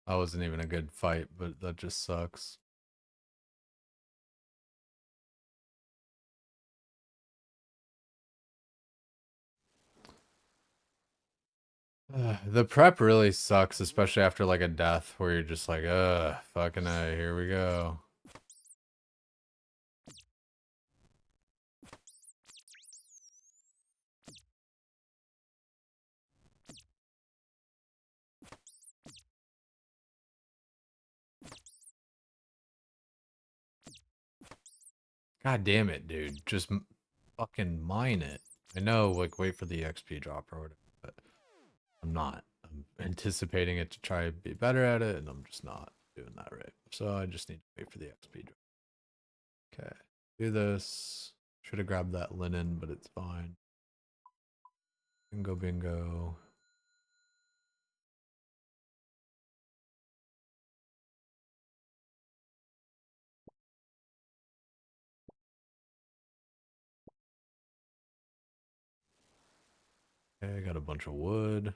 That wasn't even a good fight, but that just sucks. The prep really sucks, especially after like a death where you're just like, fucking A, here we go. God damn it, dude. Just fucking mine it. I know, like, wait for the XP drop or whatever, but I'm not. I'm anticipating it to try to be better at it, and I'm just not doing that right. So I just need to wait for the XP drop. Okay, do this. Should have grabbed that linen, but it's fine. Bingo, bingo. Okay, I got a bunch of wood.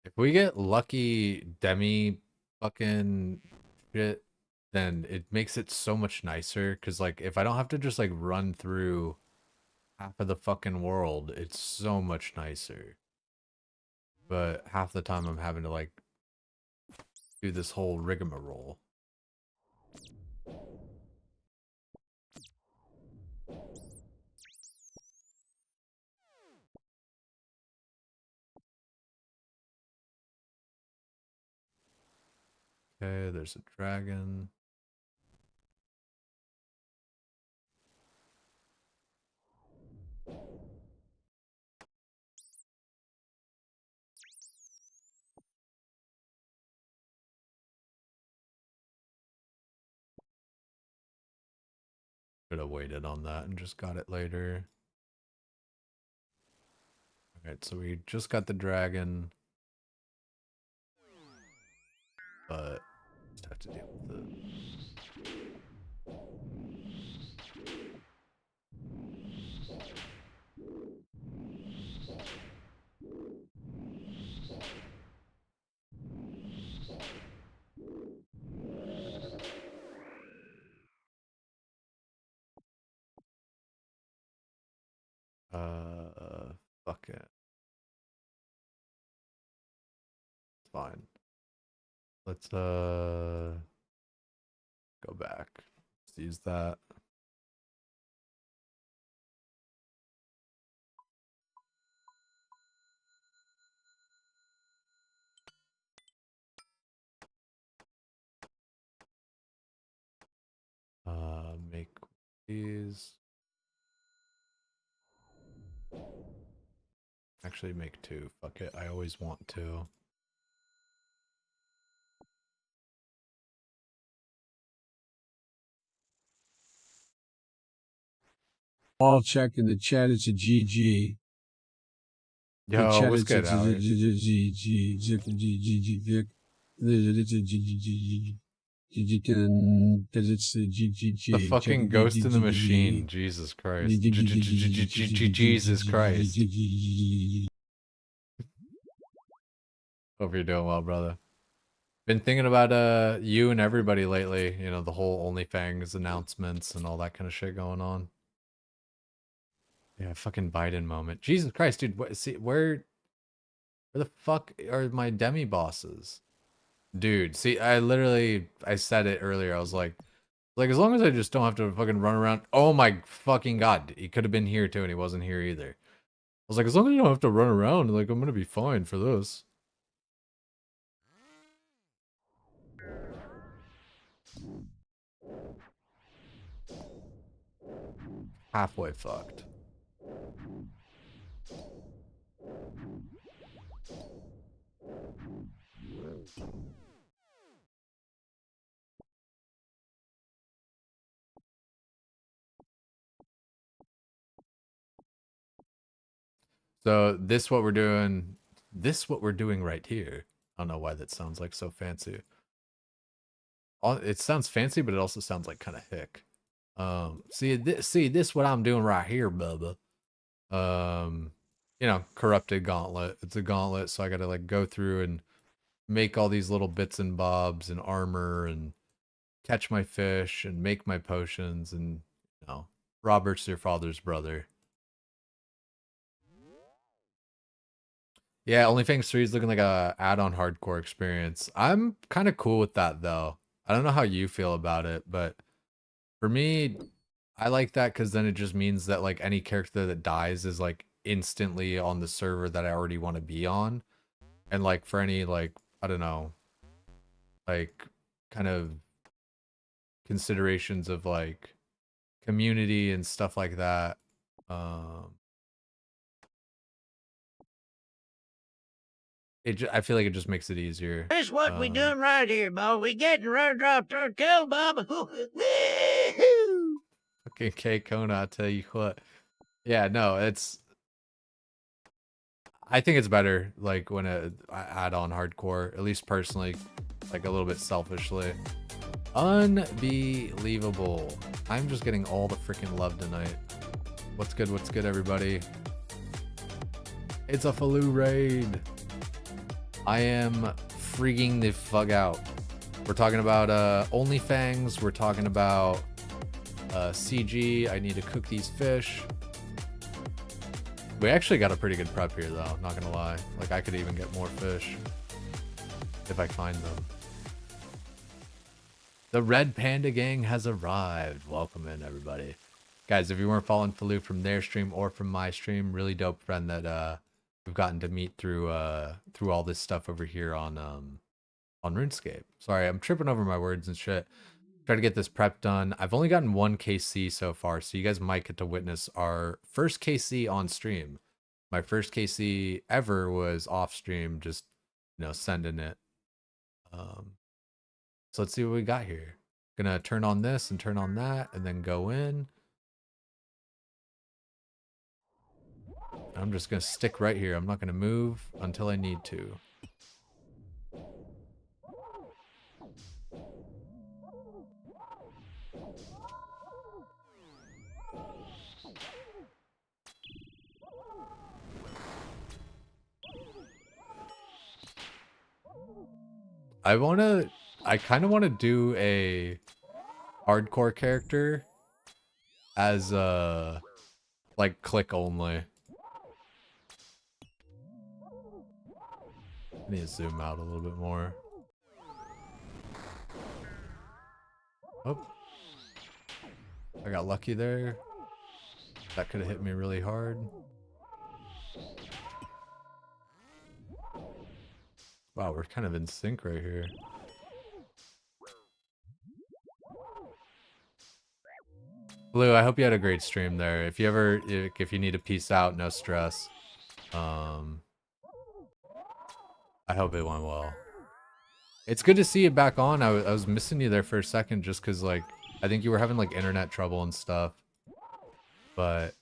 If we get lucky demi fucking shit, then it makes it so much nicer. Cause like if I don't have to just like run through half of the fucking world, it's so much nicer. But half the time I'm having to like do this whole rigmarole. Okay, there's a dragon. Should have waited on that and just got it later. Alright, so we just got the dragon. But just have to deal with it. Fuck it. It's fine. Let's go back. Let's use that. Make these. Actually make two. Fuck it. I always want to. I'll check in the chat. It's a GG. Yo, what's good, Alex? The fucking ghost in the machine. Jesus Christ. Jesus Christ. Hope you're doing well, brother. Been thinking about you and everybody lately. You know, the whole OnlyFans announcements and all that kind of shit going on. Yeah, fucking Biden moment. Jesus Christ, dude. Where the fuck are my demi bosses? Dude, see, I said it earlier. I was like, as long as I just don't have to fucking run around. Oh my fucking god, he could have been here too, and he wasn't here either. I was like, as long as you don't have to run around, like, I'm gonna be fine for this. Halfway fucked. So this what we're doing. This what we're doing right here. I don't know why that sounds like so fancy. It sounds fancy, but it also sounds like kind of hick. See this what I'm doing right here, Bubba. You know, corrupted gauntlet. It's a gauntlet, so I gotta like go through and make all these little bits and bobs and armor and catch my fish and make my potions and, you know, Robert's your father's brother. Yeah, OnlyFans 3 is looking like a add-on hardcore experience. I'm kind of cool with that though. I don't know how you feel about it, but for me, I like that because then it just means that like any character that dies is like instantly on the server that I already want to be on. And like for any like, I don't know, like kind of considerations of like community and stuff like that. I feel like it just makes it easier. Here's what we doing right here, Bo. We getting ready to drop our kill, Bubba. Okay, K Kona, I tell you what. Yeah, no, I think it's better like when I add on hardcore, at least personally, like a little bit selfishly. Unbelievable. I'm just getting all the freaking love tonight. What's good, everybody? It's a Faloo raid. I am freaking the fuck out. We're talking about OnlyFans. We're talking about CG. I need to cook these fish. We actually got a pretty good prep here, though. Not gonna lie. Like, I could even get more fish if I find them. The Red Panda Gang has arrived. Welcome in, everybody. Guys, if you weren't following Faloo from their stream or from my stream, really dope friend that we've gotten to meet through all this stuff over here on RuneScape. Sorry, I'm tripping over my words and shit. Try to get this prep done. I've only gotten one KC so far, so you guys might get to witness our first KC on stream. My first KC ever was off stream, just, you know, sending it. So let's see what we got here. Gonna turn on this and turn on that and then go in. I'm just gonna stick right here. I'm not gonna move until I need to. I kind of want to do a hardcore character as like click only. I need to zoom out a little bit more. Oh, I got lucky there. That could have hit me really hard. Wow, we're kind of in sync right here. Blue, I hope you had a great stream there. If you need to peace out, no stress. I hope it went well. It's good to see you back on. I was missing you there for a second just because, like, I think you were having, like, internet trouble and stuff. But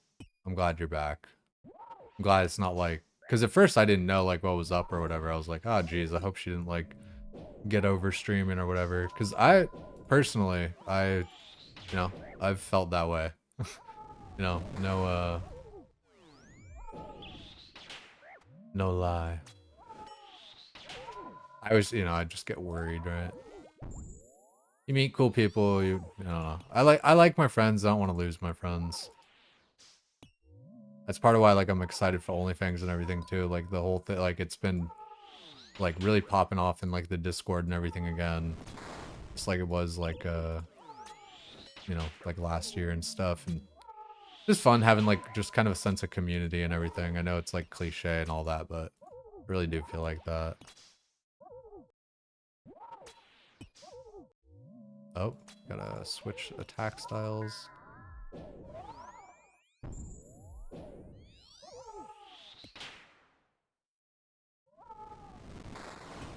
I'm glad you're back. I'm glad it's not, like... Because at first I didn't know, like, what was up or whatever. I was like, oh, geez, I hope she didn't, like, get over streaming or whatever. Because personally, you know, I've felt that way. You know, no lie. I was, I just get worried, right? You meet cool people, I don't know. I like my friends, I don't want to lose my friends. That's part of why, like, I'm excited for OnlyFans and everything, too. Like, the whole thing, like, it's been, like, really popping off in, like, the Discord and everything again. Just like it was, like, like last year and stuff. And just fun having, like, just kind of a sense of community and everything. I know it's, like, cliche and all that, but I really do feel like that. Oh, gotta switch attack styles.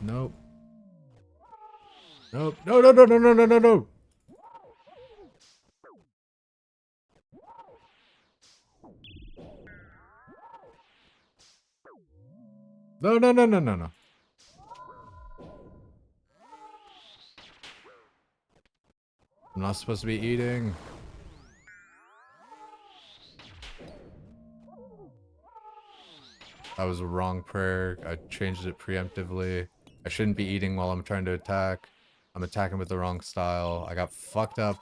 Nope. Nope. No, no, no, no, no, no, no, no. No, no, no, no, no, no. I'm not supposed to be eating. That was a wrong prayer. I changed it preemptively. I shouldn't be eating while I'm trying to attack. I'm attacking with the wrong style. I got fucked up.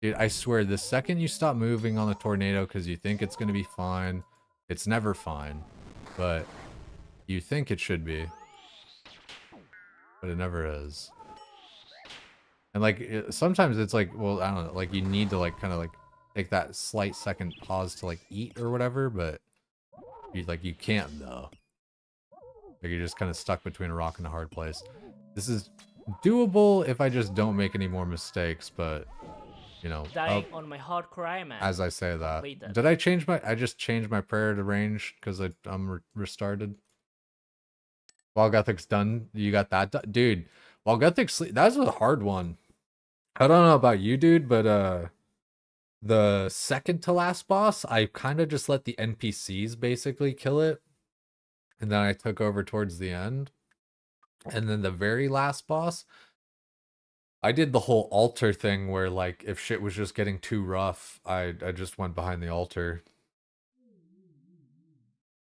Dude, I swear, the second you stop moving on the tornado because you think it's going to be fine, it's never fine. But you think it should be. But it never is. And, like, sometimes it's like, well, I don't know, like, you need to, like, kind of, like, take that slight second pause to, like, eat or whatever, but you can't, though. Like, you're just kind of stuck between a rock and a hard place. This is doable if I just don't make any more mistakes, but, Dying on my hardcore Ironman. as I say that. Later. Did I change I just changed my prayer to range because I'm restarted? While Guthic's done, you got that done? Dude, while Guthic's sleep, that's a hard one. I don't know about you, dude, but, the second to last boss, I kind of just let the NPCs basically kill it. And then I took over towards the end. And then the very last boss, I did the whole altar thing where, like, if shit was just getting too rough, I just went behind the altar.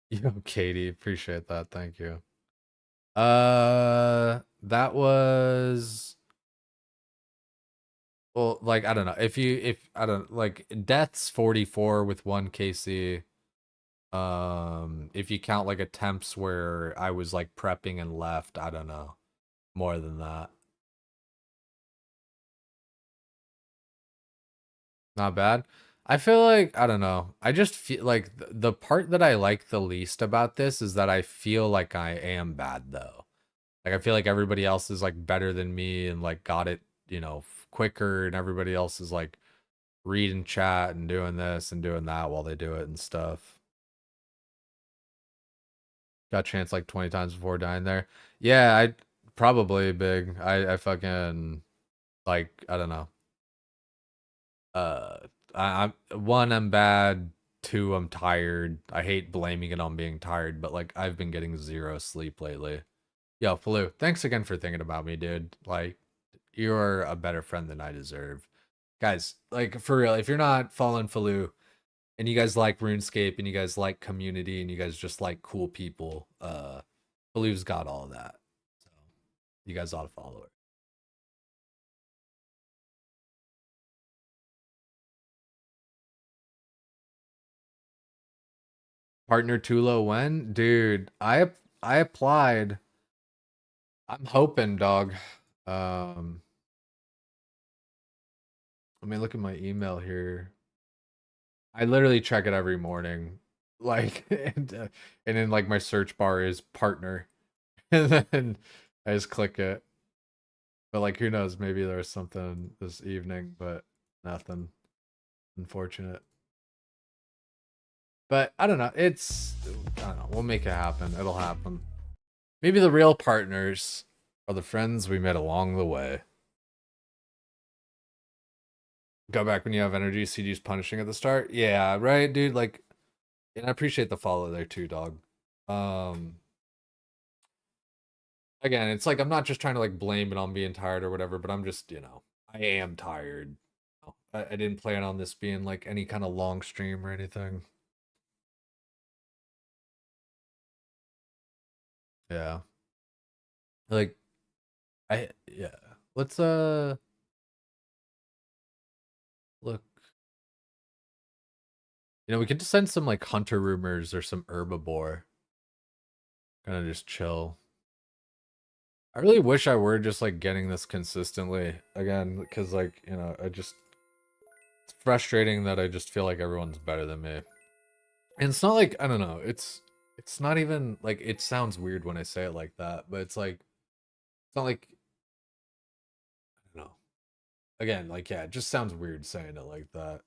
Yo, Katie, appreciate that. Thank you. That was... Well, like, I don't know. I don't, like, death's 44 with 1 KC. If you count, like, attempts where I was, like, prepping and left, I don't know. More than that. Not bad. I feel like, I don't know. I just feel like the part that I like the least about this is that I feel like I am bad, though. Like, I feel like everybody else is, like, better than me and, like, got it, quicker, and everybody else is, like, reading chat and doing this and doing that while they do it and stuff. Got chance like 20 times before dying there. Yeah, I probably big. I fucking, like, I don't know. I'm one, I'm bad. 2, I'm tired. I hate blaming it on being tired, but, like, I've been getting 0 sleep lately. Yo, Faloo, thanks again for thinking about me, dude. Like, you're a better friend than I deserve. Guys, like, for real, if you're not following Faloo and you guys like RuneScape and you guys like community and you guys just like cool people, Faloo's got all of that. So you guys ought to follow her. Partner Tulo when? Dude, I applied. I'm hoping, dog. Let me look at my email here. I literally check it every morning. Like, and then, like, my search bar is partner. And then I just click it. But, like, who knows? Maybe there's something this evening, but nothing. Unfortunate. But I don't know. I don't know. We'll make it happen. It'll happen. Maybe the real partners are the friends we met along the way. Go back when you have energy. CG's punishing at the start. Yeah, right, dude. Like, and I appreciate the follow there too, dog. Again, it's like I'm not just trying to, like, blame it on being tired or whatever, but I'm just, I am tired. I didn't plan on this being, like, any kind of long stream or anything. Yeah. Like, Yeah. Let's look. You know, we could just send some like hunter rumors or some herbivore. Kind of just chill. I really wish I were just like getting this consistently again, because like, you know, it's frustrating that I just feel like everyone's better than me. And it's not like, I don't know, it's not even like, it sounds weird when I say it like that, but it's like, it's not like, I don't know. Again, like, yeah, it just sounds weird saying it like that.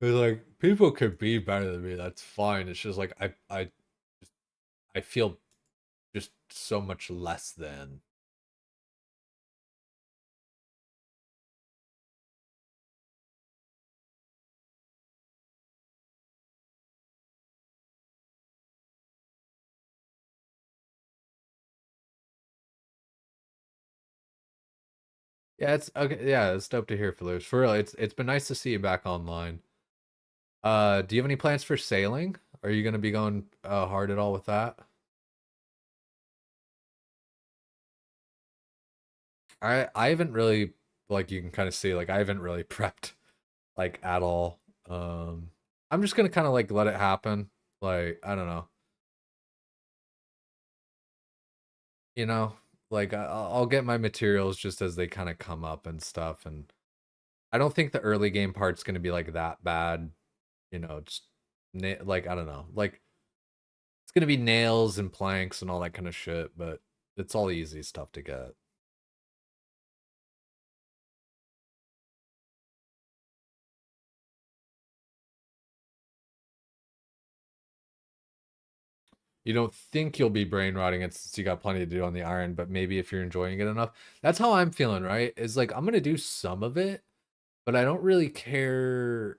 But like, people could be better than me, that's fine. It's just like, I feel just so much less than. Yeah, it's okay. Yeah, it's dope to hear, Phillips. For real, it's been nice to see you back online. Do you have any plans for sailing? Are you gonna be going hard at all with that? I haven't really, like, you can kind of see, like, I haven't really prepped like at all. I'm just gonna kind of like let it happen. Like, I don't know. You know, like I'll get my materials just as they kind of come up and stuff, and I don't think the early game part's gonna be like that bad. You know, just like, I don't know, like it's gonna be nails and planks and all that kind of shit, but it's all easy stuff to get. You don't think you'll be brain rotting it since you got plenty to do on the iron, but maybe if you're enjoying it enough. That's how I'm feeling, right? Is like, I'm gonna do some of it, but I don't really care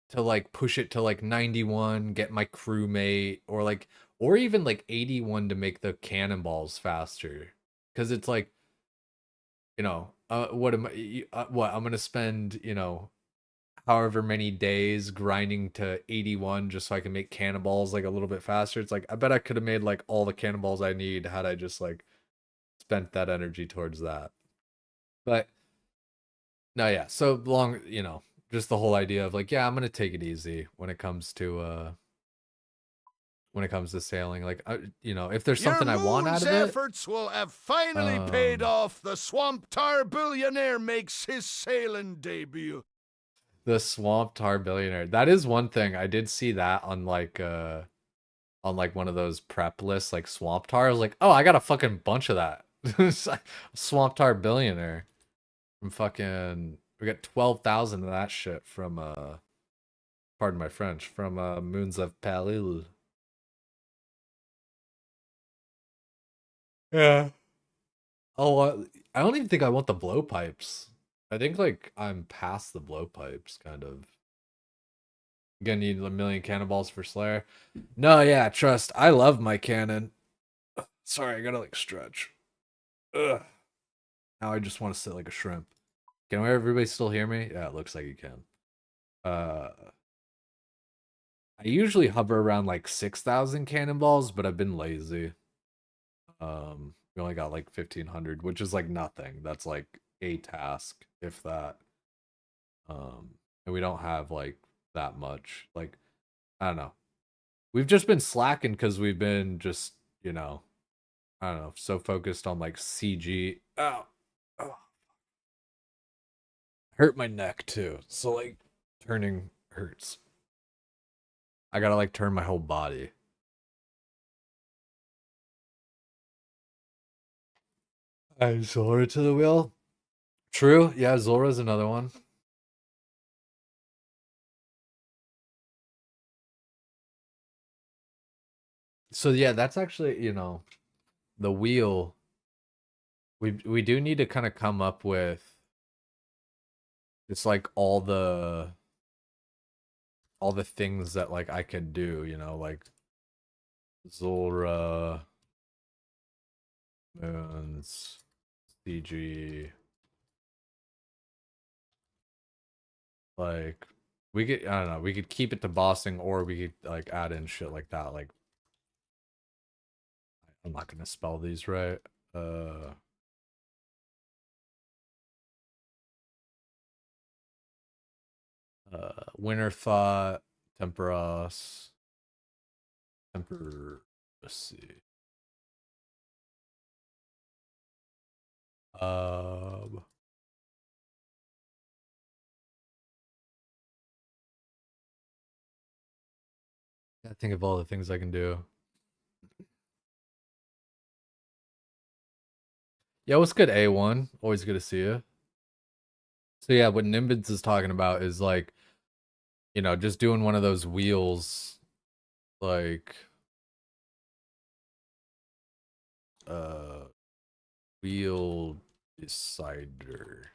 to like push it to like 91, get my crewmate, or like, or even like 81 to make the cannonballs faster. Because it's like, you know, what am I, what I'm gonna spend, you know, however many days grinding to 81 just so I can make cannonballs like a little bit faster. It's like, I bet I could have made like all the cannonballs I need had I just like spent that energy towards that. But no, yeah. So long, you know, just the whole idea of like, yeah, I'm gonna take it easy when it comes to sailing. Like, you know, if there's Your something I want out moon's of it, efforts will have finally paid off. The swamp tar billionaire makes his sailing debut. the swamp tar billionaire. That is one thing. I did see that on like one of those prep lists, like swamp tar. I was like, oh, I got a fucking bunch of that. Swamp tar billionaire from fucking, we got 12,000 of that shit from pardon my French, from Moons of Palil. Yeah. Oh, I don't even think I want the blowpipes. I think like I'm past the blowpipes, kind of. Gonna need a million cannonballs for Slayer. No, yeah, trust. I love my cannon. Sorry, I gotta like stretch. Ugh. Now I just want to sit like a shrimp. Can everybody still hear me? Yeah, it looks like you can. I usually hover around like 6,000 cannonballs, but I've been lazy. We only got like 1,500, which is like nothing. That's like a task, if that. And we don't have like that much. Like, I don't know. We've just been slacking because we've been just, you know, I don't know, so focused on like CG. Oh, oh. Hurt my neck too. So like turning hurts. I gotta like turn my whole body. I Zora to the wheel. True. Yeah, Zora's another one. So yeah, that's actually, you know, the wheel. We do need to kind of come up with, it's like all the things that like I could do, you know, like Zora, Moons, CG. Like, we could, I don't know, we could keep it to bossing, or we could like add in shit like that. Like, I'm not gonna spell these right. Winter Thought, Temperos, let's see. I think of all the things I can do. Yeah, what's good, A1? Always good to see you. So yeah, what Nimbins is talking about is like, you know, just doing one of those wheels, like, wheel decider.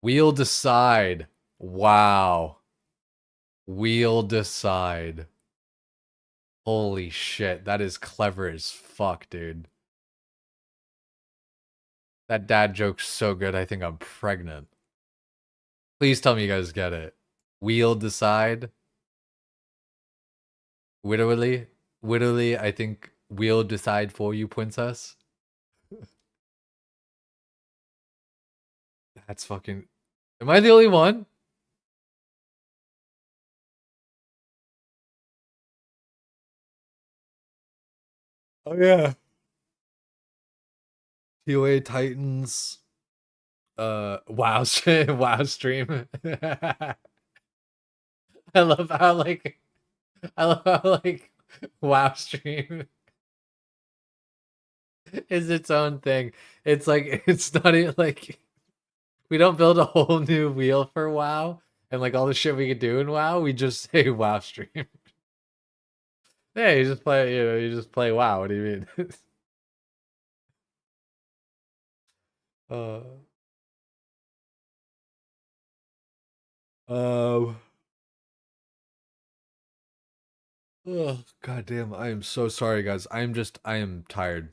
Wheel decide. Wow. Wheel decide. Holy shit, that is clever as fuck, dude. That dad joke's so good, I think I'm pregnant. Please tell me you guys get it. Wheel decide. Wittily, I think we'll decide for you, princess. That's fucking... Am I the only one? Oh yeah. TOA Titans. WoW WoW stream. I love how WoW stream is its own thing. It's like, it's not even like, we don't build a whole new wheel for WoW and like all the shit we could do in WoW. We just say WoW stream. Yeah, you just play, you just play WoW. What do you mean? Oh, goddamn. I am so sorry, guys. I am tired.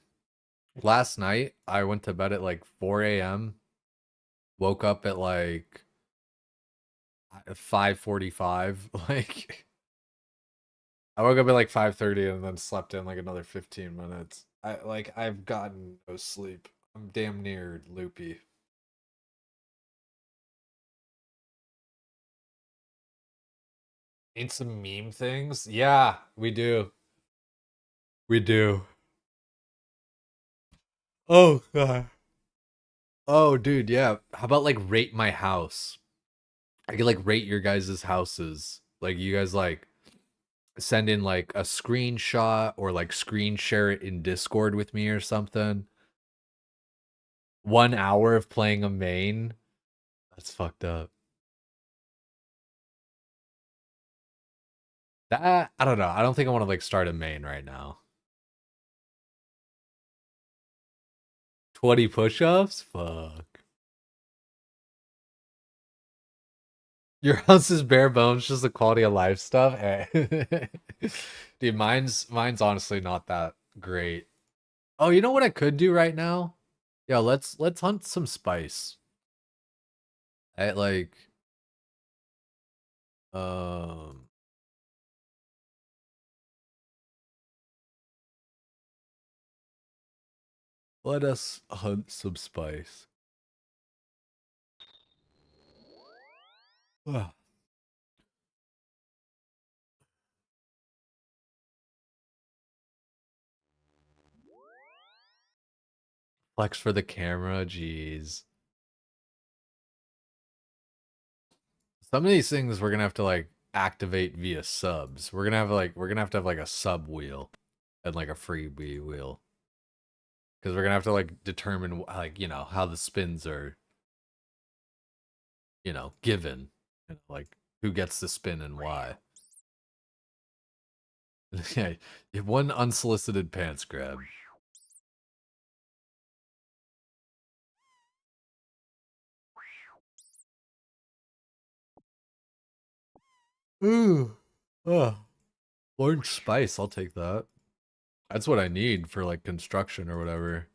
Last night, I went to bed at like 4 a.m. Woke up at like 5:45. Like, I woke up at like 5:30 and then slept in like another 15 minutes. I've gotten no sleep. I'm damn near loopy. Ain't some meme things? Yeah, we do. We do. Oh, God. Oh, dude, yeah. How about like rate my house? I could like rate your guys' houses. Like you guys like send in like a screenshot or like screen share it in Discord with me or something. 1 hour of playing a main. That's fucked up. That I don't know. I don't think I want to like start a main right now. 20 push-ups? Fuck. Your house is bare bones, just the quality of life stuff. Dude, mine's honestly not that great. Oh, you know what I could do right now? Yeah, let's hunt some spice. I like let us hunt some spice. Flex for the camera, jeez. Some of these things we're gonna have to like activate via subs. We're gonna have to have like a sub wheel and like a freebie wheel. Because we're gonna have to like determine like, you know, how the spins are, you know, given. And, like who gets the spin and why. Yeah, one unsolicited pants grab. Ooh. Oh. Orange spice, I'll take that. That's what I need for like construction or whatever.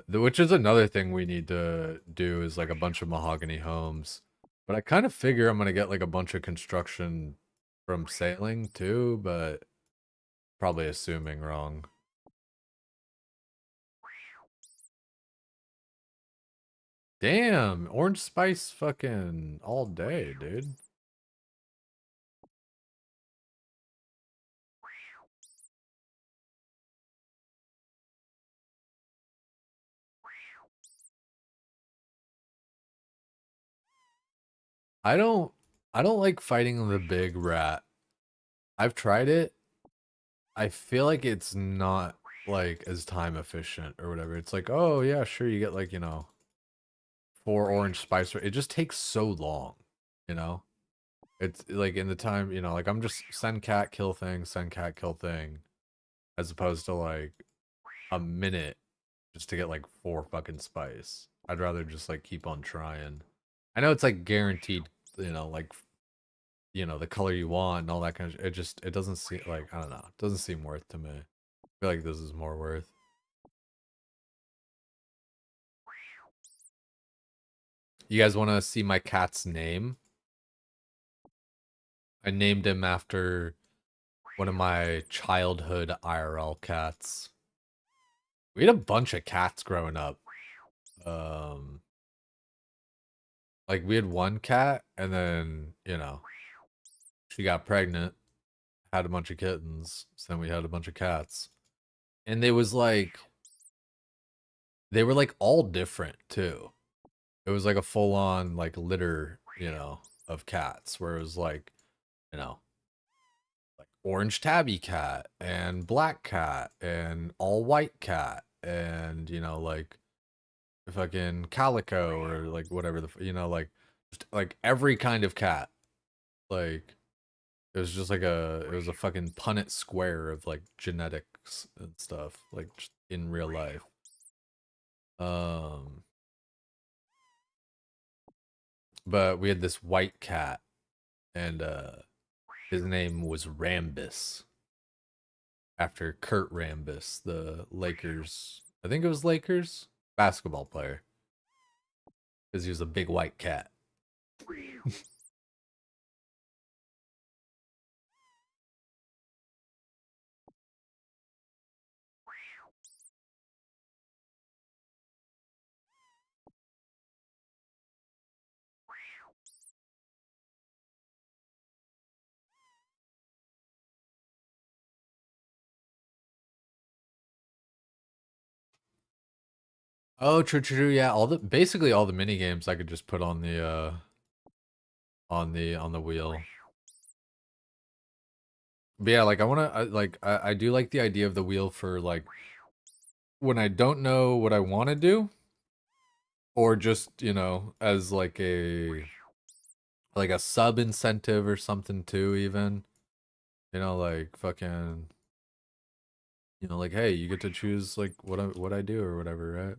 Which is another thing we need to do is like a bunch of mahogany homes. But I kind of figure I'm gonna get like a bunch of construction from sailing too, but probably assuming wrong. Damn, orange spice fucking all day, dude. I don't like fighting the big rat. I've tried it. I feel like it's not like as time efficient or whatever. It's like, oh yeah, sure, you get like, 4 orange spice. It just takes so long, you know? It's like in the time, like I'm just send cat, kill thing, send cat, kill thing, as opposed to like a minute just to get like 4 fucking spice. I'd rather just like keep on trying. I know it's like guaranteed, like the color you want and all that kind of it doesn't seem like, I don't know, it doesn't seem worth to me. I feel like this is more worth. You guys want to see my cat's name? I named him after one of my childhood IRL cats. We had a bunch of cats growing up. Like we had one cat and then, she got pregnant, had a bunch of kittens, so then we had a bunch of cats. And they were like all different too. It was like a full on like litter, of cats where it was like, like orange tabby cat and black cat and all white cat and like fucking calico or like whatever like just like every kind of cat. Like it was just like it was a fucking Punnett square of like genetics and stuff, like just in real life. But we had this white cat and his name was Rambus. After Kurt Rambis, the Lakers, I think it was Lakers basketball player. Because he was a big white cat. Oh, true, true, true. Yeah, basically all the mini games I could just put on the on the wheel. But yeah, like I do like the idea of the wheel for like when I don't know what I want to do, or just as like a sub incentive or something too, even like fucking like, hey, you get to choose like what I do or whatever, right?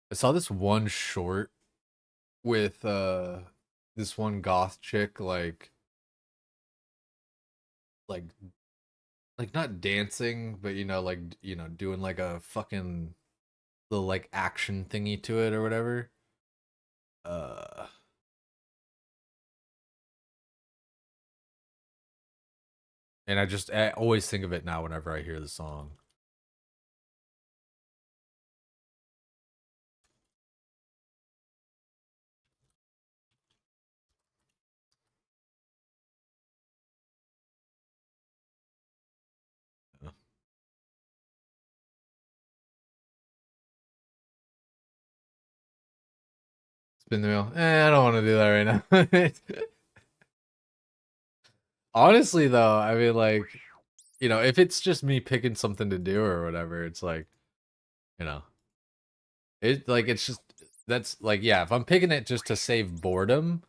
I saw this one short with this one goth chick like not dancing, but like doing like a fucking little like action thingy to it or whatever. And I always think of it now whenever I hear the song. Spin the wheel. I don't want to do that right now. Honestly, though, I mean, like, if it's just me picking something to do or whatever, it's like, You know, it's just that's like yeah. If I'm picking it just to save boredom,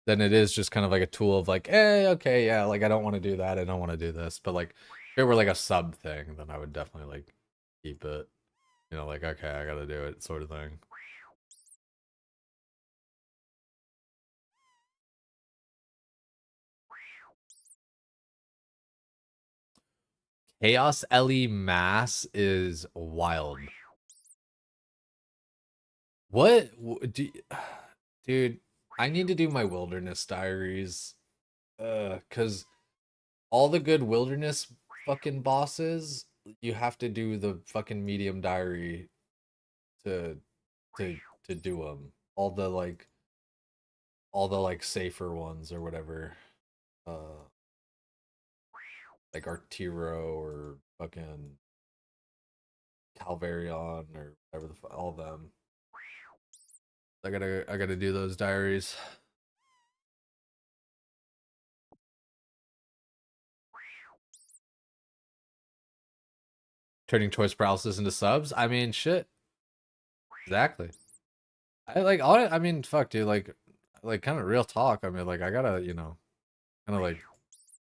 then it is just kind of like a tool of like, okay, yeah, like I don't want to do that, I don't want to do this, but like if it were like a sub thing, then I would definitely like keep it. You know, like okay, I gotta do it, sort of thing. Chaos Ellie Mass is wild. What dude, I need to do my wilderness diaries. Cause all the good wilderness fucking bosses, you have to do the fucking medium diary to to do them. All the like safer ones or whatever. Like Arturo or fucking Calvarion or whatever all of them. I gotta do those diaries. Turning choice paralysis into subs. I mean, shit. Exactly. I mean, fuck, dude. Like, kind of real talk. I mean, like, I gotta, you know, kind of like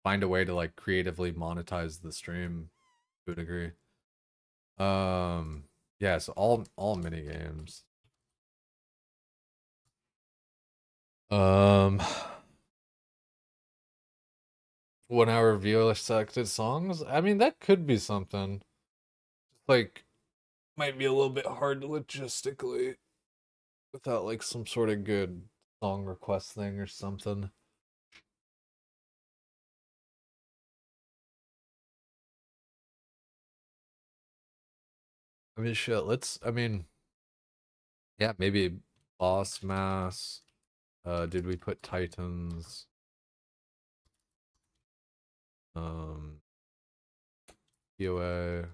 find a way to like creatively monetize the stream to a degree. Yeah. So all mini games. 1 hour of viewer selected songs. I mean, that could be something. Like, might be a little bit hard logistically without like some sort of good song request thing or something. I mean, shit. I mean, yeah, maybe Boss Mass. Did we put Titans? TOA.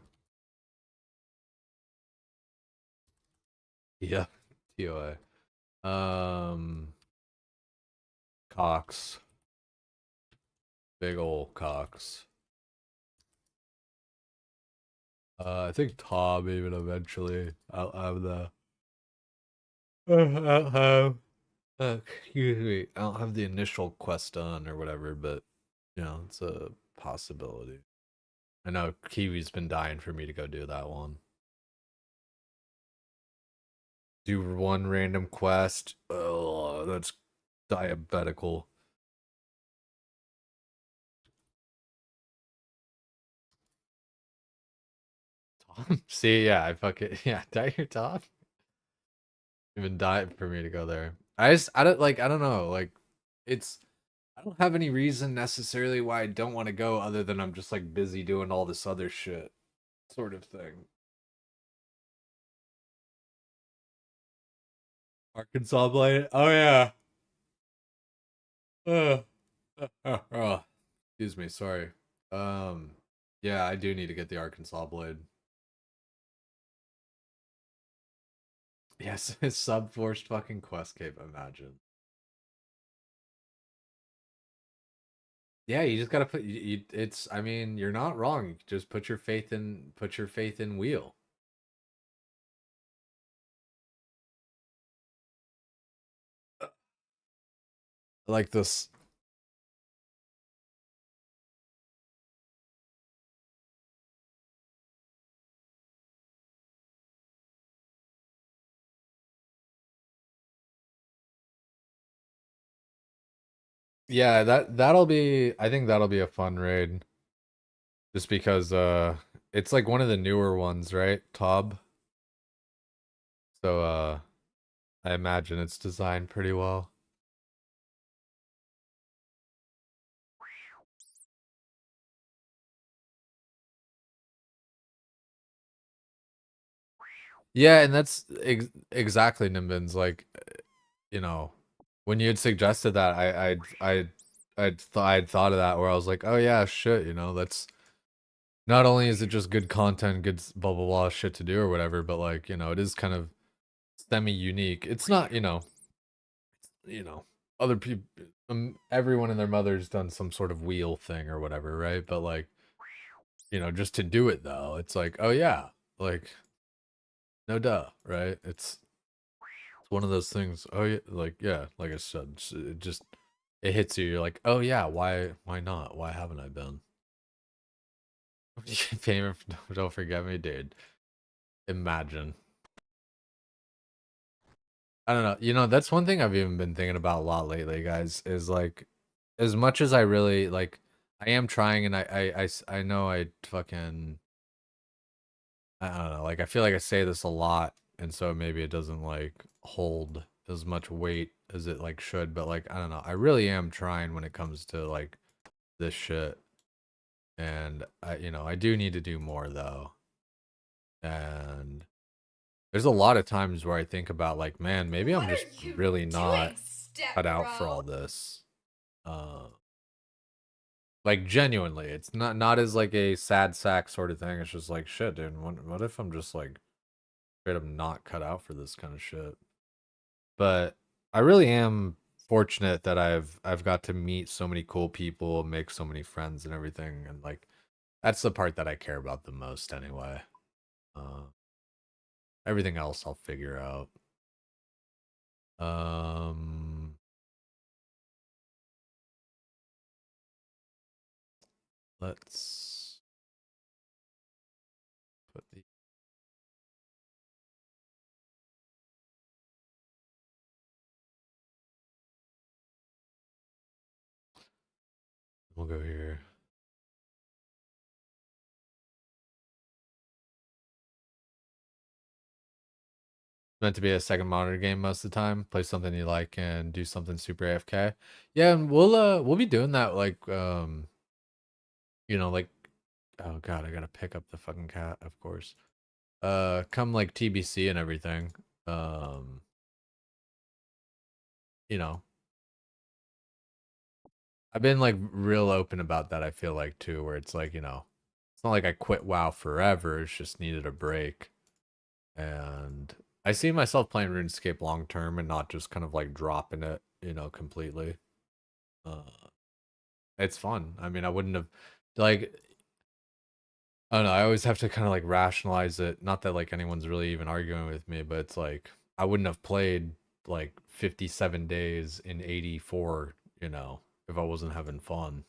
Yeah, TOA. Cox. Big ol' Cox. I think Tom even eventually. I'll have the. I'll have. Excuse me. I don't have the initial quest done or whatever, but you know, it's a possibility. I know Kiwi's been dying for me to go do that one. Do one random quest. Oh, that's diabetical. Tom? See, yeah, I fucking yeah, die your Tom. You've been dying for me to go there. I don't know, like it's I don't have any reason necessarily why I don't want to go other than I'm just like busy doing all this other shit sort of thing. Arkansas Blade. Oh yeah. Oh, excuse me, sorry. Yeah, I do need to get the Arkansas Blade. Yes, it's sub-forced fucking Questcape, imagine. Yeah, you just gotta put it's I mean, you're not wrong. Just put your faith in Wheel. Like this. Yeah, that'll be I think that'll be a fun raid. Just because it's like one of the newer ones, right? Tob. So I imagine it's designed pretty well. Yeah, and that's exactly Nimbin's like you know, when you had suggested that I'd thought of that where I was like, "Oh yeah, shit, you know, that's not only is it just good content, good blah blah blah shit to do or whatever, but like, you know, it is kind of semi-unique. It's not, you know, other people everyone and their mother's done some sort of wheel thing or whatever, right? But like, you know, just to do it though, it's like, oh yeah, like No duh, right? It's one of those things. Oh yeah, like I said, it just it hits you. You're like, oh yeah, why not? Why haven't I been? Payment, don't forget me, dude. Imagine. I don't know. You know, that's one thing I've even been thinking about a lot lately, guys, is like as much as I really like I am trying and I know I fucking I don't know, like I feel like I say this a lot and so maybe it doesn't like hold as much weight as it like should, but like I don't know. I really am trying when it comes to like this shit. And I I do need to do more though. And there's a lot of times where I think about like, man, maybe I'm just really not cut out for all this. Uh, like genuinely, it's not as like a sad sack sort of thing. It's just like shit, dude. What if I'm just like straight up not cut out for this kind of shit? But I really am fortunate that I've got to meet so many cool people, make so many friends and everything, and like that's the part that I care about the most anyway. Uh, everything else I'll figure out. Um, let's put the we'll go here. Meant to be a second monitor game most of the time. Play something you like and do something super AFK. Yeah, and we'll be doing that like like oh god, I gotta pick up the fucking cat, of course. Come like TBC and everything. Um you know, I've been like real open about that, I feel like too, where it's like, it's not like I quit WoW forever, it's just needed a break. And I see myself playing RuneScape long term and not just kind of like dropping it, completely. Uh, it's fun. I mean, I wouldn't have like I don't know, I always have to kind of like rationalize it. Not that like anyone's really even arguing with me, but it's like I wouldn't have played like 57 days in 84, if I wasn't having fun.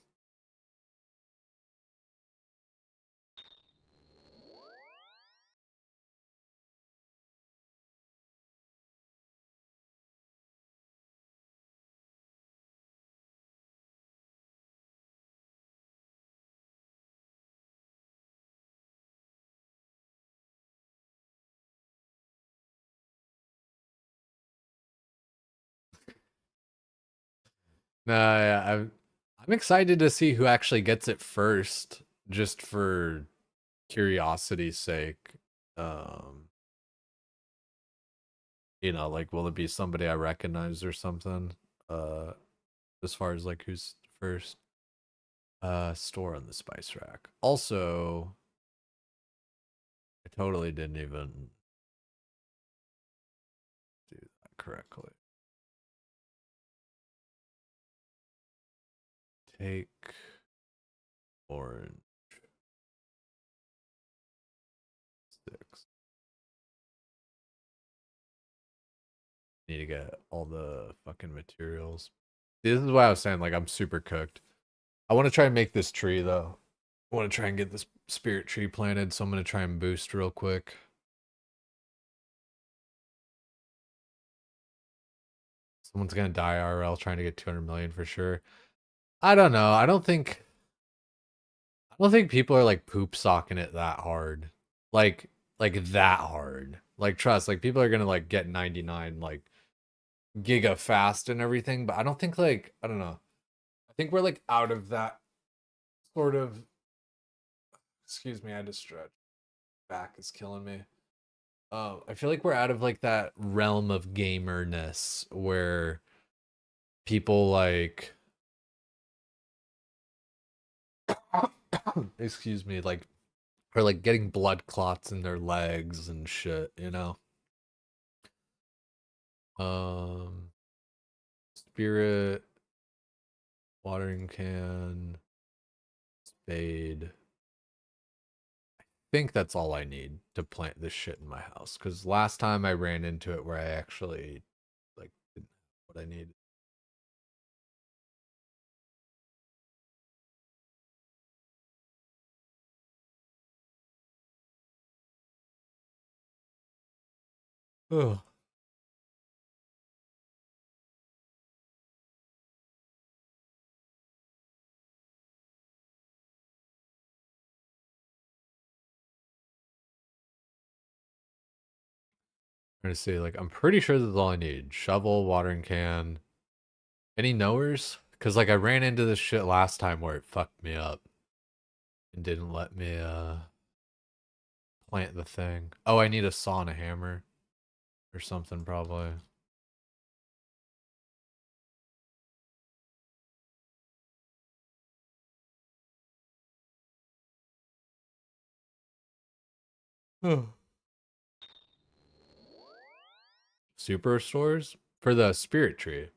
No, yeah, I'm excited to see who actually gets it first, just for curiosity's sake. Um, like will it be somebody I recognize or something? As far as like who's first. Store on the spice rack. Also, I totally didn't even do that correctly. Take orange 6. Need to get all the fucking materials. This is why I was saying like I'm super cooked. I want to try and make this tree though. I want to try and get this spirit tree planted, so I'm gonna try and boost real quick. Someone's gonna die RL trying to get 200 million for sure. I don't know. I don't think people are like poop socking it that hard. Like that hard. Like trust, like people are gonna like get 99 like giga fast and everything, but I don't think like I don't know. I think we're like out of that sort of excuse me, I had to stretch. Back is killing me. I feel like we're out of like that realm of gamerness where people like excuse me, like are like getting blood clots in their legs and shit, Spirit, watering can, spade. I think that's all I need to plant this shit in my house. Because last time I ran into it where I actually like didn't have what I needed. Oh. Trying to see, like, I'm pretty sure that's all I need. Shovel, watering can. Any knowers? Because, like, I ran into this shit last time where it fucked me up. And didn't let me, plant the thing. Oh, I need a saw and a hammer. Or something, probably. Super stores? For the spirit tree.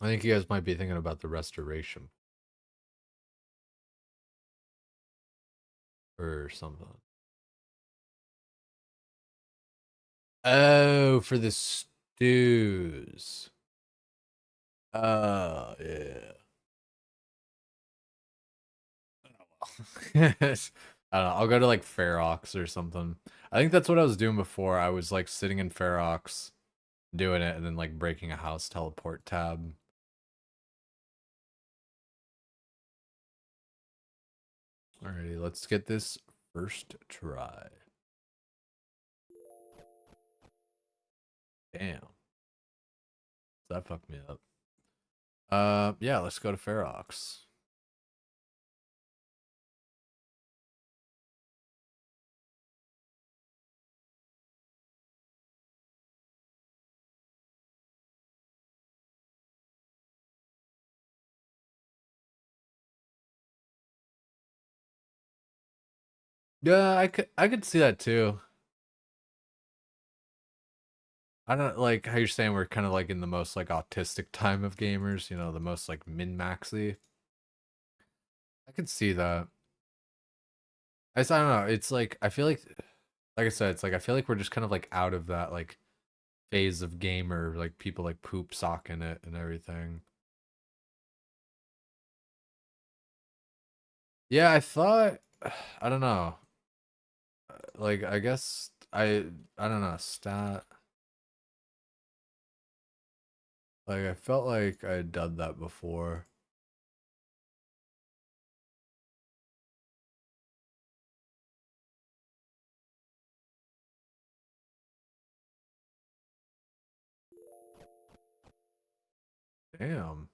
I think you guys might be thinking about the restoration. Or something. Oh, for the stews. Oh, yeah. I don't know. I'll go to like Ferox or something. I think that's what I was doing before. I was like sitting in Ferox, doing it, and then like breaking a house teleport tab. Alrighty, let's get this first try. Damn. That fucked me up. Yeah, let's go to Ferox. Yeah, I could see that too. I don't like how you're saying we're kind of like in the most like autistic time of gamers, you know, the most like min-maxy. I could see that. I don't know. It's like I feel like I said, it's like I feel like we're just kind of like out of that like phase of gamer, like people like poop sock in it and everything. Yeah, I thought I don't know. Like I guess I don't know, stat. Like I felt like I had done that before. Damn.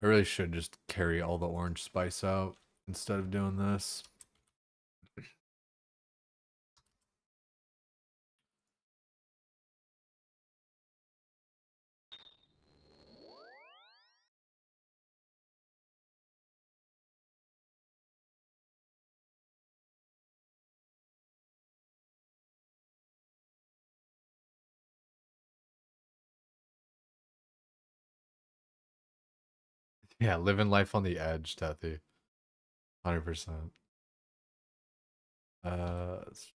I really should just carry all the orange spice out instead of doing this. Yeah, living life on the edge, Tethy. 100%. Let's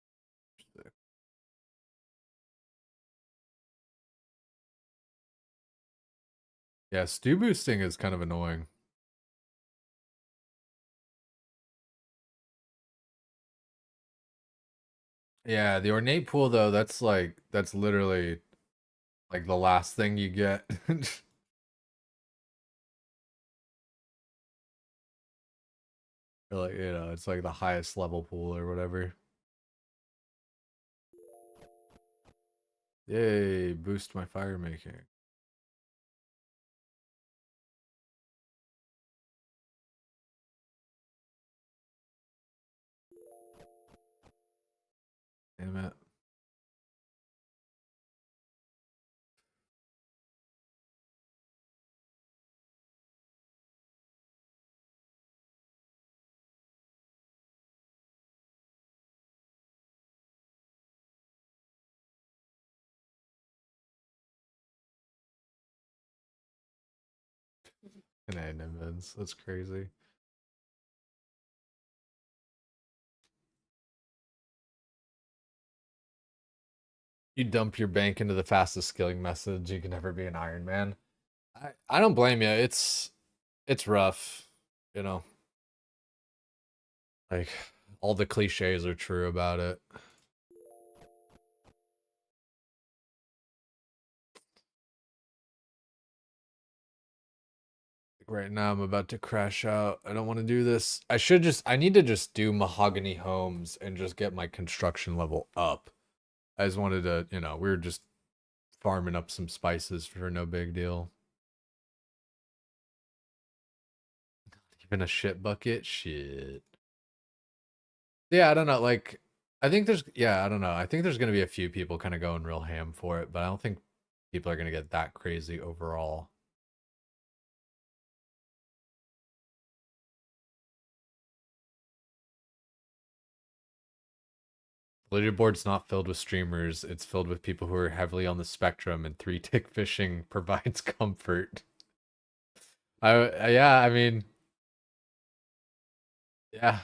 yeah, stew boosting is kind of annoying. Yeah, the ornate pool though, that's literally like the last thing you get. Or like, you know, it's like the highest level pool or whatever. Yay, boost my fire making. Damn it. Canadians. That's crazy. You dump your bank into the fastest skilling message. You can never be an Ironman. I don't blame you. It's rough, you know. Like all the cliches are true about it. Right now I'm about to crash out. I don't want to do this. I need to just do mahogany homes and just get my construction level up. I just wanted to, you know, we were just farming up some spices for no big deal. Even a shit bucket? Shit. Yeah, I don't know. Like, I think I don't know. I think there's going to be a few people kind of going real ham for it, but I don't think people are going to get that crazy overall. Leaderboard's not filled with streamers. It's filled with people who are heavily on the spectrum, and 3-tick fishing provides comfort. Yeah, I mean, yeah,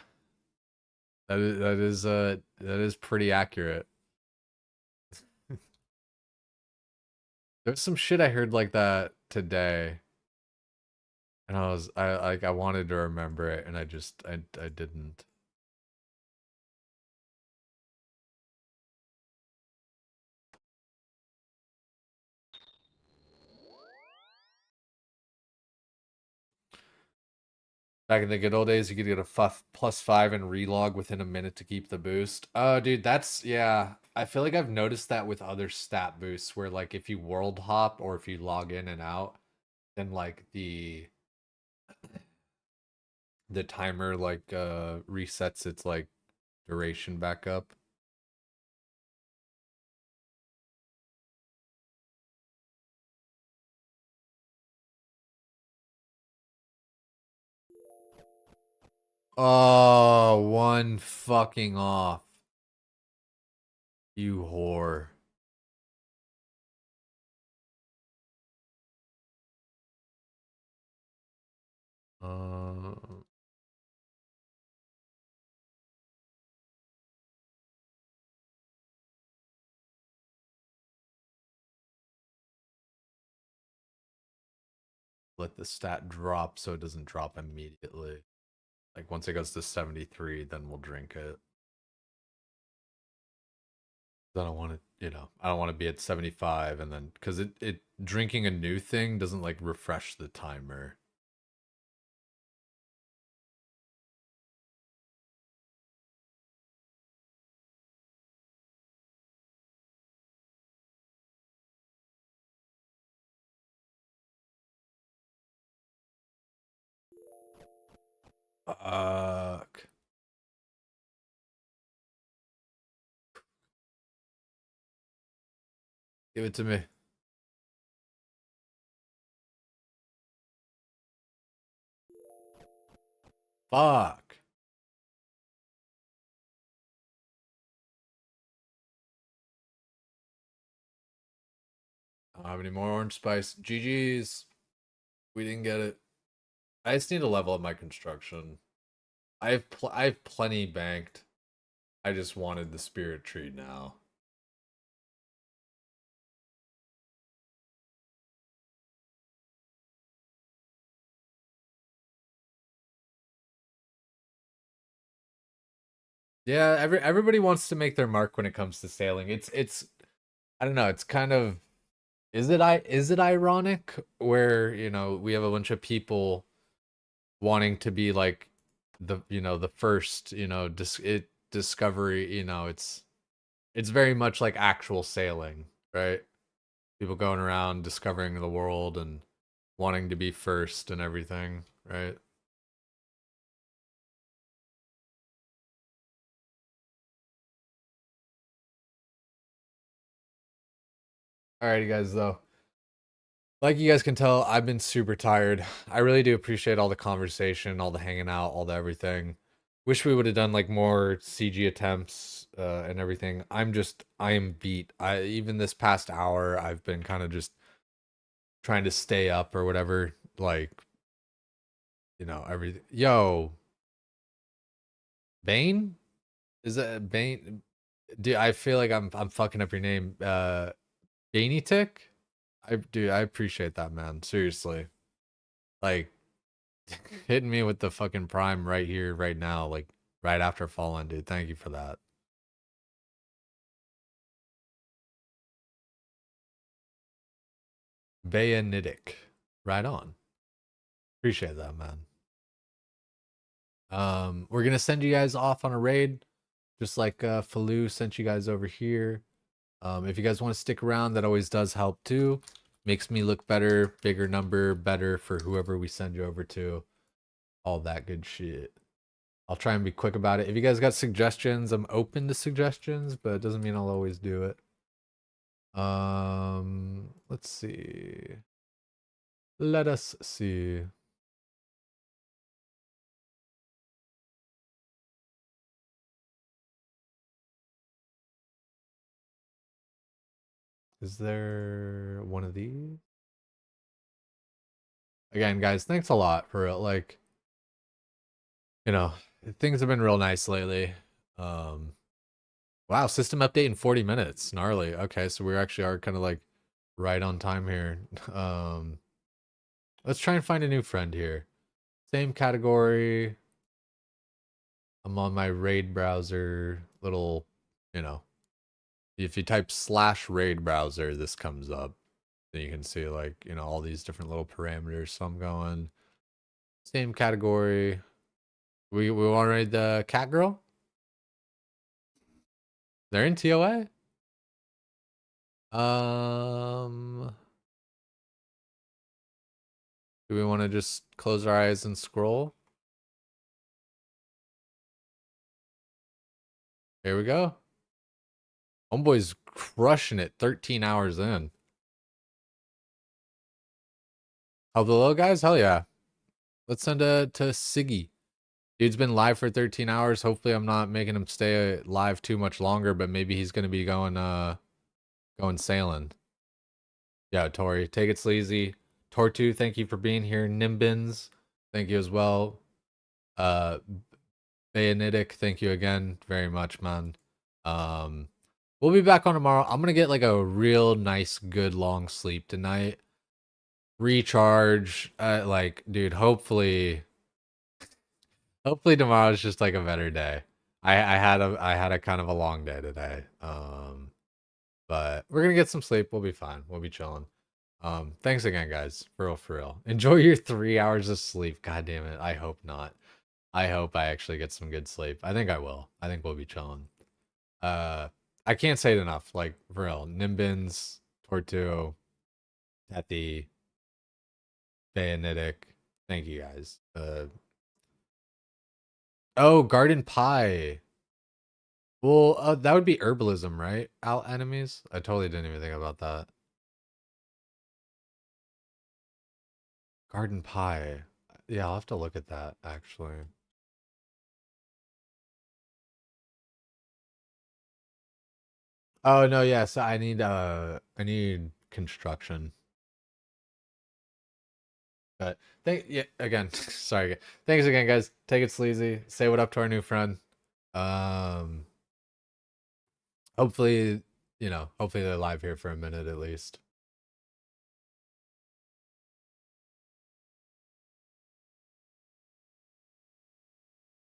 that is pretty accurate. There's some shit I heard like that today, and I wanted to remember it, and I didn't. Back in the good old days, you could get a +5 and relog within a minute to keep the boost. Oh, dude, yeah. I feel like I've noticed that with other stat boosts where like if you world hop or if you log in and out, then like the timer like resets its like duration back up. Oh, one fucking off. You whore. Let the stat drop so it doesn't drop immediately. Like once it goes to 73, then we'll drink it. I don't want to, you know, I don't want to be at 75 and then because it drinking a new thing doesn't like refresh the timer. Fuck. Give it to me. Fuck. I don't have any more orange spice. GG's. We didn't get it. I just need to level up my construction. I have plenty banked. I just wanted the spirit tree now. Yeah, everybody wants to make their mark when it comes to sailing. It's I don't know, it's kind of is it ironic where, you know, we have a bunch of people wanting to be like the first, you know, discovery, you know, it's very much like actual sailing, right? People going around discovering the world and wanting to be first and everything, right? Alrighty, guys, though. Like you guys can tell, I've been super tired. I really do appreciate all the conversation, all the hanging out, all the everything. Wish we would have done like more CG attempts and everything. I am beat. Even this past hour, I've been kind of just trying to stay up or whatever. Like you know, everything. Yo, Bane? Is that Bane? Dude, I feel like I'm fucking up your name. Baney Tick? I appreciate that, man. Seriously. Like hitting me with the fucking prime right here, right now, like right after Fallen, dude. Thank you for that. Bayanitic. Right on. Appreciate that, man. We're gonna send you guys off on a raid, just like Faloo sent you guys over here. If you guys want to stick around, that always does help too. Makes me look better, bigger number, better for whoever we send you over to. All that good shit. I'll try and be quick about it. If you guys got suggestions, I'm open to suggestions, but it doesn't mean I'll always do it. Let's see. Let us see. Is there one of these? Again, guys, thanks a lot for it. Like, you know, things have been real nice lately. Wow, system update in 40 minutes. Gnarly. Okay, so we actually are kind of like right on time here. Let's try and find a new friend here. Same category. I'm on my raid browser. Little, you know, if you type /raid browser, this comes up. Then you can see like, you know, all these different little parameters. So I'm going same category. We want to raid the cat girl? They're in TOA? Do we want to just close our eyes and scroll? Here we go. Homeboy's crushing it 13 hours in. Help the little guys? Hell yeah. Let's send it to Siggy. Dude's been live for 13 hours. Hopefully I'm not making him stay live too much longer, but maybe he's gonna be going sailing. Yeah, Tori, take it sleazy. Tortu, thank you for being here. Nimbins, thank you as well. Bayanitic, thank you again very much, man. We'll be back on tomorrow. I'm gonna get like a real nice, good long sleep tonight. Recharge. Like, dude, hopefully tomorrow's just like a better day. I had a kind of a long day today. But we're gonna get some sleep. We'll be fine. We'll be chilling. Thanks again, guys. For real. Enjoy your 3 hours of sleep. God damn it. I hope not. I hope I actually get some good sleep. I think I will. I think we'll be chilling. I can't say it enough. Like, for real. Nimbins, Tortu, Tethy, Bayanitic. Thank you guys. Oh, Garden Pie. Well, that would be herbalism, right? Out enemies? I totally didn't even think about that. Garden Pie. Yeah, I'll have to look at that, actually. Oh, no, yes, I need construction. But yeah, again, sorry. Thanks again, guys. Take it sleazy. Say what up to our new friend. Hopefully, hopefully they're live here for a minute at least.